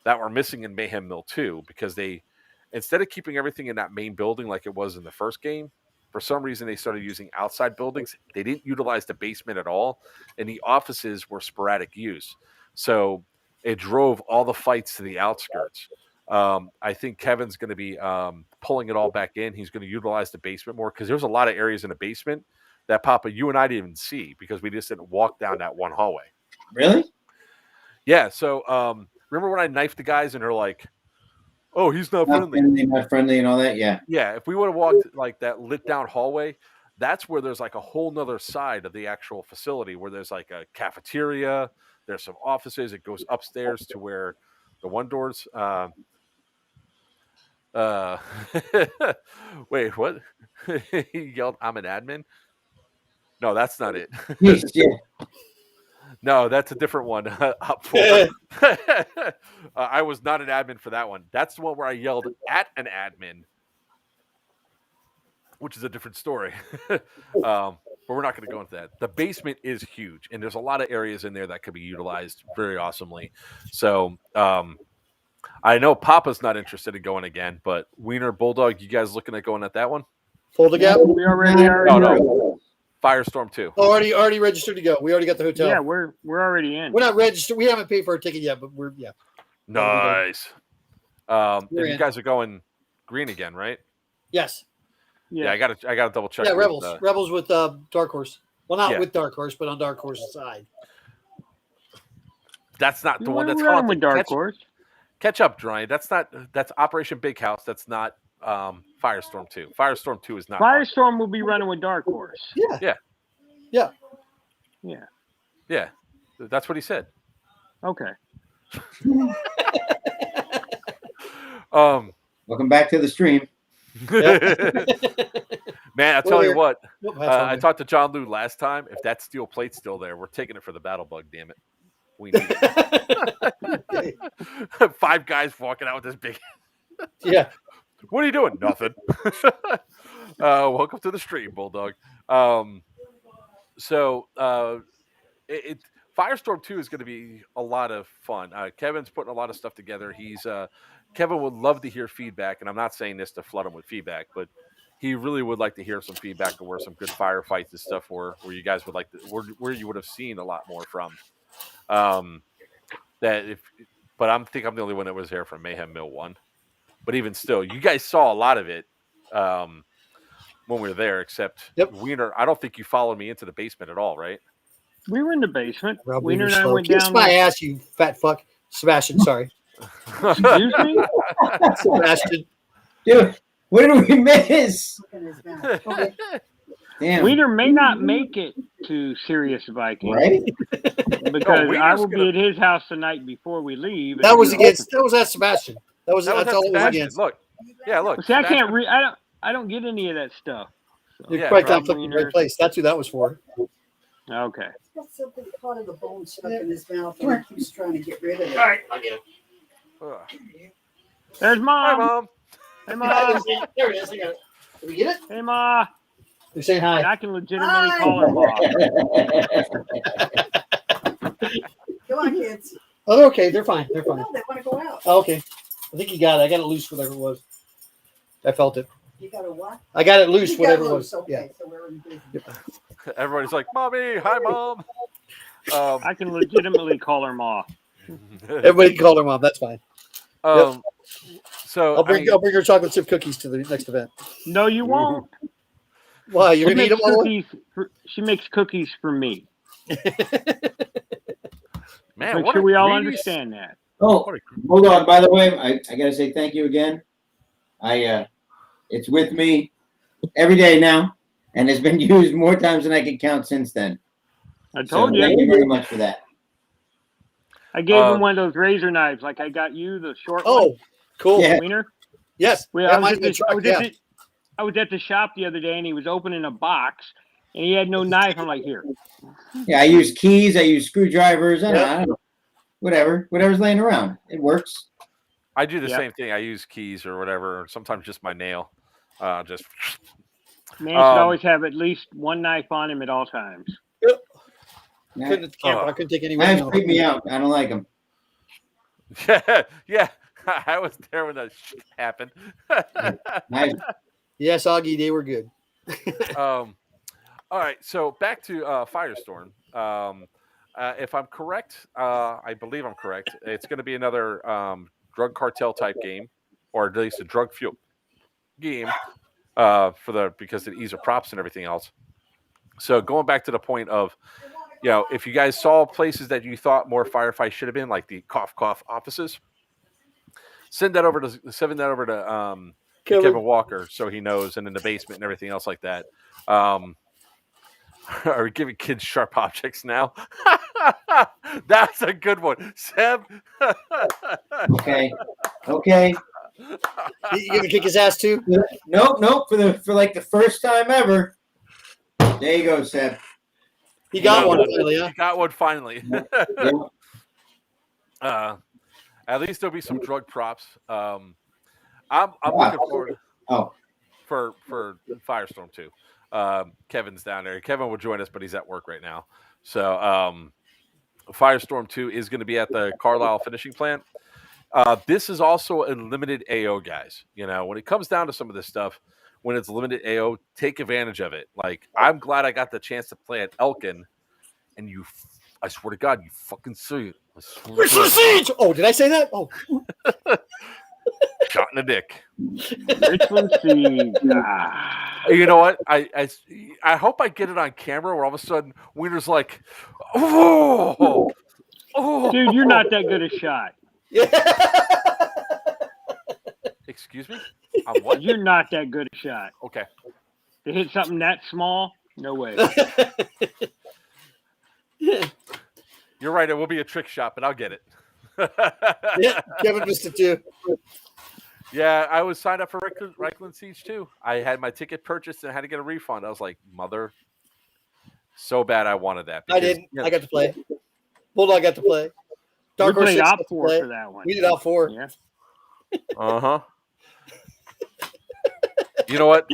that were missing in Mayhem Mill 2 because they, instead of keeping everything in that main building like it was in the first game, for some reason they started using outside buildings. They didn't utilize the basement at all, and the offices were sporadic use. So it drove all the fights to the outskirts. I think Kevin's going to be pulling it all back in. He's going to utilize the basement more because there's a lot of areas in the basement that, Papa, you and I didn't even see because we just didn't walk down that one hallway. Really? Yeah. So remember when I knifed the guys and they're like, oh, he's not friendly. Not friendly and all that, yeah. Yeah, if we would have walked like that lit down hallway, that's where there's like a whole nother side of the actual facility where there's like a cafeteria, there's some offices. It goes upstairs to where the one doors. Wait, what? He yelled, "I'm an admin." No, that's not it. Yes, yeah. No, that's a different one. I was not an admin for that one. That's the one where I yelled at an admin, which is a different story. But we're not going to go into that. The basement is huge, and there's a lot of areas in there that could be utilized very awesomely. So I know Papa's not interested in going again, but Weiner, Bulldog, you guys looking at going at that one? Fulda Gap? We already No. Firestorm 2. Oh, already registered to go. We already got the hotel. Yeah, we're already in. We're not registered. We haven't paid for a ticket yet, but we're Nice. And you guys are going green again, right? Yes. Yeah, I gotta double check. Yeah, Rebels with Dark Horse. Well, not with Dark Horse, but on Dark Horse's side. That's not the one that's running haunted. with Dark Horse. Catch up, Johnny. That's Operation Big House. That's not Firestorm 2. Firestorm 2 is not haunted. Firestorm will be running with Dark Horse. Yeah. Yeah, that's what he said. Okay. Welcome back to the stream. Man, I'll tell you what. I That's talked to John Lou last time. If that steel plate's still there, we're taking it for the battle bug. Damn it, we need it. 5 guys walking out with this big. Yeah. What are you doing? Nothing. Welcome to the stream, Bulldog. Firestorm 2 is going to be a lot of fun. Kevin's putting a lot of stuff together. Kevin would love to hear feedback, and I'm not saying this to flood him with feedback, but he really would like to hear some feedback on where some good firefights and stuff were, where you guys would like to, where you would have seen a lot more from. But I think I'm the only one that was there from Mayhem Mill 1. But even still, you guys saw a lot of it when we were there, except Weiner. I don't think you followed me into the basement at all, right? We were in the basement. Rob Weiner and I slow. went Kiss down. my ass, you fat fuck. Sebastian, sorry. Excuse me? Sebastian. Dude, what did we miss? Damn. Weiner may not make it to Sirius Viking, Right? because I will be at his house the night before we leave. That was at Sebastian. That's all it was Sebastian. against. Look. See, I can't read. I don't get any of that stuff. So. You're Yeah, quite Rob conflicted in the right place. That's who that was for. Okay. He's got something caught in the bone stuck in his mouth, and he keeps trying to get rid of it. All right, I'll get it. There's Hi, Mom. Mom. Hey, Mom. There it is. I got it. Did we get it? Hey, Ma. You're saying And hi. I can legitimately call her Mom. Come on, kids. Oh, they're okay. They're fine. They're fine. No, they want to go out. Oh, okay. I think you got it. I got it loose, whatever it was. I felt it. You got a what? I got it loose, You got whatever it loose. was. Okay, Yeah. so we're in business. Everybody's like, Mommy. Hi, Mom. I can legitimately call her Ma. Everybody can call her mom. That's fine. So I'll bring her chocolate chip cookies to the next event. No, you won't. Why? You're She gonna eat makes them all? cookies. She makes cookies for me. Man, Make what sure a we all greedy- understand that. Oh, Bulldog, by the way, I gotta say thank you again. It's with me every day now, and it's been used more times than I can count since then. I So told thank you. you very much for that. I gave him one of those razor knives, like I got you, the short one. Oh, cool. Yeah. Wiener. Yes. I was at the shop the other day, and he was opening a box, and he had no knife. I'm like, here. Yeah, I use keys, I use screwdrivers, I Yeah. don't know. Whatever's laying around. It works. I do the Yep. same thing. I use keys or whatever, or sometimes just my nail. Just Man should always have at least one knife on him at all times. Couldn't at the camp. I couldn't take any. Knives freak me out. I don't like them. yeah. I was there when that shit happened. Knives. Yes, Augie, they were good. All right, so back to Firestorm. If I'm correct, I believe I'm correct. It's going to be another drug cartel type game, or at least a drug fuel game because of the ease of props and everything else. So going back to the point of, if you guys saw places that you thought more firefights should have been, like the cough offices, send that over to Kevin Walker so he knows, and in the basement and everything else like that. Are we giving kids sharp objects now? That's a good one, Seb. Okay. You gonna kick his ass too? Nope. For like the first time ever. There you go, Seb. He got one finally, huh? He got one finally. Yeah. At least there'll be some drug props. I'm looking forward for Firestorm too. Kevin's down there. Kevin will join us, but he's at work right now. So Firestorm 2 is going to be at the Carlisle finishing plant. This is also a limited AO, guys. When it comes down to some of this stuff, when it's limited AO, take advantage of it. Like, I'm glad I got the chance to play at Elkin, and I swear to God, you fucking see it. Richland Siege! Oh, did I say that? Oh. Shot in the dick. Richland Siege. You know what? I hope I get it on camera where all of a sudden Weiner's like, oh, Oh, Dude, you're not that good a shot. Excuse me? I'm what? You're not that good a shot. Okay. To hit something that small, no way. You're right. It will be a trick shot, but I'll get it. Yeah, Kevin missed it too. Yeah, I was signed up for Reichland Siege too. I had my ticket purchased and I had to get a refund. I was like, mother, so bad I wanted that. I didn't. I got to play. Bulldog got to play. We Horse played 6 op got to 4 play. for that one. We did op 4. Yeah. Uh-huh. You know what?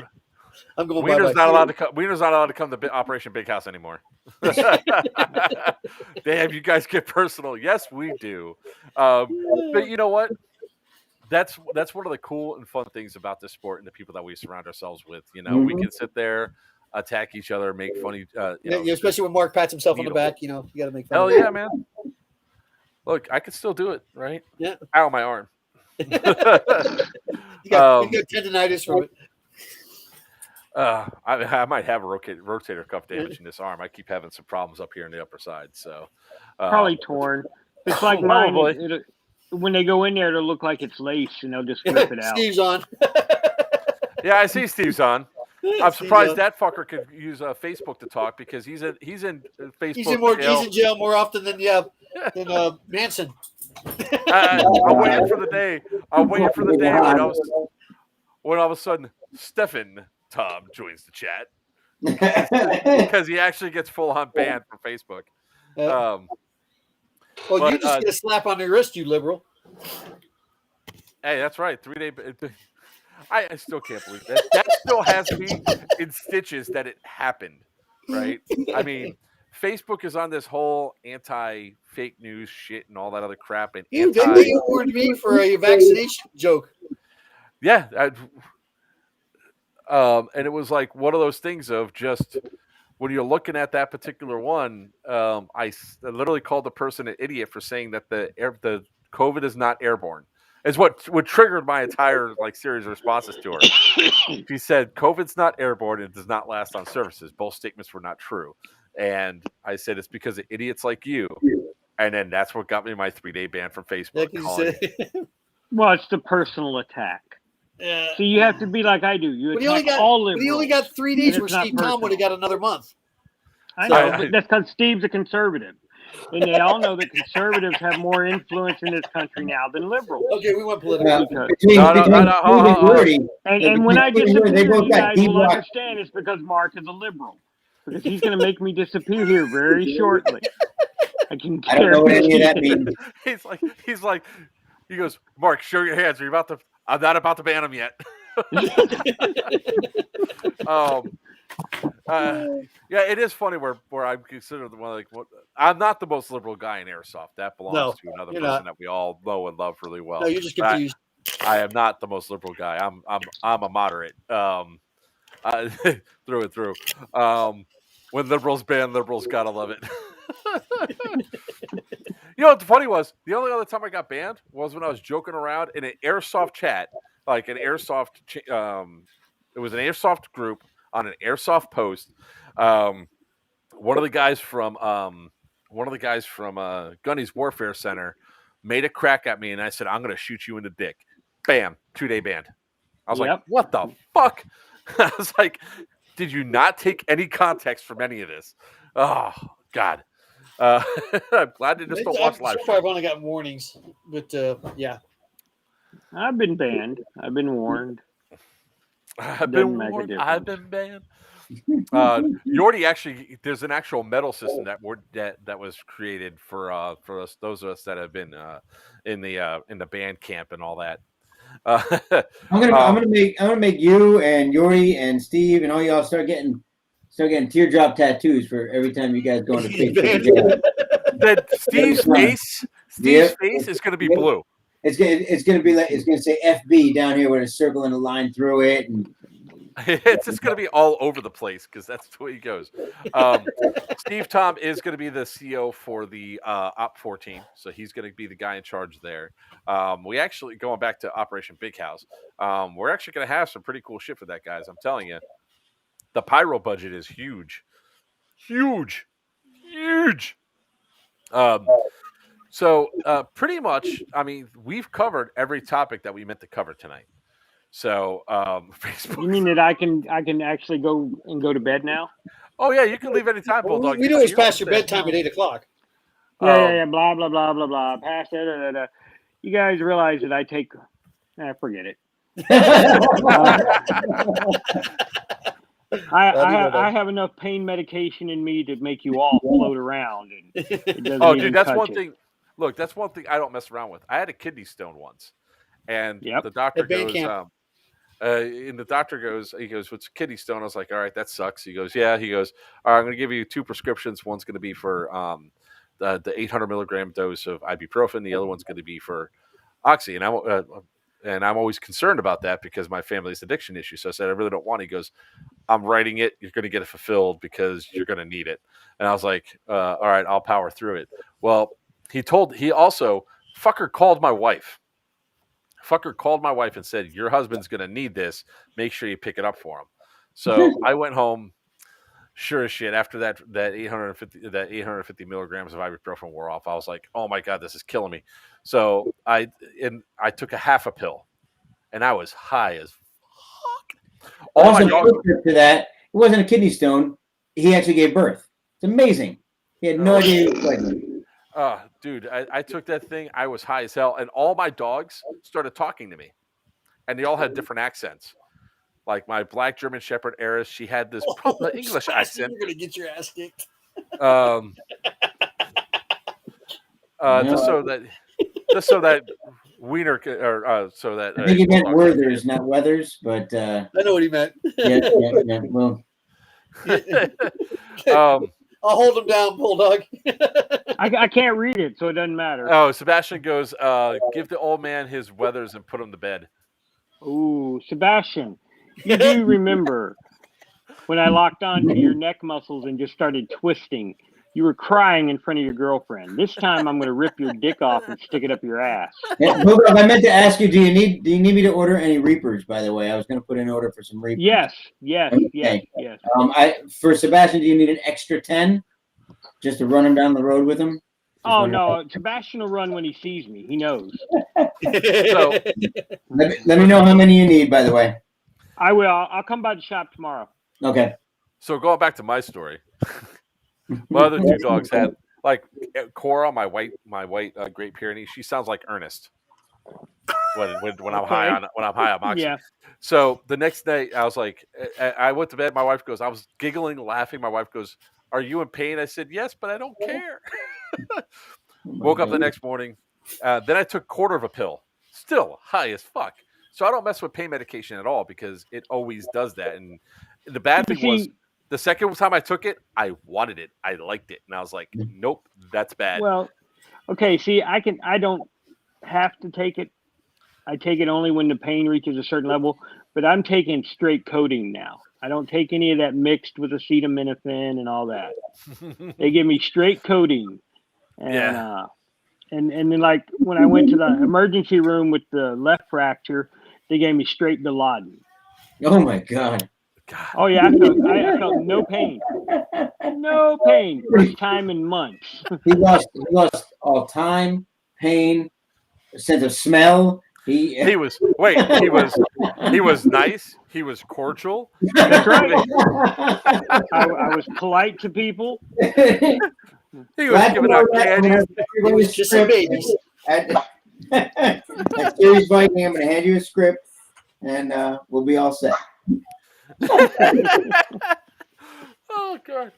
I'm going Weiner's by not allowed to come. Weiner's not allowed to come to Operation Big House anymore. They have you guys get personal. Yes, we do. But you know what? That's one of the cool and fun things about this sport and the people that we surround ourselves with. You know, we can sit there, attack each other, make funny. Especially when Mark pats himself on the back. You know, you got to make fun. Hell of yeah, man! Look, I could still do it, right? Yeah. Ow, my arm. You got tendonitis from it. I might have a rotator cuff damage in this arm. I keep having some problems up here in the upper side. So probably torn. It's like mine. When they go in there, it'll look like it's lace, and they'll just rip it out. Steve's on. Yeah, I see Steve's on. I'm surprised that fucker could use Facebook to talk because he's in Facebook. He's in jail more often than Manson. I'm waiting for the day. I'm waiting for the day when all of a sudden Stephen Tom joins the chat because he actually gets full on banned from Facebook. Well, you just get a slap on the wrist, you liberal. Hey, that's right. 3 day. I still can't believe that. That still has me in stitches that it happened, right? I mean, Facebook is on this whole anti-fake news shit and all that other crap. And you warned me for a vaccination joke. Yeah. And it was like one of those things of just when you're looking at that particular one, I literally called the person an idiot for saying that the COVID is not airborne. Is what triggered my entire series of responses to her. She said, COVID's not airborne and does not last on surfaces. Both statements were not true. And I said, it's because of idiots like you. And then that's what got me my 3-day ban from Facebook. Well, it's the personal attack. So you have to be like I do. You attack all liberals. But he only got 3 days where Steve Tom would have got another month. I know, but that's because Steve's a conservative. And they all know that conservatives have more influence in this country now than liberals. Okay, we went political. And when I disappear, you guys will understand it's because Mark is a liberal. Because he's going to make me disappear here very shortly. I don't know what any of that means. He goes, Mark, show your hands. I'm not about to ban him yet. Yeah, it is funny where I'm considered the one I'm not the most liberal guy in airsoft. That belongs to another person that we all know and love really well. No, you're just confused. I am not the most liberal guy. I'm a moderate. Through and through. When liberals ban liberals, gotta love it. You know what the funny was? The only other time I got banned was when I was joking around in an airsoft chat, like an airsoft. It was an airsoft group on an airsoft post. One of the guys from Gunny's Warfare Center made a crack at me, and I said, "I'm going to shoot you in the dick." Bam, 2-day ban. I was like, "What the fuck?" I was like, "Did you not take any context from any of this?" Oh God. I'm glad they just don't watch live. So far, I've only got warnings, but yeah. I've been banned. I've been warned. I've been banned. Yordi actually, there's an actual medal system that was created for us, those of us that have been in the band camp and all that. I'm gonna make you and Yordi and Steve and all y'all start getting teardrop tattoos for every time you guys go into Facebook. Steve's face is gonna be blue. It's gonna be like, it's gonna say FB down here with a circle and a line through it, and it's just gonna be all over the place because that's the way he goes. Steve Tom is gonna be the CEO for the Op 14, so he's gonna be the guy in charge there. We actually, going back to Operation Big House, we're actually gonna have some pretty cool shit for that, guys. I'm telling you, the pyro budget is huge. So pretty much, I mean, we've covered every topic that we meant to cover tonight. So Facebook. You mean that I can actually go to bed now? Oh yeah, you can leave anytime, Well, Bulldog. we know it's past your bedtime at 8 o'clock. Yeah. Blah blah blah blah blah. Past that. You guys realize that I take. Forget it. I have enough pain medication in me to make you all float around. And it doesn't dude, that's one it. thing. Look, that's one thing I don't mess around with. I had a kidney stone once, and the doctor At band goes, camp. and the doctor goes, he goes, "What's kidney stone?" I was like, "All right, that sucks." He goes, "Yeah." He goes, "All right, I'm going to give you 2 prescriptions. One's going to be for the 800 milligram dose of ibuprofen. The other one's going to be for oxy." And I'm always concerned about that because my family's addiction issue. So I said, "I really don't want it." He goes, "I'm writing it. You're going to get it fulfilled because you're going to need it." And I was like, "All right, I'll power through it." Well, he also fucker called my wife. Fucker called my wife and said, "Your husband's going to need this. Make sure you pick it up for him." So I went home. Sure as shit. After that 850 milligrams of ibuprofen wore off, I was like, "Oh my god, this is killing me." So I took a half a pill, and I was high as fuck. Also, to that, it wasn't a kidney stone. He actually gave birth. It's amazing. He had no idea he was pregnant. Dude, I took that thing. I was high as hell, and all my dogs started talking to me, and they all had different accents. Like my black German Shepherd Eris, she had this English accent. You're gonna get your ass kicked. Just so that Weiner so that I think he meant Werthers, not Weathers, but I know what he meant. yeah. Well, I'll hold him down, Bulldog. I can't read it, so it doesn't matter. Oh, Sebastian goes, "Give the old man his Weathers and put him to bed." Ooh, Sebastian, you do remember when I locked onto your neck muscles and just started twisting? You were crying in front of your girlfriend. This time, I'm going to rip your dick off and stick it up your ass. Yeah, Bulldog, I meant to ask you, do you need me to order any Reapers? By the way, I was going to put an order for some Reapers. Yes. For Sebastian, do you need an extra 10 just to run him down the road with him? Oh no, Sebastian will run when he sees me. He knows. So let me know how many you need. By the way, I will. I'll come by the shop tomorrow. Okay. So going back to my story, my other 2 dogs had like Cora, my white Great Pyrenees. She sounds like Ernest when I'm high on Moxie. Yeah. So the next day, I was like, I went to bed. My wife goes, I was giggling, laughing. My wife goes, "Are you in pain?" I said, "Yes, but I don't care." Woke up the next morning. Then I took 1/4 of a pill. Still high as fuck. So I don't mess with pain medication at all because it always does that. And the bad thing was the second time I took it, I wanted it. I liked it. And I was like, nope, that's bad. Well, okay. See, I don't have to take it. I take it only when the pain reaches a certain level, but I'm taking straight codeine now. I don't take any of that mixed with acetaminophen and all that. They give me straight codeine. And, and then like when I went to the emergency room with the left fracture, they gave me straight Dilaudid. Oh my God. Oh yeah, I felt no pain. No pain. First time in months. He lost all time, pain, sense of smell. He was nice. He was cordial. That's right. I was polite to people. He was giving out candy. It was just some babies. At Series Viking, I'm going to hand you a script, and we'll be all set. Oh God.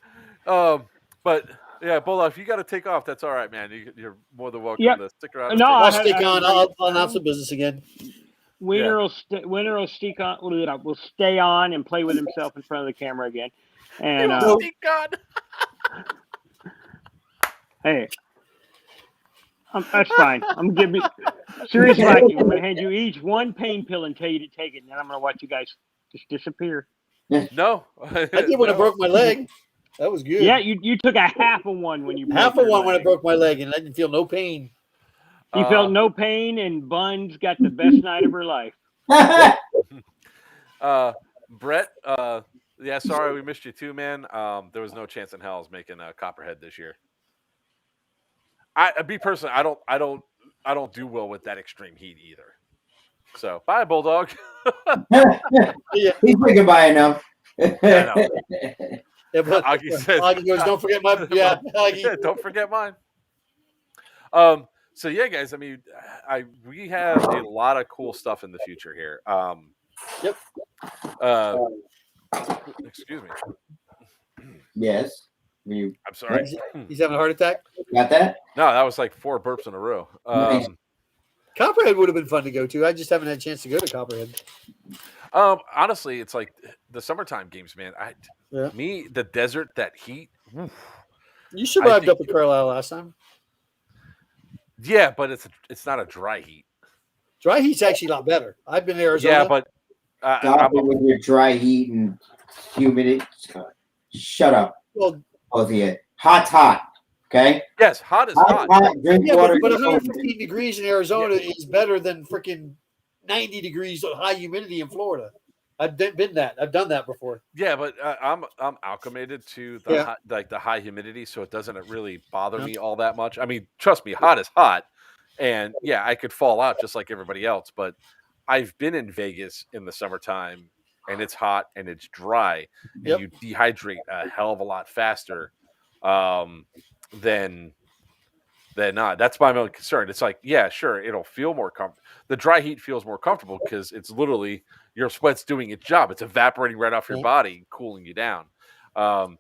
But yeah, Bulldog, if you got to take off, that's all right, man. You're more than welcome to stick around. No, I'll stick on. I'll announce the business again. Weiner will stick on. Will stay on and play with himself in front of the camera again. And stick on. Hey, that's fine. I'm giving you serious Viking. I'm going to hand you each 1 pain pill and tell you to take it, and then I'm going to watch you guys just disappear. No, I did when I broke my leg. That was good. Yeah, you took a half of one when you half of one when I broke my leg, and I didn't feel no pain. He felt no pain, and Buns got the best night of her life. Brett, yeah, sorry we missed you too, man. There was no chance in hell I was making Copperhead this year. be personally, I don't do well with that extreme heat either. So bye, Bulldog. Yeah. He's thinking by enough. Yeah, no. Yeah, but Augie says, Augie goes, don't forget my Augie. don't forget mine. So yeah, guys. I mean, we have a lot of cool stuff in the future here. Yep. Excuse me. Yes. I'm sorry. He's having a heart attack. Got that? No, that was like 4 burps in a row. Nice. Copperhead would have been fun to go to. I just haven't had a chance to go to Copperhead. Honestly, it's like the summertime games, man. The desert, that heat. Oof. You survived up at Carlisle last time. Yeah, but it's not a dry heat. Dry heat's actually a lot better. I've been to Arizona. Yeah, but Stop it with your dry heat and humidity. Shut up. Well, both of you. Hot. Okay? Yes, hot is hot. Drink yeah, water. but 115 degrees in Arizona is better than freaking 90 degrees of high humidity in Florida. I've done that before. Yeah, but I'm acclimated to the high humidity, so it doesn't really bother me all that much. I mean, trust me, hot is hot, and yeah, I could fall out just like everybody else. But I've been in Vegas in the summertime, and it's hot and it's dry, and you dehydrate a hell of a lot faster than not. That's my main concern. It's like, yeah, sure, it'll feel more comfortable. The dry heat feels more comfortable because it's literally your sweat's doing its job. It's evaporating right off your body, cooling you down. George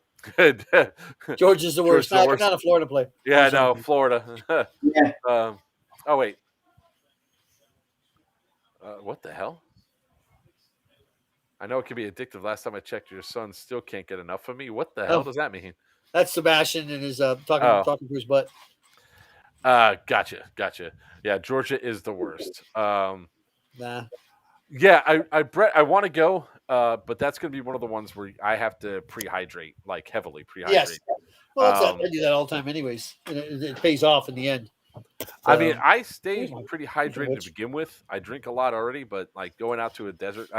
is the worst. Not a Florida play. Yeah, no, Florida. Yeah. Oh wait. What the hell? I know it can be addictive. Last time I checked, your son still can't get enough of me. What the hell does that mean? That's Sebastian and his talking to his butt. Gotcha. Yeah, Georgia is the worst. Nah. Yeah, I want to go, but that's going to be one of the ones where I have to pre-hydrate, like heavily pre-hydrate. Yes. Well, I do that all the time anyways. And it pays off in the end. I mean, I stay pretty hydrated to begin with. I drink a lot already, but like going out to a desert.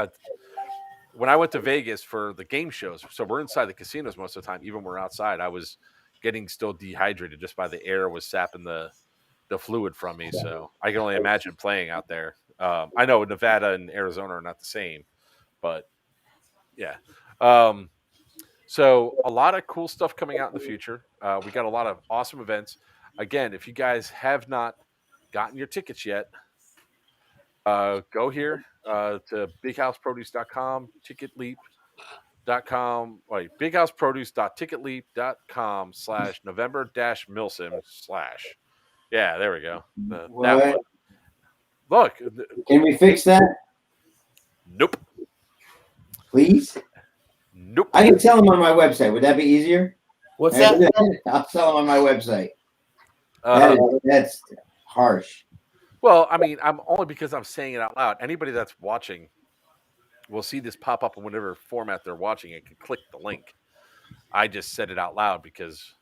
When I went to Vegas for the game shows, so we're inside the casinos most of the time, even when we're outside, I was getting still dehydrated just by the air was sapping the fluid from me. So I can only imagine playing out there. I know Nevada and Arizona are not the same, but yeah. So a lot of cool stuff coming out in the future. We got a lot of awesome events. Again, if you guys have not gotten your tickets yet, go here to bighouseproduce.com, ticketleap.com, bighouseproduce.ticketleap.com/November-Milsim/ Yeah, there we go. That one. Look. Can we fix that? Nope. Please? Nope. I can tell them on my website. Would that be easier? What's that? I'll tell them on my website. That's harsh. Well, I mean, I'm only because I'm saying it out loud. Anybody that's watching will see this pop up in whatever format they're watching and can click the link. I just said it out loud because,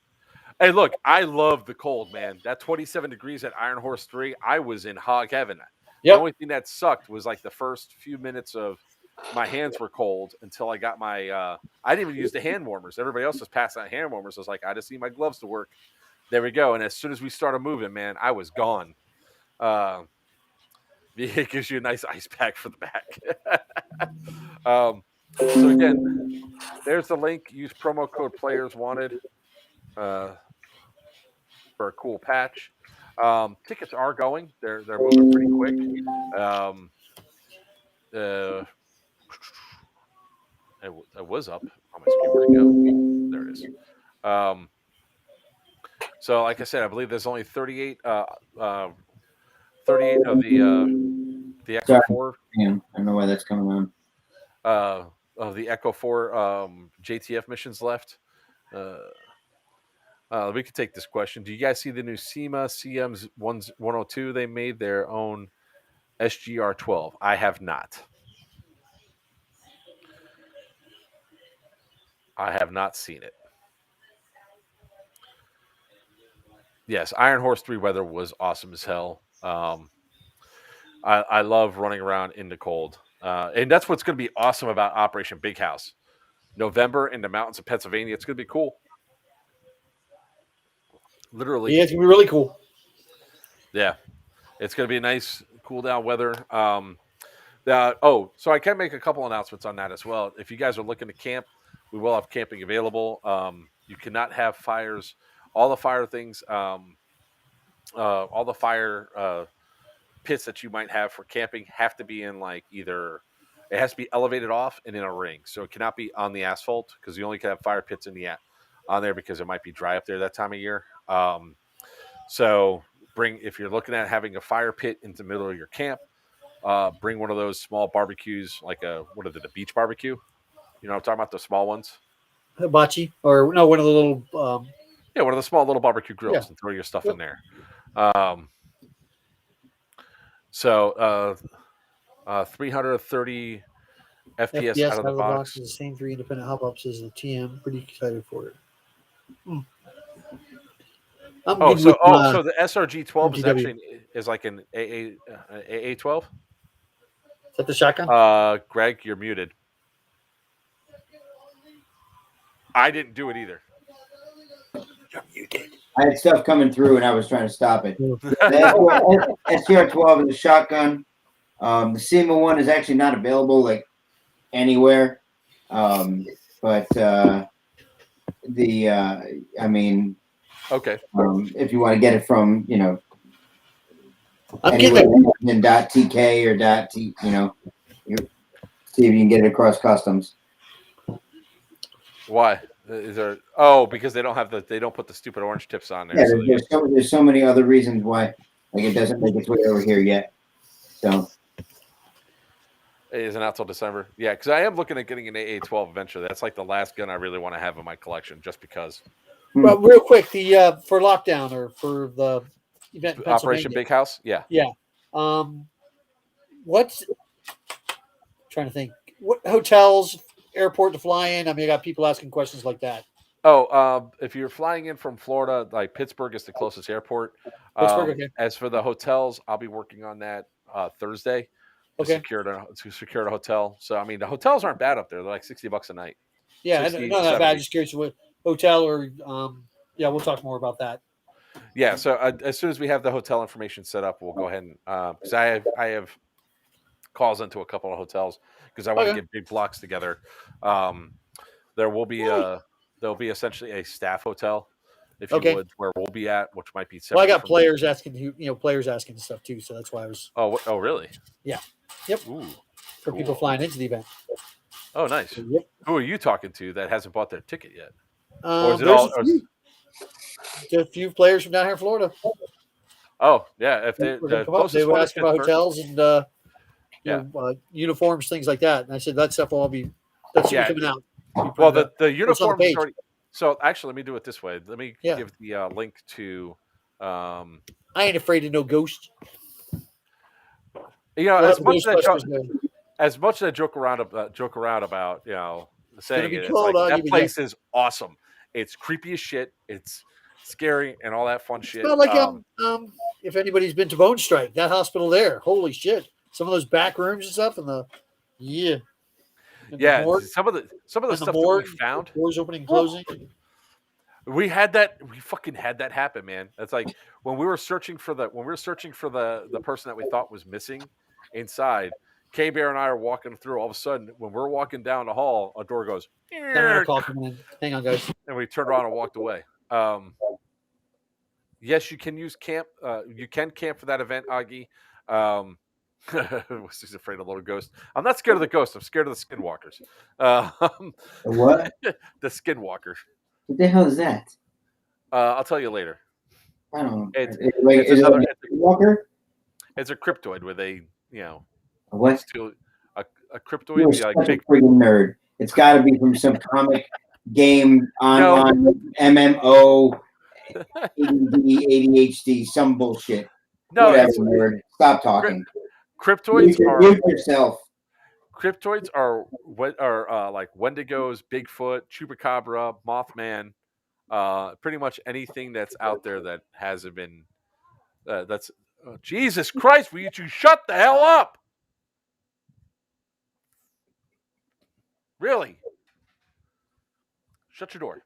hey, look, I love the cold, man. That 27 degrees at Iron Horse 3, I was in hog heaven. Yep. The only thing that sucked was like the first few minutes of my hands were cold until I got my I didn't even use the hand warmers. Everybody else was passing out hand warmers. I was like, I just need my gloves to work. There we go. And as soon as we started moving, man, I was gone. It gives you a nice ice pack for the back. So again, there's the link. Use promo code PlayersWanted for a cool patch. Tickets are going. They're moving pretty quick. It was up on my screen. Where'd it go? There it is. So, like I said, I believe there's only 38 of the Echo 4. Yeah, I don't know why that's coming on. Of the Echo 4 JTF missions left. We could take this question. Do you guys see the new SEMA CMs 102? They made their own SGR-12. I have not. I have not seen it. Yes, Iron Horse 3 weather was awesome as hell. I love running around in the cold. And that's what's going to be awesome about Operation Big House. November in the mountains of Pennsylvania. It's going to be cool. Literally. Yeah, it's going to be really cool. Yeah, it's going to be a nice cool down weather. So I can make a couple announcements on that as well. If you guys are looking to camp, we will have camping available. You cannot have fires. All the fire things, all the fire pits that you might have for camping have to be in like either it has to be elevated off and in a ring, so it cannot be on the asphalt because you only can have fire pits in the on there because it might be dry up there that time of year. So bring if you're looking at having a fire pit in the middle of your camp, bring one of those small barbecues, like a beach barbecue. You know what I'm talking about, the small ones. Hibachi, or no, one of the little. Yeah, one of the small little barbecue grills, Yeah. and throw your stuff Yep. in there. So 330 FPS out of the box. is the same 3 independent hop ups as the TM. Pretty excited for it. I'm good with So the SRG 12 is MTW. actually like an AA 12. Is that the shotgun? Greg, you're muted. I didn't do it either. I had stuff coming through and I was trying to stop it. The SCR-12 is a shotgun. The SEMA one is actually not available like anywhere. But I mean, Okay. If you want to get it from, I'm anywhere getting in .tk or .t, see if you can get it across customs. Why? Is there? Because they don't put the stupid orange tips on there. Yeah, there's so many other reasons why it doesn't make its way over here yet. So it isn't out till December. Yeah, because I am looking at getting an AA-12 eventually. That's like the last gun I really want to have in my collection, just because. Well, real quick, the for lockdown or for the event in Pennsylvania. Operation Big House. Yeah. Yeah. What's trying to think? What hotels, airport to fly in? I mean, I got people asking questions like that. If you're flying in from Florida, like Pittsburgh is the closest airport. Pittsburgh, okay. As for the hotels, I'll be working on that Thursday to secure the hotel. So I mean, the hotels aren't bad up there. They're like $60 a night. Yeah, not that bad. Just curious what hotel or yeah, we'll talk more about that. Yeah, so as soon as we have the hotel information set up, we'll go ahead and because I have calls into a couple of hotels because I want to get big blocks together. There will be there'll be essentially a staff hotel, if you would, where we'll be at, which might be separate. Well, I got players asking, players asking stuff too, so that's why I was. Oh, really? Yeah. Yep. Ooh, for people flying into the event. Oh, nice. So, yep. Who are you talking to that hasn't bought their ticket yet? Or is it all? A few players from down here in Florida. Oh yeah, if they were asking about hotels and uniforms, things like that, and I said that stuff will all be coming out. Well, the uniforms already. So actually, let me do it this way. Let me give the link to. I ain't afraid of no ghosts. As much as I joke around about, saying it's like, that place is awesome. It's creepy as shit. It's scary and all that fun shit. It's not like if anybody's been to Bone Strike, that hospital there, holy shit! Some of those back rooms and stuff, and some of the stuff that we found, doors opening and closing. We fucking had that happen, man. That's like when we were searching for the person that we thought was missing inside. K Bear and I are walking through. All of a sudden, when we're walking down the hall, a door goes. Hang on, guys. And we turned around and walked away. Yes, you can use camp. You can camp for that event, Augie. Was afraid of little ghost. I'm not scared of the ghost. I'm scared of the skinwalkers. What? The skinwalker. What the hell is that? I'll tell you later. I don't know. It's a cryptoid with a what? A cryptoid. You're such a freaking nerd. It's got to be from some comic game online MMO. ADHD, some bullshit. No, whatever, nerd. Stop talking. Cryptoids mute yourself. Cryptoids are what are like Wendigos, Bigfoot, Chupacabra, Mothman, pretty much anything that's out there that hasn't been. That's Jesus Christ! Will you two shut the hell up? Really? Shut your door.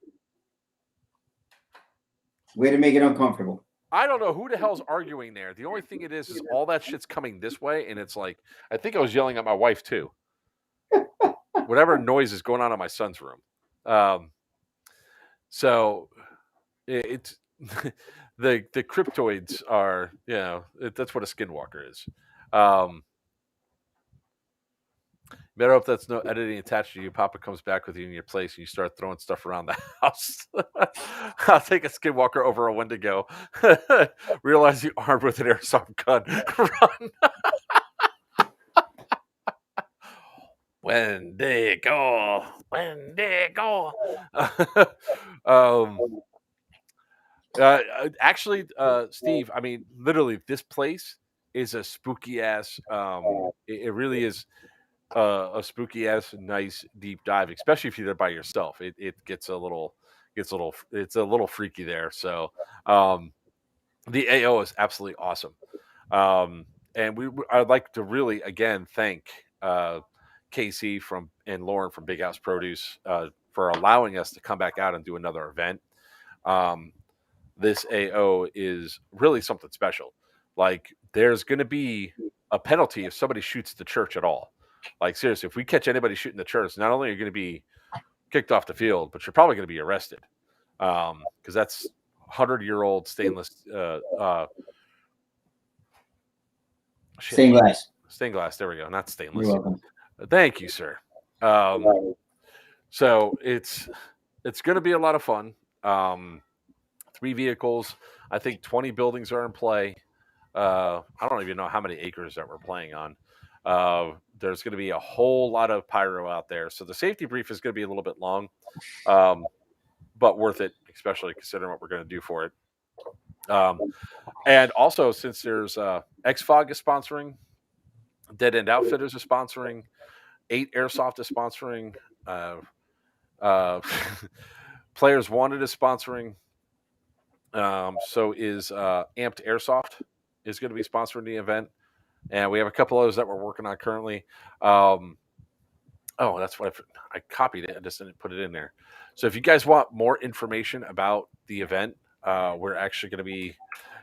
Way to make it uncomfortable. I don't know who the hell's arguing there. The only thing it is all that shit's coming this way, and it's like I think I was yelling at my wife too. Whatever noise is going on in my son's room. So it's the cryptoids are, that's what a skinwalker is. Better hope that's no editing attached to you. Papa comes back with you in your place and you start throwing stuff around the house. I'll take a skinwalker over a Wendigo. Realize you armed with an airsoft gun. Run. Wendigo. Wendigo. Actually, Steve, I mean, literally, this place is a spooky ass. It really is a spooky ass, nice deep dive, especially if you're there by yourself. It gets a little, it's a little freaky there. So, the AO is absolutely awesome. And I'd like to really again thank Casey and Lauren from Big House Produce for allowing us to come back out and do another event. This AO is really something special. Like, there's going to be a penalty if somebody shoots the church at all. Like, seriously, if we catch anybody shooting the church, not only are you going to be kicked off the field, but you're probably going to be arrested. Because that's 100-year-old stainless stained glass. Stained glass. There we go. Not stainless. You're welcome. Thank you, sir. So it's going to be a lot of fun. 3 vehicles. I think 20 buildings are in play. I don't even know how many acres that we're playing on. There's going to be a whole lot of pyro out there. So the safety brief is going to be a little bit long, but worth it, especially considering what we're going to do for it. And also, since there's XFOG is sponsoring, Dead End Outfitters is sponsoring, 8 Airsoft is sponsoring, Players Wanted is sponsoring. So is Amped Airsoft is going to be sponsoring the event. And we have a couple others that we're working on currently. That's what I copied it. I just didn't put it in there. So if you guys want more information about the event, we're actually going to be,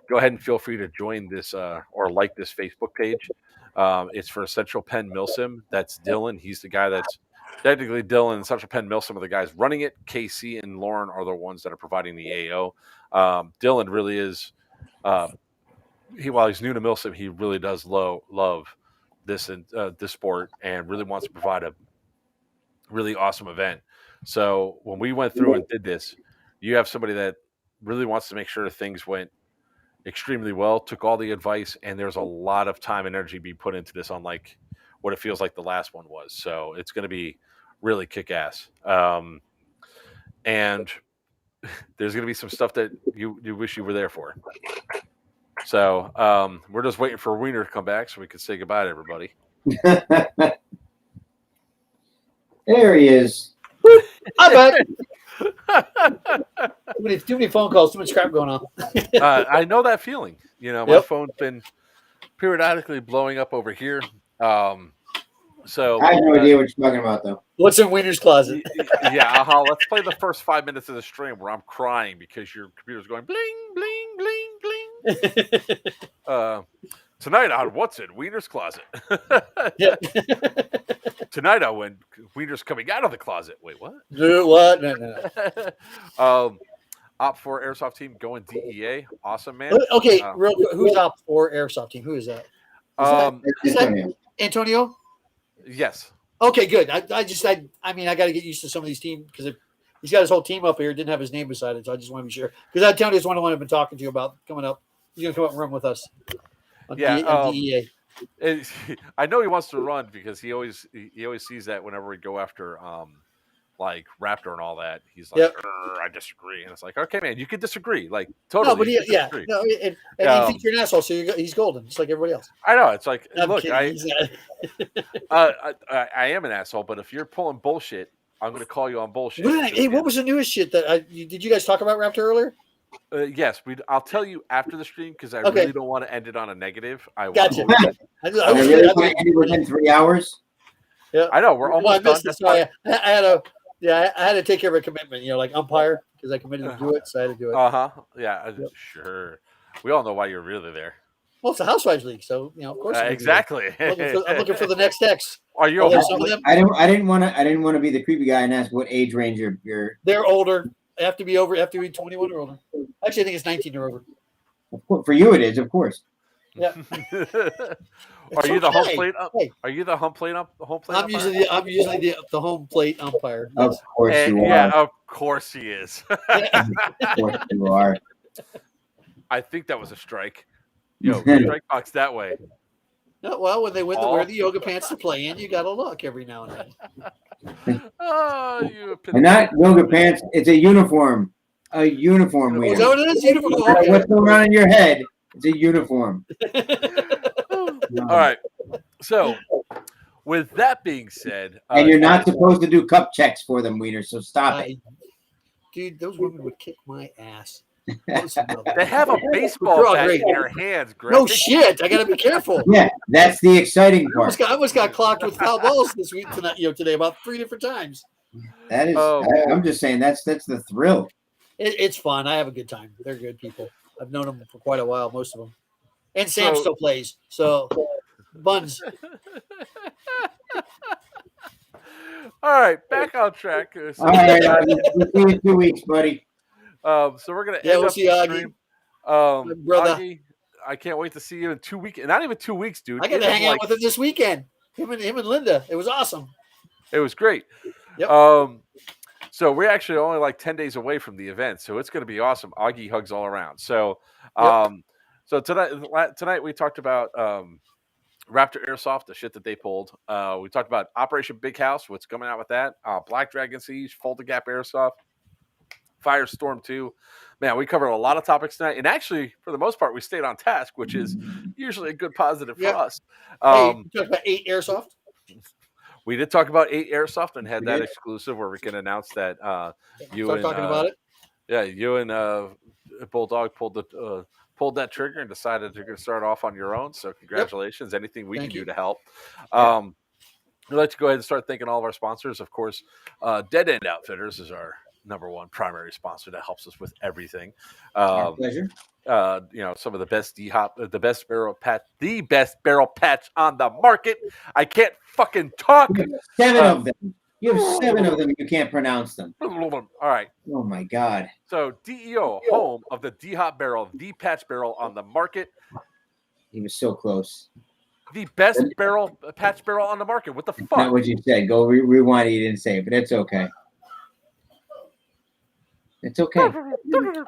go ahead and feel free to join this or like this Facebook page. It's for Central Penn Milsim. That's Dylan. He's the guy that's technically Dylan and Central Penn Milsim are the guys running it. Casey and Lauren are the ones that are providing the AO. Dylan really is, while he's new to Milsim, he really does love this and this sport and really wants to provide a really awesome event. So when we went through and did this, you have somebody that really wants to make sure things went extremely well, took all the advice, and there's a lot of time and energy being put into this, unlike what it feels like the last one was. So it's going to be really kick-ass. And there's going to be some stuff that you wish you were there for. So we're just waiting for Weiner to come back so we can say goodbye to everybody. There he is. I'm back. Too many phone calls, too much crap going on. I know that feeling. My phone's been periodically blowing up over here. So I have no idea what you're talking about, though. What's in Weiner's closet? Yeah, let's play the first 5 minutes of the stream where I'm crying because your computer's going bling, bling, bling, bling. Tonight on What's in Weiner's Closet. Tonight on when Weiner's coming out of the closet. Wait, what? What? No. Op4 Airsoft team going DEA. Awesome, man. Okay, real quick. Who's Op4 Airsoft team? Who is that? Is that Antonio? Yes. Okay, good. I got to get used to some of these teams because he's got his whole team up here. Didn't have his name beside it, so I just want to be sure. Because Antonio's one I've been talking to you about coming up. He's going to come up and run with us. On DEA. I know he wants to run because he always sees that whenever we go after like Raptor and all that. He's like, I disagree, and it's like, okay, man, you could disagree, like totally. No, but he thinks you're an asshole, so he's golden, just like everybody else. I know. It's like, I'm look, kidding. I am an asshole, but if you're pulling bullshit, I'm going to call you on bullshit. What was the newest shit that did you guys talk about Raptor earlier? Yes, I'll tell you after the stream because I really don't want to end it on a negative. Gotcha. I really want to end it within 3 hours. Yeah, I know we're almost done. I had to take care of a commitment. Like umpire because I committed to do it, so I had to do it. Yeah, sure. We all know why you're really there. Well, it's a Housewives League, so of course. Exactly. I'm looking for the next X. Are you? Although some of them, I didn't want to be the creepy guy and ask what age range you're. they're older. They have to be over. Have to be 21 or older. Actually, I think it's 19 or over. For you, it is, of course. Yeah. Are you the home plate? Hey. Are you the home plate? Home plate. I'm usually the home plate umpire. Of course you are. Yeah, of course he is. Of course you are. I think that was a strike. Yo, strike box that way. No, well, when they wear the yoga pants to play in, you got to look every now and then. They're not yoga pants. It's a uniform. A uniform. Oh, is that what it is? Uniform. Okay. What's going on in your head? It's a uniform. All right. So, with that being said, and you're not supposed to do cup checks for them, Weiner. So stop it, dude. Those women would kick my ass. They have a baseball bat in their hands, Greg. No shit. I got to be careful. Yeah, that's the exciting part. I almost got clocked with foul balls this week today about 3 different times. That is. I'm just saying that's the thrill. It's fun. I have a good time. They're good people. I've known them for quite a while, most of them. And Sam still plays. So, buns. All right, back on track. All right, we'll see you in 2 weeks, buddy. So we're gonna end up see the Augie. stream. Brother. Augie, I can't wait to see you in 2 weeks. Not even 2 weeks, dude. I got to hang out with him this weekend. Him and Linda. It was awesome. It was great. Yep. So we're actually only like 10 days away from the event, so it's going to be awesome. Augie hugs all around. So, so tonight we talked about Raptor Airsoft, the shit that they pulled. We talked about Operation Big House, what's coming out with that. Black Dragon Siege, Fulda Gap Airsoft, Firestorm 2. Man, we covered a lot of topics tonight, and actually, for the most part, we stayed on task, which is usually a good positive for us. You talked about 8 Airsoft. We did talk about 8 Airsoft and had that exclusive where we can announce that you and talking about it. Yeah, you and Bulldog pulled that trigger and decided you're going to start off on your own. So congratulations! Anything we can do to help. We'd like to go ahead and start thanking all of our sponsors. Of course, Dead End Outfitters is our number one primary sponsor that helps us with everything. Our pleasure. Some of the best the best barrel patch on the market. I can't fucking talk. 7 of them. You have 7 of them. You can't pronounce them. All right. Oh my God. So DEO, home of the D-Hop barrel, the patch barrel on the market. He was so close. The best patch barrel on the market. What the fuck? Not what you said. Go rewind it. You didn't say it, but it's okay. It's okay.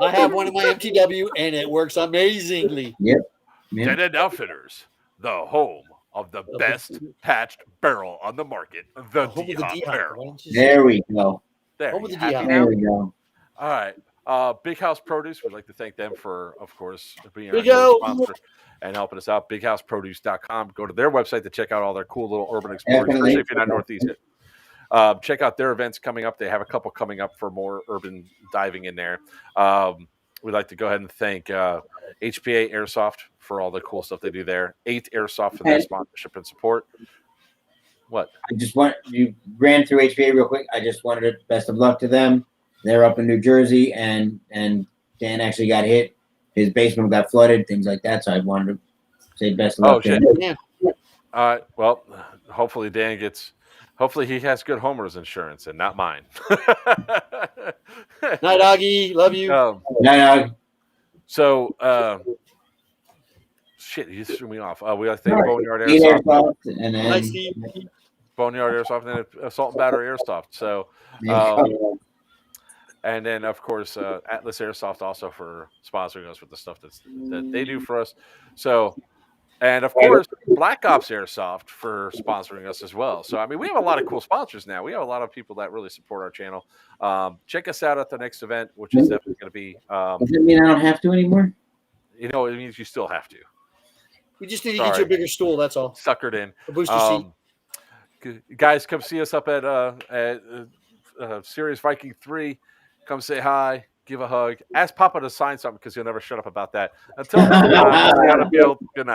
I have one in my MTW, and it works amazingly. Yep. Dead End Outfitters, the home of the best patched barrel on the market, the D-Hop barrel. There we go. There Home of the happy D-Hop. now? There we go. All right. Big House Produce, we'd like to thank them for, of course, being our Big newest House. sponsor and helping us out. BigHouseProduce.com. Go to their website to check out all their cool little urban explorers, Definitely. especially if you're not Northeast. Check out their events coming up. They have a couple coming up for more urban diving in there. We'd like to go ahead and thank HPA Airsoft for all the cool stuff they do there. 8 Airsoft for their sponsorship and support. What? You ran through HPA real quick. I just wanted it best of luck to them. They're up in New Jersey, and Dan actually got hit. His basement got flooded, things like that. So I wanted to say best of luck to him. Yeah. Well, hopefully Dan gets. Hopefully he has good homeowners insurance and not mine. Night, Augie. Love you. No. So, shit, he just threw me off. We like to thank Boneyard Airsoft. And then Nice, Steve. Boneyard Airsoft and then Assault and Battery Airsoft. So, and then, of course, Atlas Airsoft also for sponsoring us with the stuff that they do for us. So, and of course, Black Ops Airsoft for sponsoring us as well. So, I mean, we have a lot of cool sponsors now. We have a lot of people that really support our channel. Check us out at the next event, which is definitely going to be. Does that mean I don't have to anymore? It means you still have to. We just need to get you a bigger stool. That's all. Suckered in. A booster seat. Guys, come see us up at Sirius Viking 3. Come say hi. Give a hug. Ask Papa to sign something because he'll never shut up about that. Until then, stay on the field. Good night.